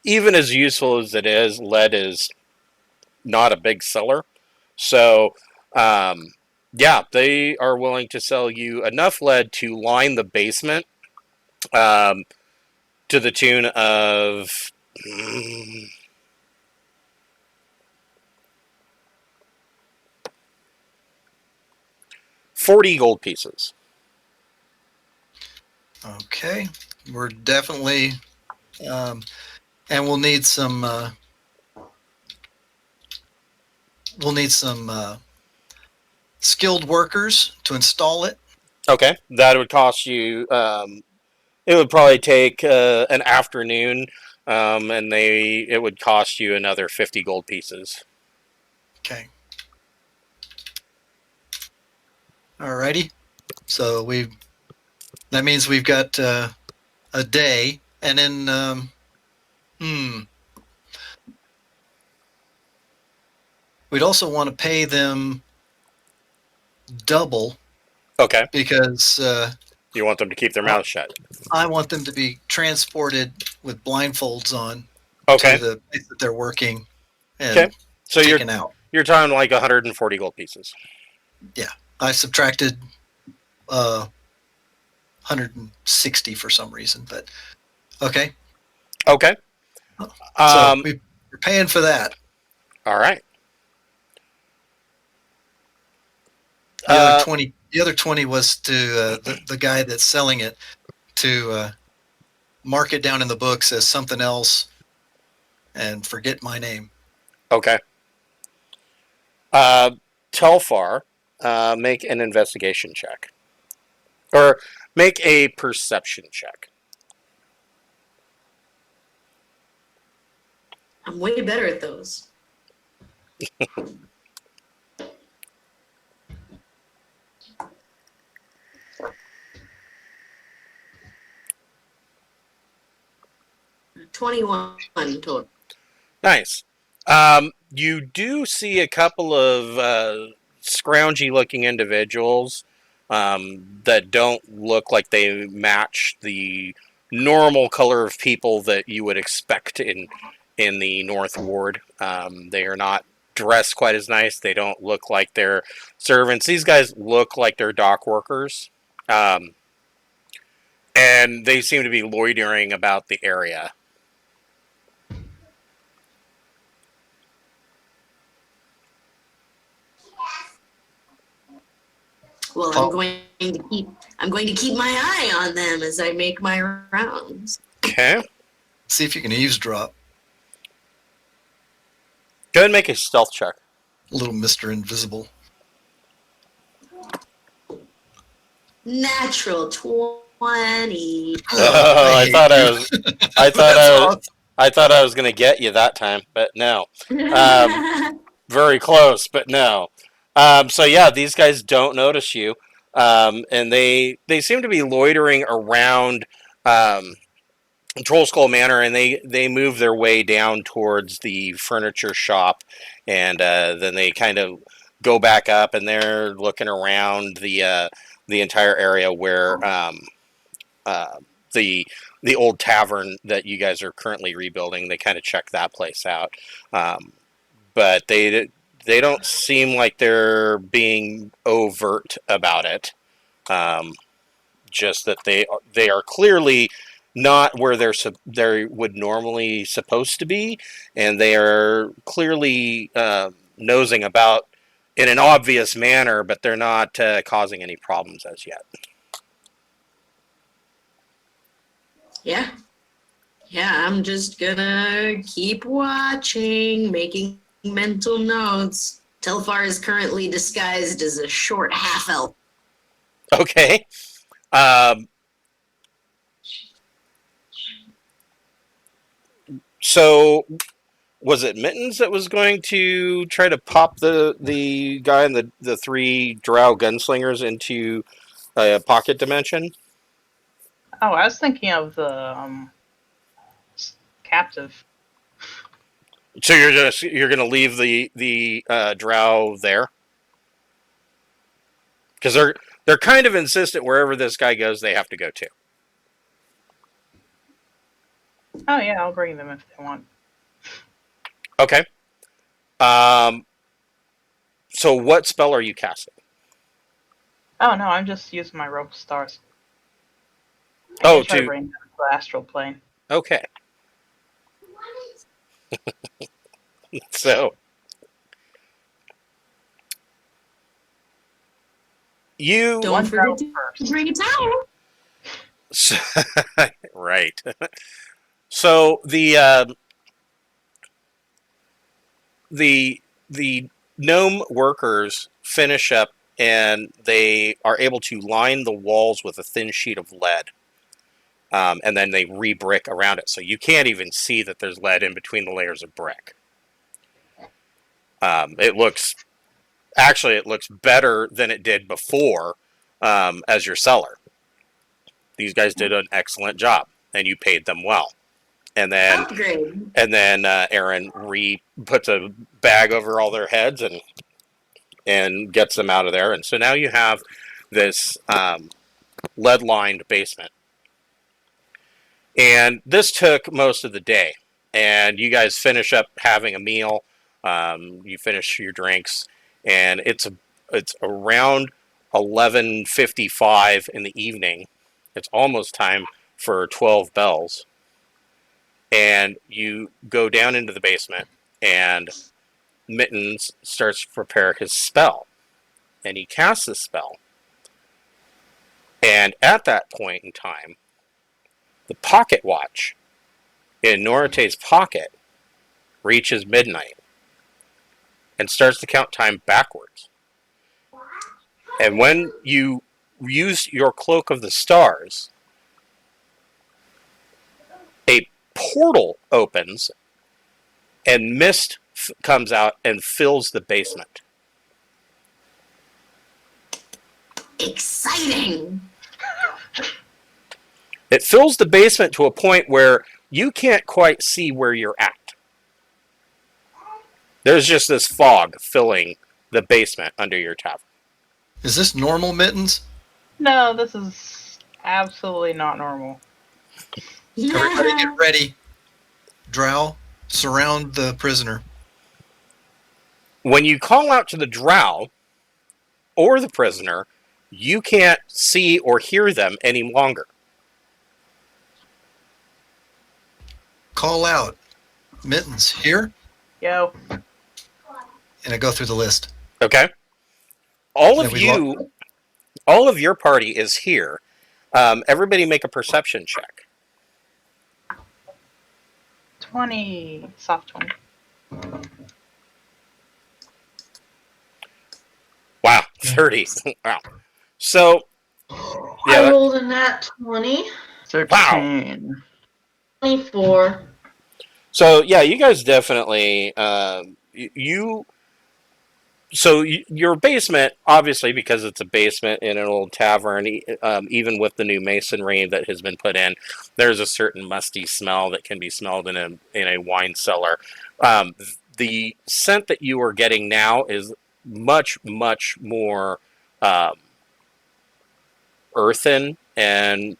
even as useful as it is, lead is not a big seller. So, yeah, they are willing to sell you enough lead to line the basement, um, to the tune of 40 gold pieces. Okay. We're definitely, and we'll need some skilled workers to install it. Okay, that would cost you. It would probably take an afternoon, and it would cost you another 50 gold pieces. Okay. Alrighty. So that means we've got a day, and then we'd also want to pay them double Okay, because you want them to keep their mouths shut. I want them to be transported with blindfolds on Okay, to the place that they're working and okay. So taken out. you're talking like 140 gold pieces. Yeah, I subtracted 160 for some reason, but okay. Okay. So we're paying for that. All right. The other 20 was to the guy that's selling it to mark it down in the books as something else and forget my name. Okay. Telfar, make an investigation check. Or make a perception check. I'm way better at those. $21 total. Nice. You do see a couple of scroungy-looking individuals that don't look like they match the normal color of people that you would expect in the North Ward. They are not dressed quite as nice. They don't look like they're servants. These guys look like they're dock workers. And they seem to be loitering about the area. Well, I'm going to keep my eye on them as I make my rounds. Okay. See if you can eavesdrop. Go ahead and make a stealth check. Little Mr. Invisible. Natural 20. Oh, I thought I was. That's I thought I was going to get you that time, but no. Very close, but no. So yeah, these guys don't notice you, and they seem to be loitering around Trollskull Manor, and they move their way down towards the furniture shop, and then they kind of go back up, and they're looking around the entire area where the old tavern that you guys are currently rebuilding. They kind of check that place out, but they don't seem like they're being overt about it. Just that they are clearly not where they would normally supposed to be, and they are clearly nosing about in an obvious manner, but they're not causing any problems as yet. Yeah, I'm just gonna keep watching, making mental notes. Telfar is currently disguised as a short half-elf. Okay. So was it Mittens that was going to try to pop the guy and the three drow gunslingers into a pocket dimension? Oh, I was thinking of the captive. So you're gonna leave the drow there? Because they're kind of insistent wherever this guy goes, they have to go to. Oh yeah, I'll bring them if they want. Okay. So what spell are you casting? Oh no, I'm just using my rope of stars. Oh, Try to to bring them to the astral plane. okay. So you Don't One forget route to first. bring a towel. right. So the gnome workers finish up and they are able to line the walls with a thin sheet of lead. And then they re-brick around it. So you can't even see that there's lead in between the layers of brick. It looks better than it did before as your seller. These guys did an excellent job, and you paid them well. And then Upgrade. Aaron puts a bag over all their heads and gets them out of there. And so now you have this lead-lined basement. And this took most of the day. And you guys finish up having a meal. You finish your drinks, and it's around 11:55 in the evening. It's almost time for 12 bells. And you go down into the basement, and Mittens starts to prepare his spell. And he casts the spell. And at that point in time, the pocket watch in Norate's pocket reaches midnight and starts to count time backwards. And when you use your Cloak of the Stars, a portal opens and mist comes out and fills the basement. Exciting. It fills the basement to a point where you can't quite see where you're at. There's just this fog filling the basement under your tavern. Is this normal, Mittens? No, this is absolutely not normal. Everybody get ready. Drow, surround the prisoner. When you call out to the drow or the prisoner, you can't see or hear them any longer. Call out. Mittens, here? Yo. And I go through the list. Okay? All And of we you, all of your party is here. Everybody make a perception check. 20. Soft 20. Wow, 30. Wow. So, I rolled a nat 20. 13. 24. So yeah, you guys definitely your basement, obviously, because it's a basement in an old tavern, even with the new masonry that has been put in, there's a certain musty smell that can be smelled in a wine cellar. The scent that you are getting now is much, much more earthen and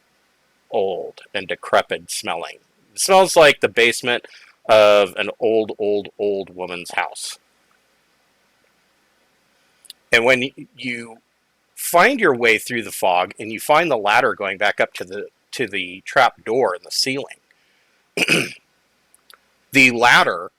old and decrepit smelling. It smells like the basement of an old woman's house. And when you find your way through the fog and you find the ladder going back up to the trap door in the ceiling, the ladder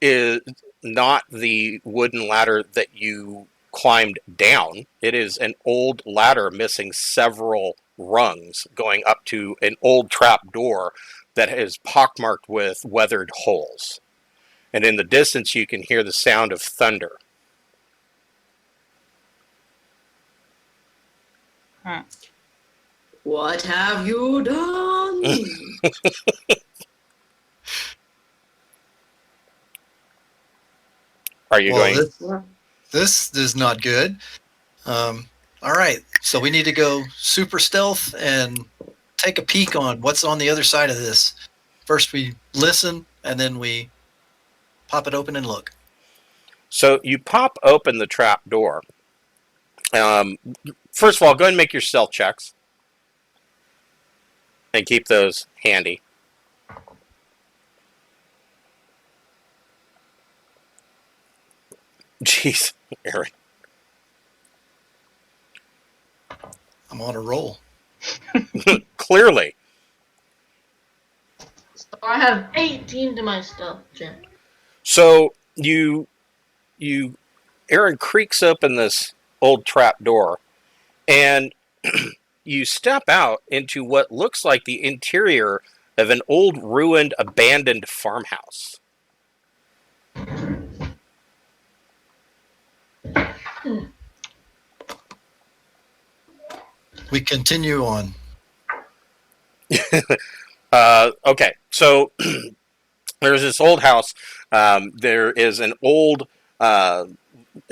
is not the wooden ladder that you climbed down. It is an old ladder missing several rungs going up to an old trap door that is pockmarked with weathered holes. and in the distance you can hear the sound of thunder. What have you done? Are you going? This is not good. All right, so we need to go super stealth and take a peek on what's on the other side of this. First we listen, and then we pop it open and look. So you pop open the trap door. First of all, go ahead and make your stealth checks. And keep those handy. Jeez, Aaron. I'm on a roll. Clearly. So I have 18 to my stealth check. So Aaron creaks open this old trap door, and you step out into what looks like the interior of an old, ruined, abandoned farmhouse. We continue on. Okay, so there's this old house. There is an old,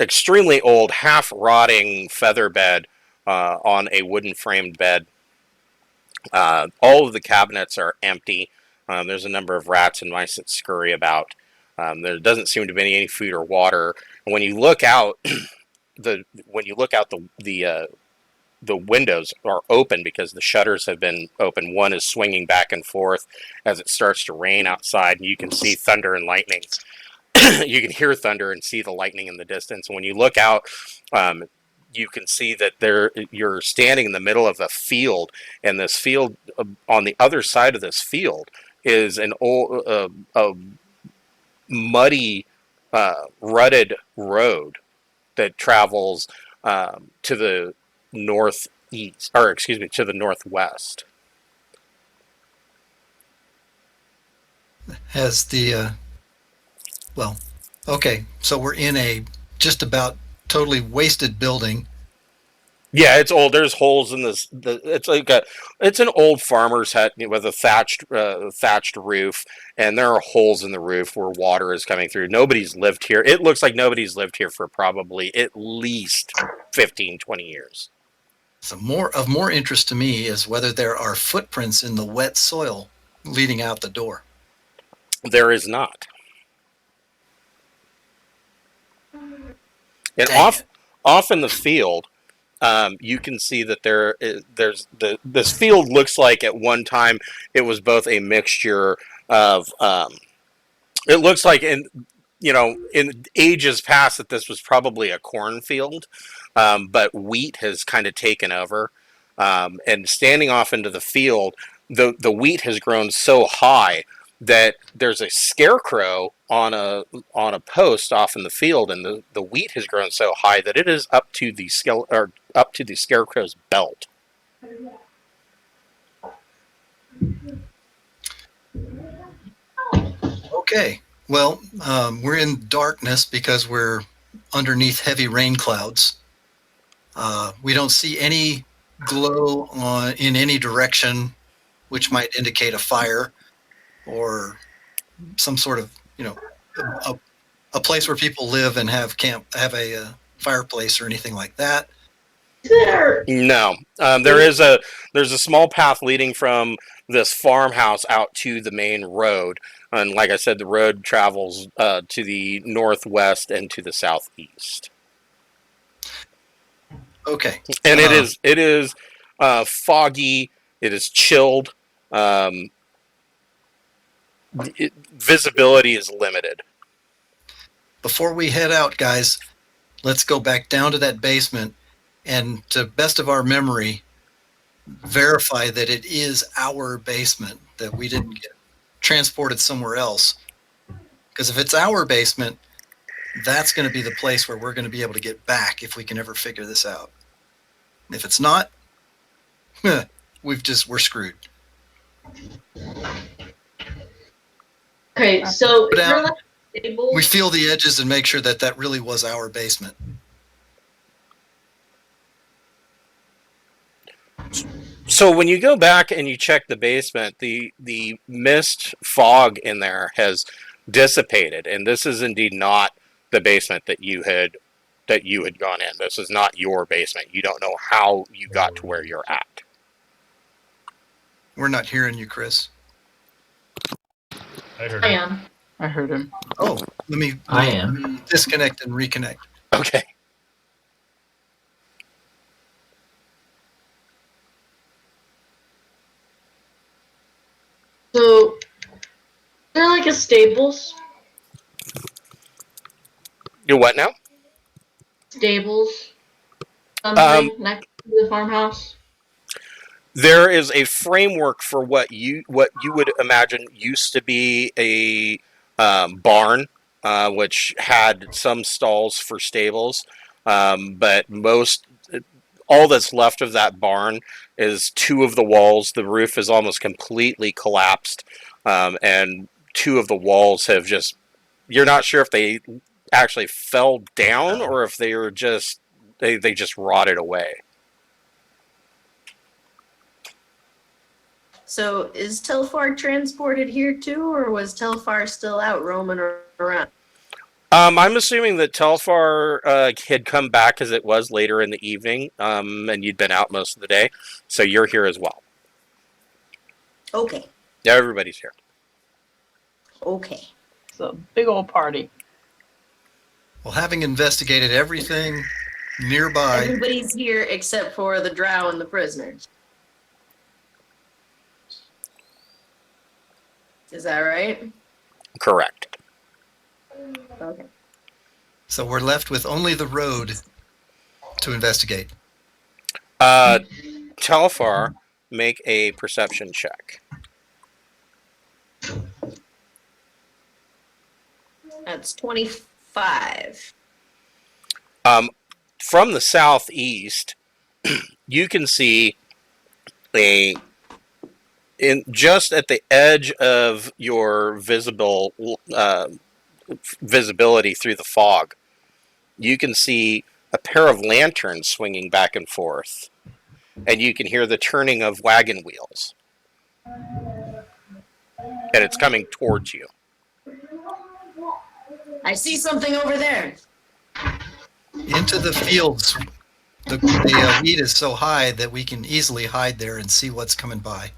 extremely old, half-rotting feather bed on a wooden framed bed. All of the cabinets are empty. There's a number of rats and mice that scurry about. There doesn't seem to be any food or water. And when you look out, the windows are open because the shutters have been open. One is swinging back and forth as it starts to rain outside, and you can see thunder and lightning. You can hear thunder and see the lightning in the distance. And when you look out, you can see that you're standing in the middle of a field, and this field, on the other side of this field, is an old, muddy, rutted road that travels to the northeast, or excuse me, to the northwest. Has the well, okay, so we're in a just about totally wasted building. Yeah, it's old. There's holes in this. It's an old farmer's hut with a thatched roof, and there are holes in the roof where water is coming through. Nobody's lived here. It looks like nobody's lived here for probably at least 15, 20 years. So more interest to me is whether there are footprints in the wet soil leading out the door. There is not. And off in the field, you can see that this field looks like at one time it was both a mixture of. It looks like in ages past that this was probably a cornfield, but wheat has kind of taken over. And standing off into the field, the wheat has grown so high that there's a scarecrow on a post off in the field, and the wheat has grown so high that it is up to the scarecrow's belt. Okay, well, we're in darkness because we're underneath heavy rain clouds. We don't see any glow in any direction, which might indicate a fire or some sort of, a place where people live and have a fireplace or anything like that. No, there's a small path leading from this farmhouse out to the main road, and like I said, the road travels to the northwest and to the southeast. Okay, and it is foggy. It is chilled. Visibility is limited. Before we head out, guys, let's go back down to that basement and, to best of our memory, verify that it is our basement, that we didn't get transported somewhere else. Because if it's our basement, that's going to be the place where we're going to be able to get back if we can ever figure this out. If it's not, we're screwed. Okay, so stables? We feel the edges and make sure that that really was our basement. So when you go back and you check the basement, the mist fog in there has dissipated, and this is indeed not the basement that you had gone in. This is not your basement. You don't know how you got to where you're at. We're not hearing you, Chris. I heard I it. am. I heard him. Oh, let me I am. disconnect and reconnect. Okay. So, is there like a stables? You what now? Stables? Something next to the farmhouse? There is a framework for what you would imagine used to be a barn, which had some stalls for stables, but all that's left of that barn is two of the walls. The roof is almost completely collapsed, and two of the walls have just. You're not sure if they actually fell down or if they were just they just rotted away. So is Telfar transported here too, or was Telfar still out roaming around? I'm assuming that Telfar had come back as it was later in the evening, and you'd been out most of the day, so you're here as well. Okay. Yeah, everybody's here. Okay. It's a big old party. Well, having investigated everything nearby, Everybody's here except for the drow and the prisoners. Is that right? Correct. Okay. so we're left with only the road to investigate. Telfar, make a perception check. That's 25. From the southeast, you can see just at the edge of your visibility through the fog, you can see a pair of lanterns swinging back and forth, and you can hear the turning of wagon wheels, and it's coming towards you. I see something over there. Into the fields. The weed is so high that we can easily hide there and see what's coming by.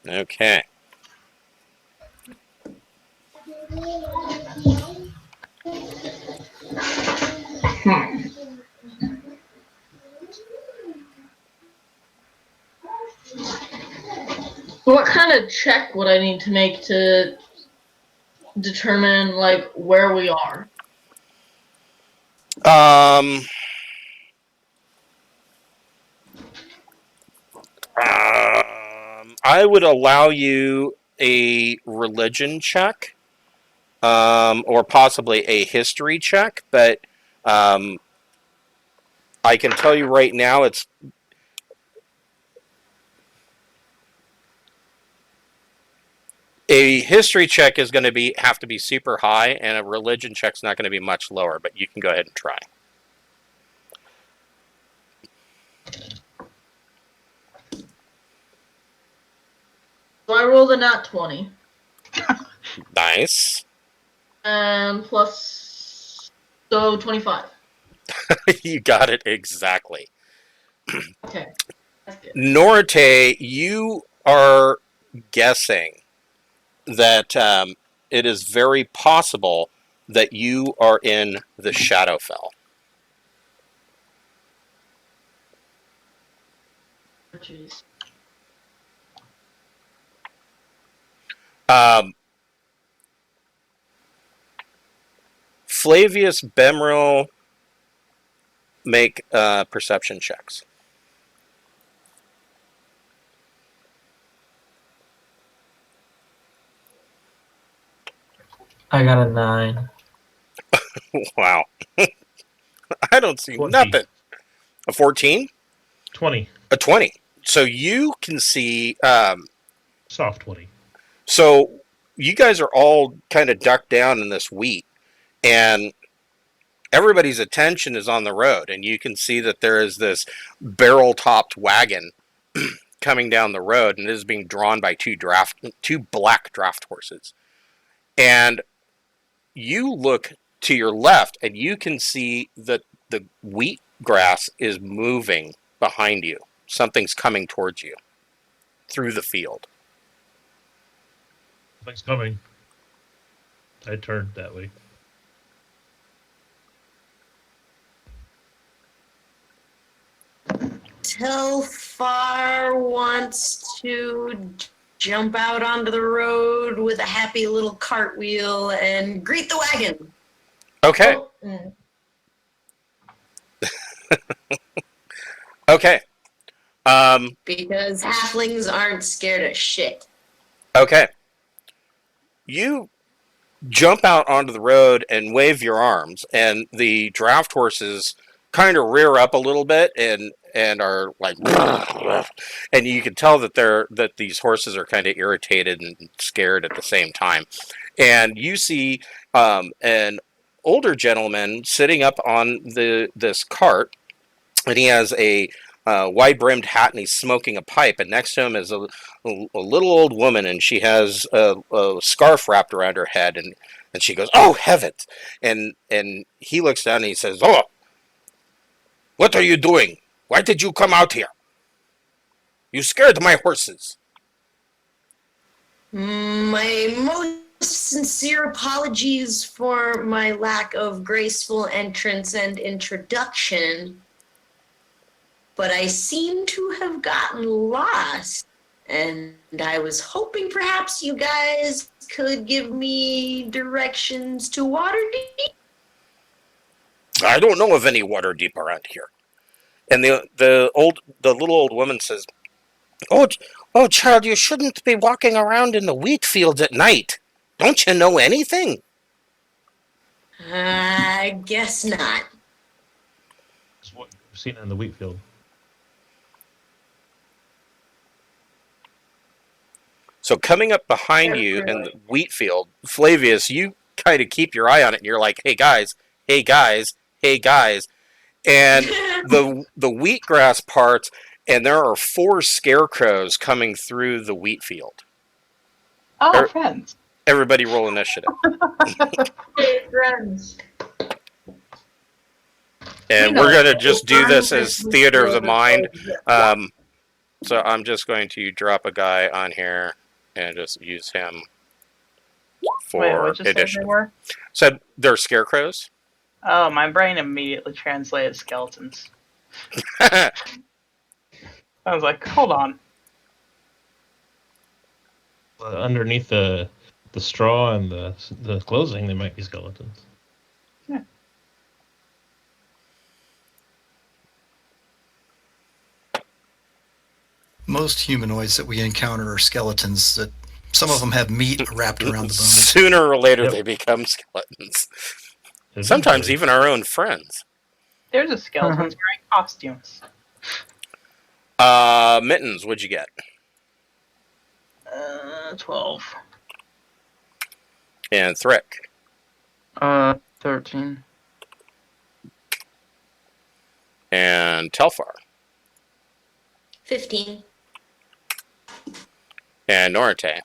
Okay. What kind of check would I need to make to determine like where we are? I would allow you a religion check, or possibly a history check, but I can tell you right now it's a history check is going to have to be super high, and a religion check's not going to be much lower, but you can go ahead and try. So I rolled a nat 20. Nice. And plus, so 25. You got it exactly. Okay. That's good. Norte, you are guessing that it is very possible that you are in the Shadowfell. Jeez. Flavius Banrae, make perception checks. I got a 9. Wow. I don't see 20. nothing. A 14? 20. A 20. So you can see... Soft 20. So you guys are all kind of ducked down in this wheat, and everybody's attention is on the road, and you can see that there is this barrel-topped wagon coming down the road, and it is being drawn by two black draft horses. And you look to your left, and you can see that the wheat grass is moving behind you. Something's coming towards you through the field. Something's coming. I turned that way. Telfar wants to jump out onto the road with a happy little cartwheel and greet the wagon. Okay. Oh, mm. Okay. Because halflings aren't scared of shit. Okay. You jump out onto the road and wave your arms, and the draft horses kind of rear up a little bit and are like, and you can tell that these horses are kind of irritated and scared at the same time. And you see an older gentleman sitting up on this cart, and he has a wide-brimmed hat, and he's smoking a pipe. And next to him is a little old woman, and she has a scarf wrapped around her head, and she goes, "Oh, heavens!" And he looks down and he says, "Oh, what are you doing? Why did you come out here? You scared my horses." My most sincere apologies for my lack of graceful entrance and introduction, but I seem to have gotten lost, and I was hoping perhaps you guys could give me directions to Waterdeep. I don't know of any Waterdeep around here. And the little old woman says, "Oh, child, you shouldn't be walking around in the wheat fields at night. Don't you know anything?" I guess not. That's what you've seen in the wheat field. So coming up behind you in the wheat field, Flavius, you kind of keep your eye on it, and you're like, "Hey guys, hey guys, hey guys," and the wheatgrass parts, and there are 4 scarecrows coming through the wheat field. Oh, friends. Everybody roll initiative. Hey, friends. And we're going to just do this as theater of the mind. So I'm just going to drop a guy on here and just use him for Wait, what you said they initiative. were? So they're scarecrows? Oh, my brain immediately translated skeletons. I was like, hold on. Underneath the straw and the clothing, there might be skeletons. Yeah. Most humanoids that we encounter are skeletons. That some of them have meat wrapped around the bones. Sooner or later, Yep. they become skeletons. Sometimes even our own friends. There's a skeletons wearing costumes. Mittens, what'd you get? 12. And Thrick. 13. And Telfar. 15. And Norte.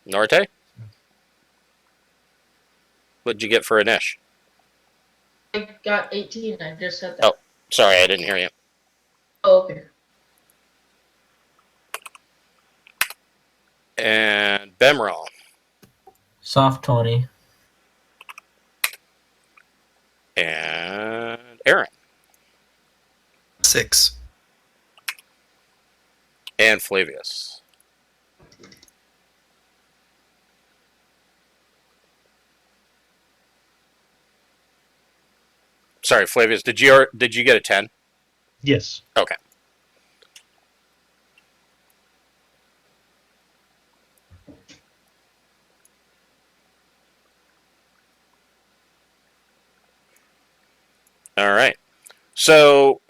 Norte? What'd you get for Anish? I got 18. I just said that. Oh. Sorry, I didn't hear you. Oh, okay. And Bemrel. Soft 20. And Aaron. 6. And Flavius. Sorry, Flavius, did you get a 10? Yes. Okay. All right. So,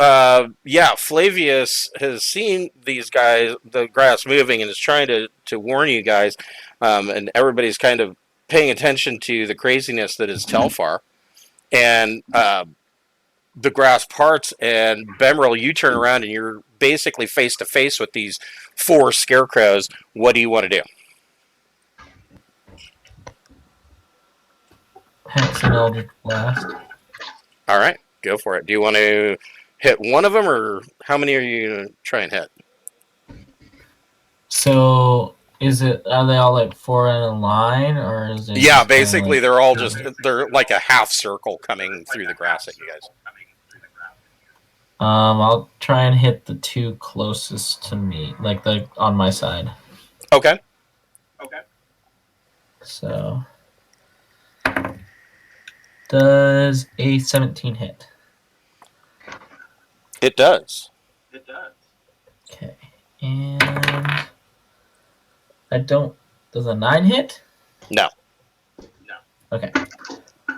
yeah, Flavius has seen these guys, the grass moving, and is trying to warn you guys, and everybody's kind of paying attention to the craziness that is Telfar. And the grass parts, and Bemeril, you turn around, and you're basically face to face with these 4 scarecrows. What do you want to do? Hex and Eldritch Blast. All right, go for it. Do you want to hit one of them, or how many are you going to try and hit? So are they all like 4 in a line, or is it? Yeah, just kinda basically like, they're all they're like a half circle coming through the grass at you guys. I'll try and hit the 2 closest to me, like the on my side. Okay. So, does a 17 hit? It does. Okay, and does a 9 hit? No. Okay.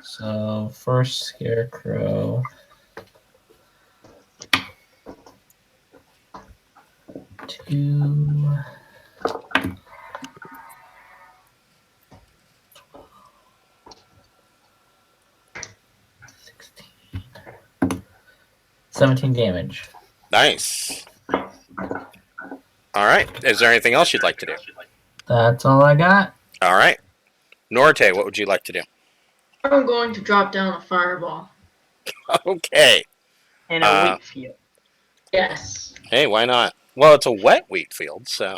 So first scarecrow. 2. 16. 17 damage. Nice. All right. Is there anything else you'd like to do? That's all I got. All right. Norte, what would you like to do? I'm going to drop down a fireball. Okay. In a wheat field. Yes. Hey, why not? Well, it's a wet wheat field, so.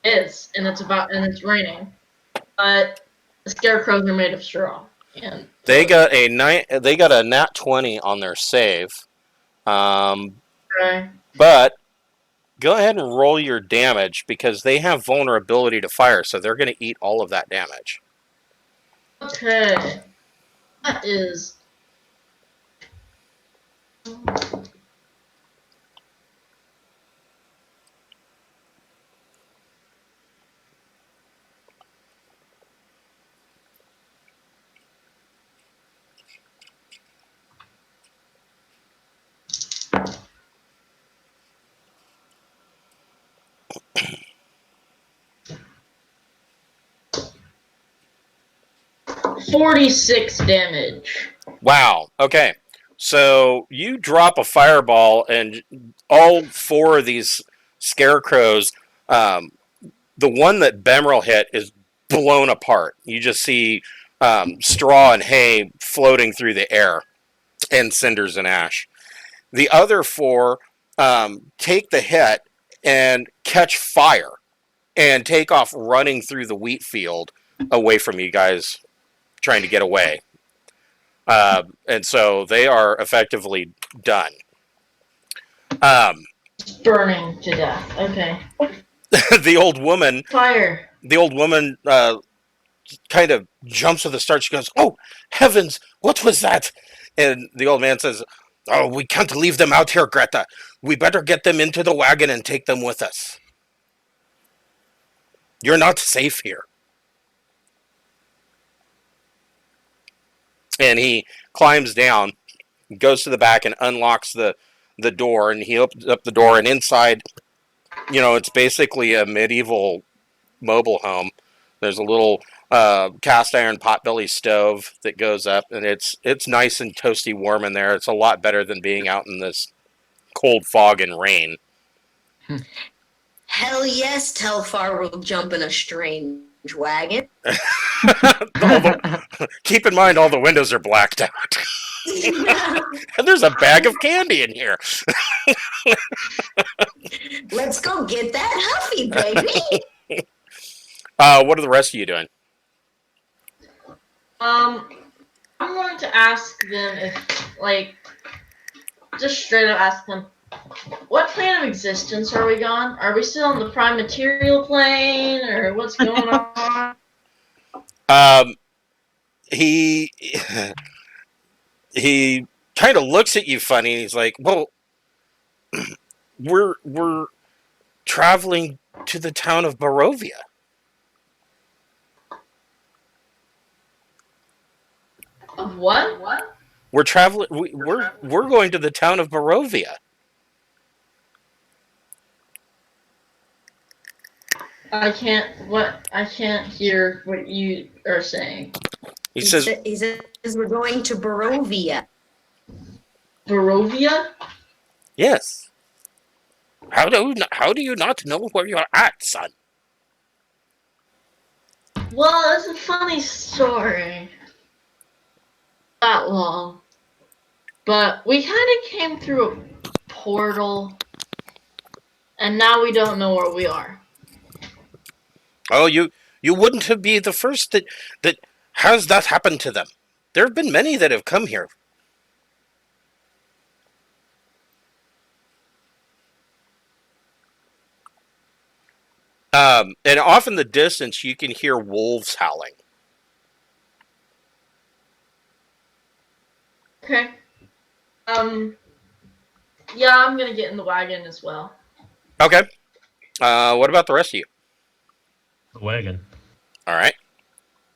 It is, and it's raining. But the scarecrows are made of straw. And They got a nat 20 on their save. okay. But go ahead and roll your damage because they have vulnerability to fire, so they're going to eat all of that damage. Okay. That is. $46 damage. Wow. Okay. So you drop a fireball, and all 4 of these scarecrows, the one that Bemeril hit is blown apart. You just see straw and hay floating through the air, and cinders and ash. The other 4 take the hit and catch fire and take off running through the wheat field away from you guys, trying to get away. And so they are effectively done. Burning to death. Okay. The old woman Fire. kind of jumps to the start. She goes, "Oh, heavens, what was that?" And the old man says, "Oh, we can't leave them out here, Greta. We better get them into the wagon and take them with us. You're not safe here." And he climbs down, goes to the back, and unlocks the door. And he opens up the door, and inside, it's basically a medieval mobile home. There's a little cast iron potbelly stove that goes up, and it's nice and toasty warm in there. It's a lot better than being out in this cold fog and rain. Hell yes, Telfar will jump in a strange wagon. Keep in mind, all the windows are blacked out. And there's a bag of candy in here. Let's go get that Huffy, baby. What are the rest of you doing? I'm going to ask them if, just straight up ask them, what plane of existence are we on? Are we still on the prime material plane, or what's going on? He kind of looks at you funny. And he's like, "Well, we're traveling to the town of Barovia." Of what? We're traveling. We're going to the town of Barovia. I can't hear what you are saying. He says, He says we're going to Barovia. Barovia? "Yes. How do you not know where you're at, son?" Well, it's a funny story. That long. But we kind of came through a portal, and now we don't know where we are. Oh, you wouldn't be the first that has that happened to them. There have been many that have come here. And off in the distance, you can hear wolves howling. Okay. Yeah, I'm gonna get in the wagon as well. Okay. What about the rest of you? The wagon. All right.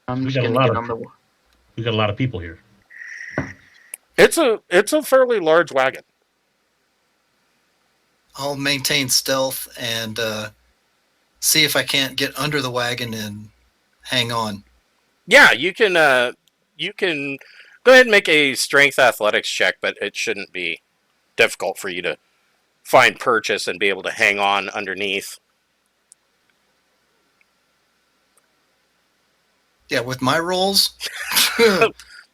I'm We just got a gonna lot get of- on the. We got a lot of people here. It's a fairly large wagon. I'll maintain stealth and see if I can't get under the wagon and hang on. Yeah, you can go ahead and make a strength athletics check, but it shouldn't be difficult for you to find purchase and be able to hang on underneath. Yeah, with my rolls,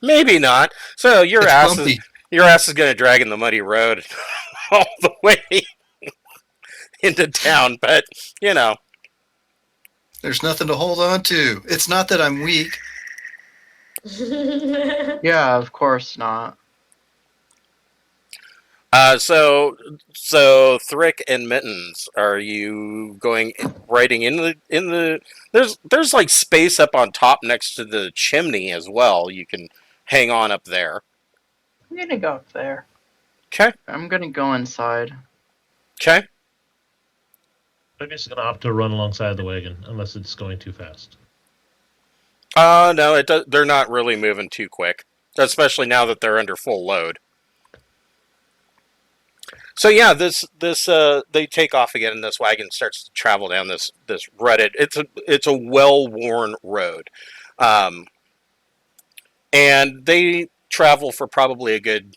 Maybe not. So your it's ass bumpy. is going to drag in the muddy road all the way into town, but you know. There's nothing to hold on to. It's not that I'm weak. Yeah, of course not. So Thrick and Mittens, are you going riding in the? There's like space up on top next to the chimney as well. You can hang on up there. I'm gonna go up there. Okay. I'm gonna go inside. Okay. I'm just gonna opt to run alongside the wagon unless it's going too fast. No, it does. They're not really moving too quick, especially now that they're under full load. So yeah, they take off again, and this wagon starts to travel down this rutted. It's a well-worn road, and they travel for probably a good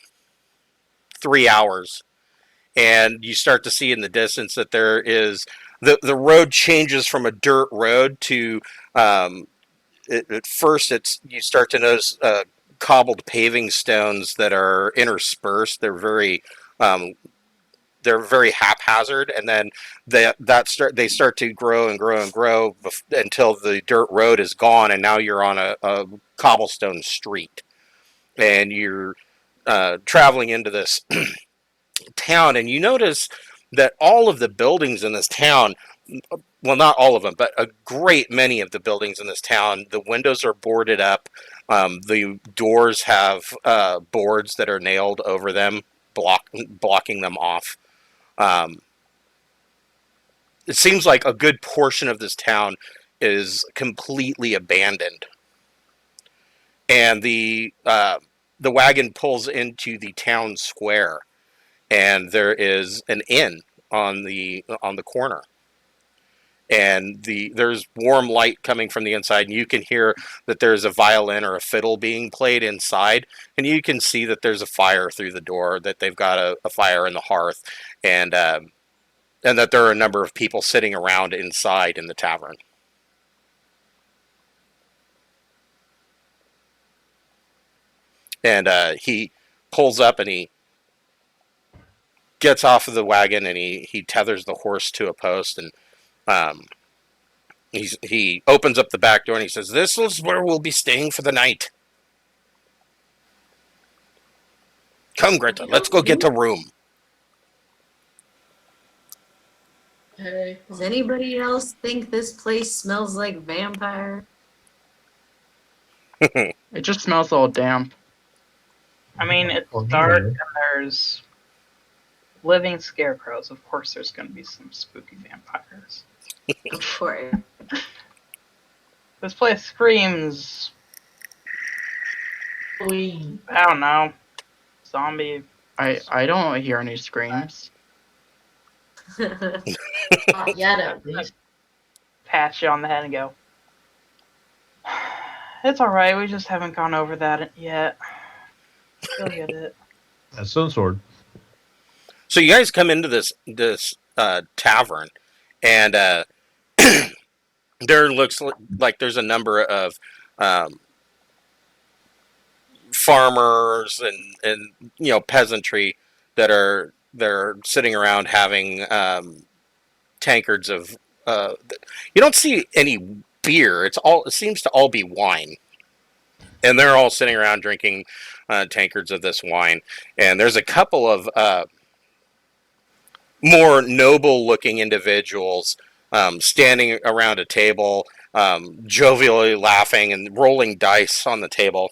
3 hours, and you start to see in the distance that there is the road changes from a dirt road to at first you start to notice cobbled paving stones that are interspersed. They're very haphazard, and then they start to grow and grow and grow until the dirt road is gone, and now you're on a cobblestone street, and you're traveling into this town, and you notice that all of the buildings in this town, well, not all of them, but a great many of the buildings in this town, the windows are boarded up. The doors have boards that are nailed over them, blocking them off. It seems like a good portion of this town is completely abandoned, and the wagon pulls into the town square, and there is an inn on the corner, and there's warm light coming from the inside, and you can hear that there's a violin or a fiddle being played inside, and you can see that there's a fire through the door, that they've got a fire in the hearth, and that there are a number of people sitting around inside in the tavern. And he pulls up and he gets off of the wagon and he tethers the horse to a post, and he opens up the back door and he says, "This is where we'll be staying for the night. Come, Greta, let's go get a room." Hey. Does anybody else think this place smells like vampire? It just smells all damp. I mean, it's Well, dark anyway. and there's living scarecrows. Of course, there's going to be some spooky vampires. Of course. This place screams, We I don't know, zombie. I don't hear any screams. Not yet, at least. Pat you on the head and go, it's alright, we just haven't gone over that yet. You'll get it. That's Stone Sword. So you guys come into this tavern, and there looks like there's a number of farmers and peasantry that are sitting around having tankards of. You don't see any beer. It seems to all be wine, and they're all sitting around drinking tankards of this wine. And there's a couple of more noble-looking individuals standing around a table, jovially laughing and rolling dice on the table.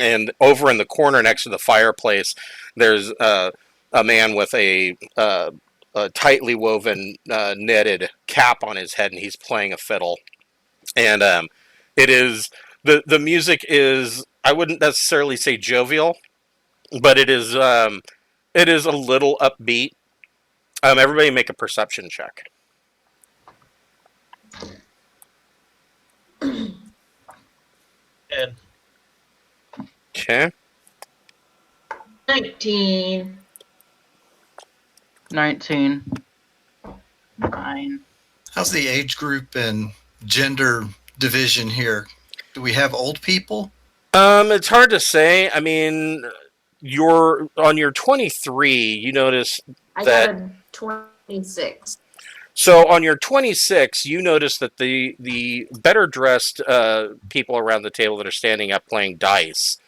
And over in the corner next to the fireplace, there's a man with a tightly woven knitted cap on his head, and he's playing a fiddle. And it is the music is, I wouldn't necessarily say jovial, but it is a little upbeat. Everybody make a perception check. And Okay. 19. 19. 9. How's the age group and gender division here? Do we have old people? It's hard to say. I mean, on your 23, you notice I that. got a 26. So on your 26, you notice that the better dressed people around the table that are standing up playing dice,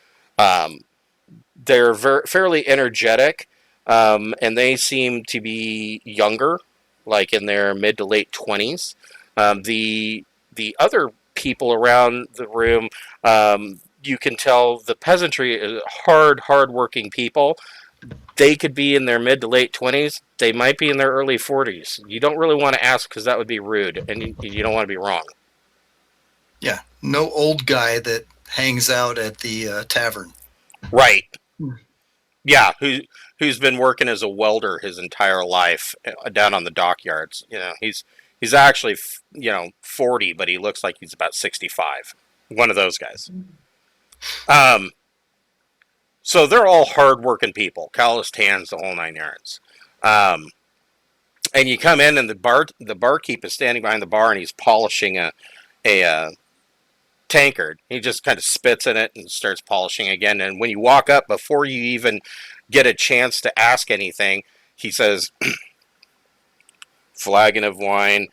they're fairly energetic, and they seem to be younger, like in their mid to late 20s. The other people around the room, you can tell the peasantry is hard-working people. They could be in their mid to late 20s. They might be in their early 40s. You don't really want to ask because that would be rude, and you don't want to be wrong. Yeah, no old guy that hangs out at the tavern. Right. Yeah, who's been working as a welder his entire life down on the dockyards. He's actually 40, but he looks like he's about 65. One of those guys. So they're all hard-working people, calloused hands, the whole 9 yards. And you come in, and the barkeep is standing behind the bar, and he's polishing a tankard. He just kind of spits in it and starts polishing again. And when you walk up, before you even get a chance to ask anything, he says, "Flagon of wine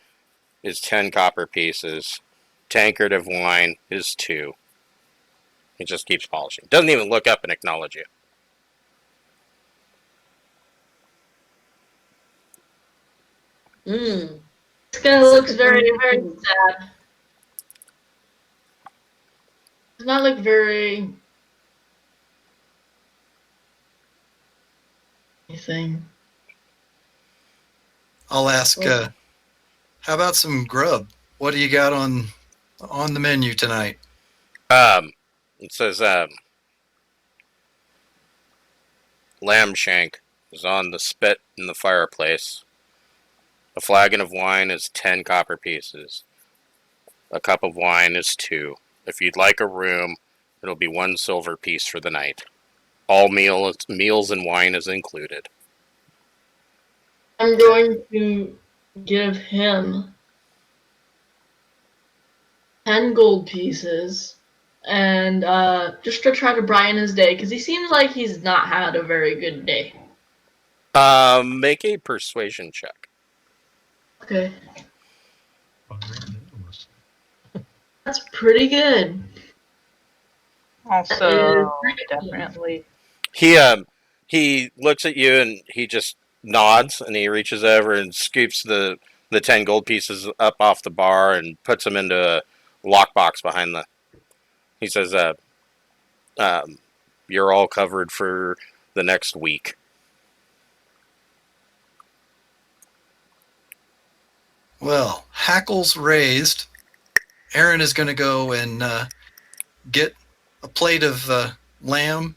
is 10 copper pieces. Tankard of wine is 2. He just keeps polishing. Doesn't even look up and acknowledge you. Mm. This guy looks very, very sad. Does not look very anything. I'll ask, how about some grub? What do you got on the menu tonight? It says, lamb shank is on the spit in the fireplace. A flagon of wine is 10 copper pieces. A cup of wine is 2. If you'd like a room, it'll be 1 silver piece for the night. All meals and wine is included." I'm going to give him 10 gold pieces, and just to try to brighten his day, because he seems like he's not had a very good day. Make a persuasion check. Okay. That's pretty good. Also, definitely. He looks at you and he just nods, and he reaches over and scoops the 10 gold pieces up off the bar and puts them into a lockbox behind the. He says, "You're all covered for the next week." Well, hackles raised. Aaron is going to go and get a plate of lamb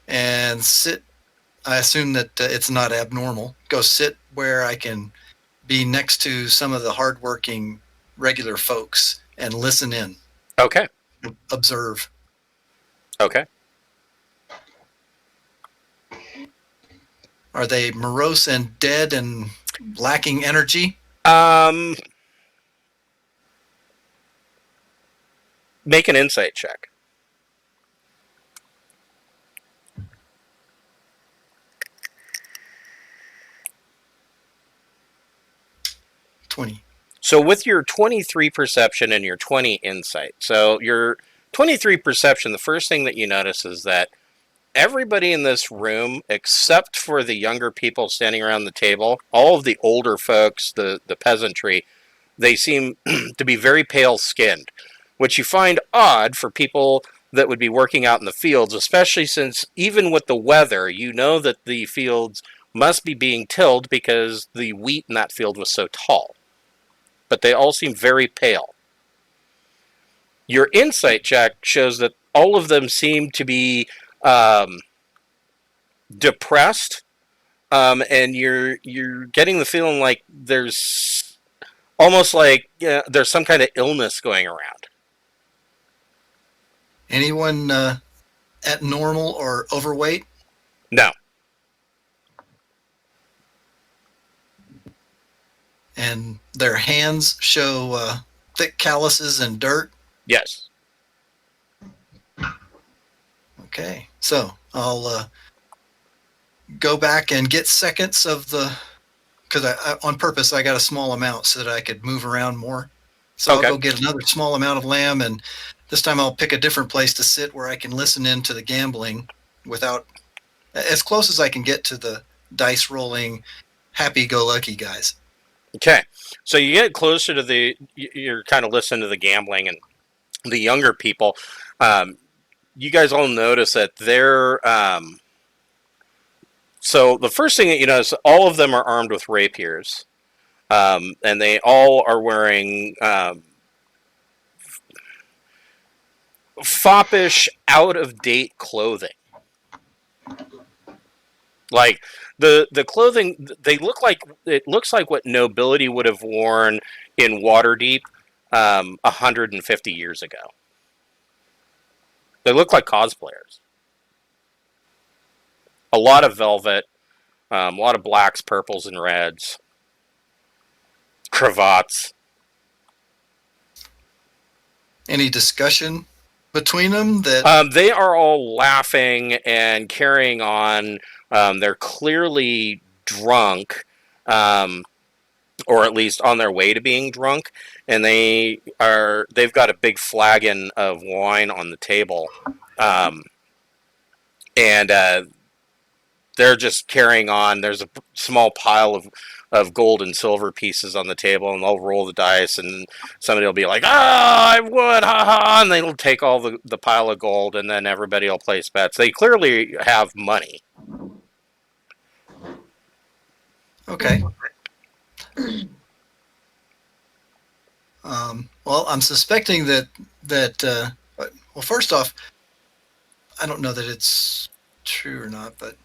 and sit. I assume that it's not abnormal. Go sit where I can be next to some of the hardworking regular folks and listen in, Okay. observe. Okay. Are they morose and dead and lacking energy? Make an insight check. So with your 23 perception and your 20 insight, so your 23 perception, the first thing that you notice is that everybody in this room, except for the younger people standing around the table, all of the older folks, the peasantry, they seem to be very pale skinned, which you find odd for people that would be working out in the fields, especially since even with the weather, you know that the fields must be being tilled because the wheat in that field was so tall. But they all seem very pale. Your insight check shows that all of them seem to be depressed, and you're getting the feeling like there's almost like there's some kind of illness going around. Anyone at normal or overweight? No. And their hands show thick calluses and dirt? Yes. Okay, so I'll go back and get seconds of the, because I on purpose I got a small amount so that I could move around more. So Okay. I'll go get another small amount of lamb, and this time I'll pick a different place to sit where I can listen in to the gambling without, as close as I can get to the dice rolling, happy-go-lucky guys. Okay. So you get closer to you're kind of listening to the gambling and the younger people. You guys all notice that they're, so the first thing that you notice, all of them are armed with rapiers. And they all are wearing foppish, out-of-date clothing. Like the clothing, it looks like what nobility would have worn in Waterdeep 150 years ago. They look like cosplayers. A lot of velvet, a lot of blacks, purples, and reds. Cravats. Any discussion between them that They are all laughing and carrying on. They're clearly drunk, or at least on their way to being drunk, and they've got a big flagon of wine on the table, and they're just carrying on. There's a small pile of gold and silver pieces on the table, and they'll roll the dice, and somebody will be like, I won, ha ha, and they'll take all the pile of gold, and then everybody will place bets. They clearly have money. okay. Well, I'm suspecting that well, first off, I don't know that it's true or not, but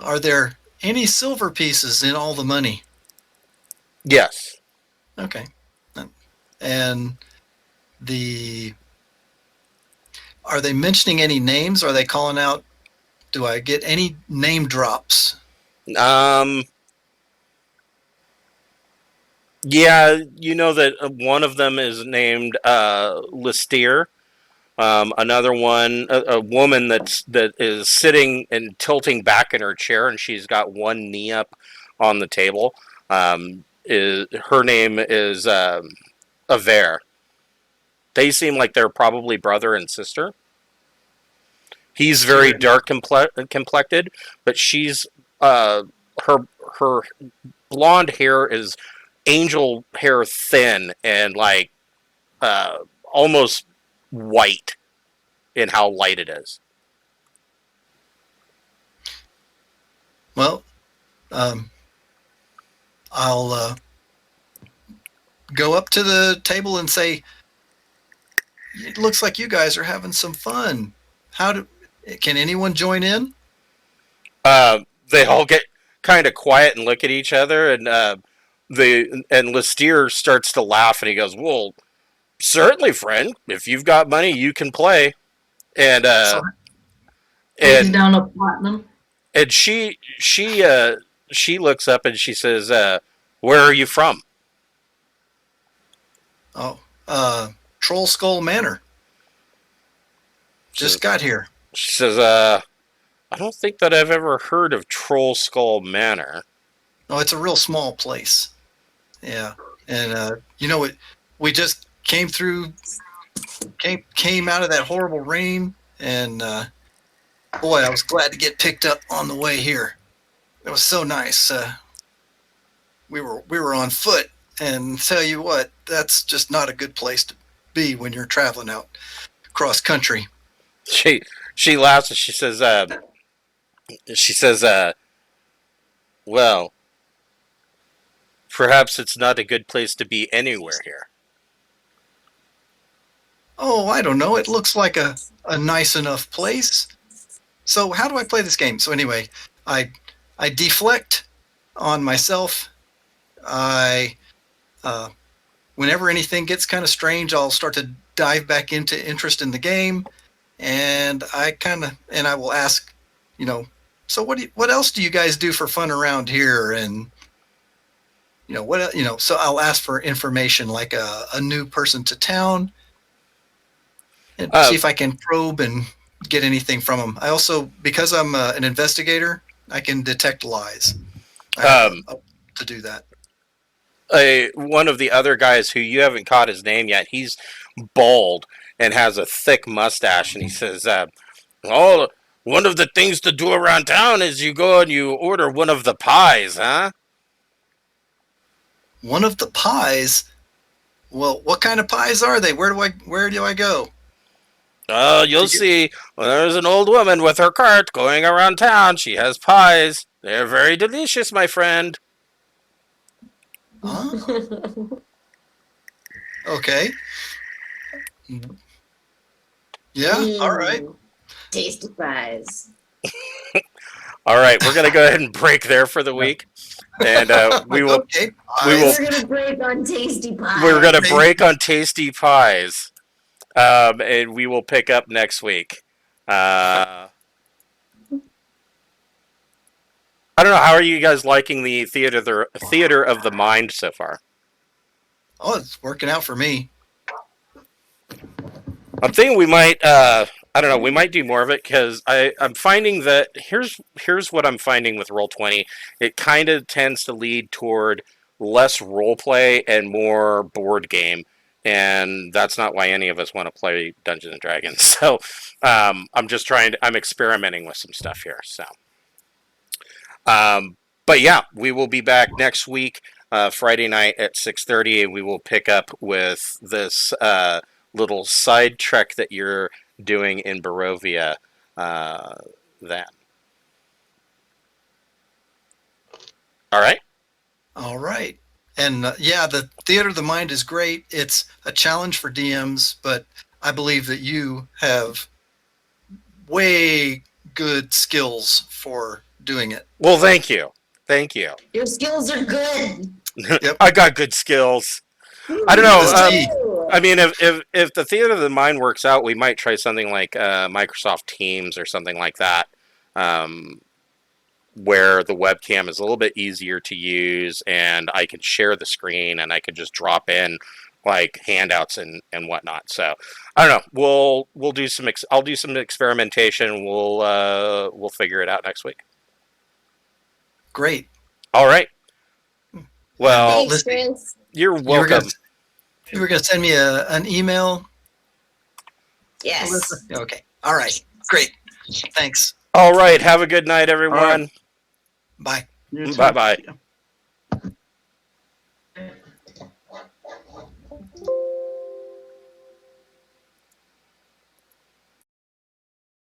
are there any silver pieces in all the money? Yes. Okay. And are they mentioning any names? Are they calling out, do I get any name drops? Yeah, you know that one of them is named Listier. Another one, a woman that is sitting and tilting back in her chair, and she's got one knee up on the table. Her name is Aver. They seem like they're probably brother and sister. He's very dark complected, but she's her blonde hair is angel hair thin and like almost white in how light it is. Well, I'll go up to the table and say, it looks like you guys are having some fun. Can anyone join in? They all get kind of quiet and look at each other, and Listier starts to laugh, and he goes, "Well, certainly, friend. If you've got money, you can play." And Lays down a platinum. and she looks up and she says, "Where are you from?" Oh, Trollskull Manor. Just got here. She says, "I don't think that I've ever heard of Trollskull Manor." Oh, it's a real small place. Yeah, and you know what? We just came out of that horrible rain, and boy, I was glad to get picked up on the way here. It was so nice. We were on foot, and tell you what, that's just not a good place to be when you're traveling out cross country. She laughs and she says, "Well, perhaps it's not a good place to be anywhere here." Oh, I don't know. It looks like a nice enough place. So how do I play this game? So anyway, I deflect on myself. Whenever anything gets kind of strange, I'll start to dive back into interest in the game, and I will ask, so what else do you guys do for fun around here? And so I'll ask for information like a new person to town, and see if I can probe and get anything from them. I also, because I'm an investigator, I can detect lies. To do that. One of the other guys who you haven't caught his name yet, he's bald and has a thick mustache, and he says, "Oh, one of the things to do around town is you go and you order one of the pies, huh?" One of the pies? Well, what kind of pies are they? Where do I go? You'll see. Well, there's an old woman with her cart going around town. She has pies. They're very delicious, my friend. Huh? Okay. Yeah, all right. Tasty pies. All right, we're gonna go ahead and break there for the week, and we will. Okay. We're gonna break on tasty pies. We're gonna break on tasty pies, and we will pick up next week. I don't know. How are you guys liking the theater of the mind so far? Oh, it's working out for me. I'm thinking we might. I don't know. We might do more of it because I'm finding that here's what I'm finding with Roll20. It kind of tends to lead toward less role play and more board game, and that's not why any of us want to play Dungeons and Dragons. So I'm just I'm experimenting with some stuff here. So. But yeah, we will be back next week, Friday night at 6:30, and we will pick up with this little side trek that you're doing in Barovia then. All right? All right. And the Theater of the Mind is great. It's a challenge for DMs, but I believe that you have way good skills for doing it. Well, thank you. Thank you. Your skills are good. Yep. I got good skills. I don't know. I mean, if the Theater of the Mind works out, we might try something like Microsoft Teams or something like that, where the webcam is a little bit easier to use, and I can share the screen, and I can just drop in like handouts and whatnot. So I don't know. We'll do some. I'll do some experimentation. We'll figure it out next week. Great. All right. Well, Thanks, Chris. you're welcome. You were going to send me an email? Yes. Alyssa? Okay. All right. Great. Thanks. All right. Have a good night, everyone. Bye. You too. Bye-bye.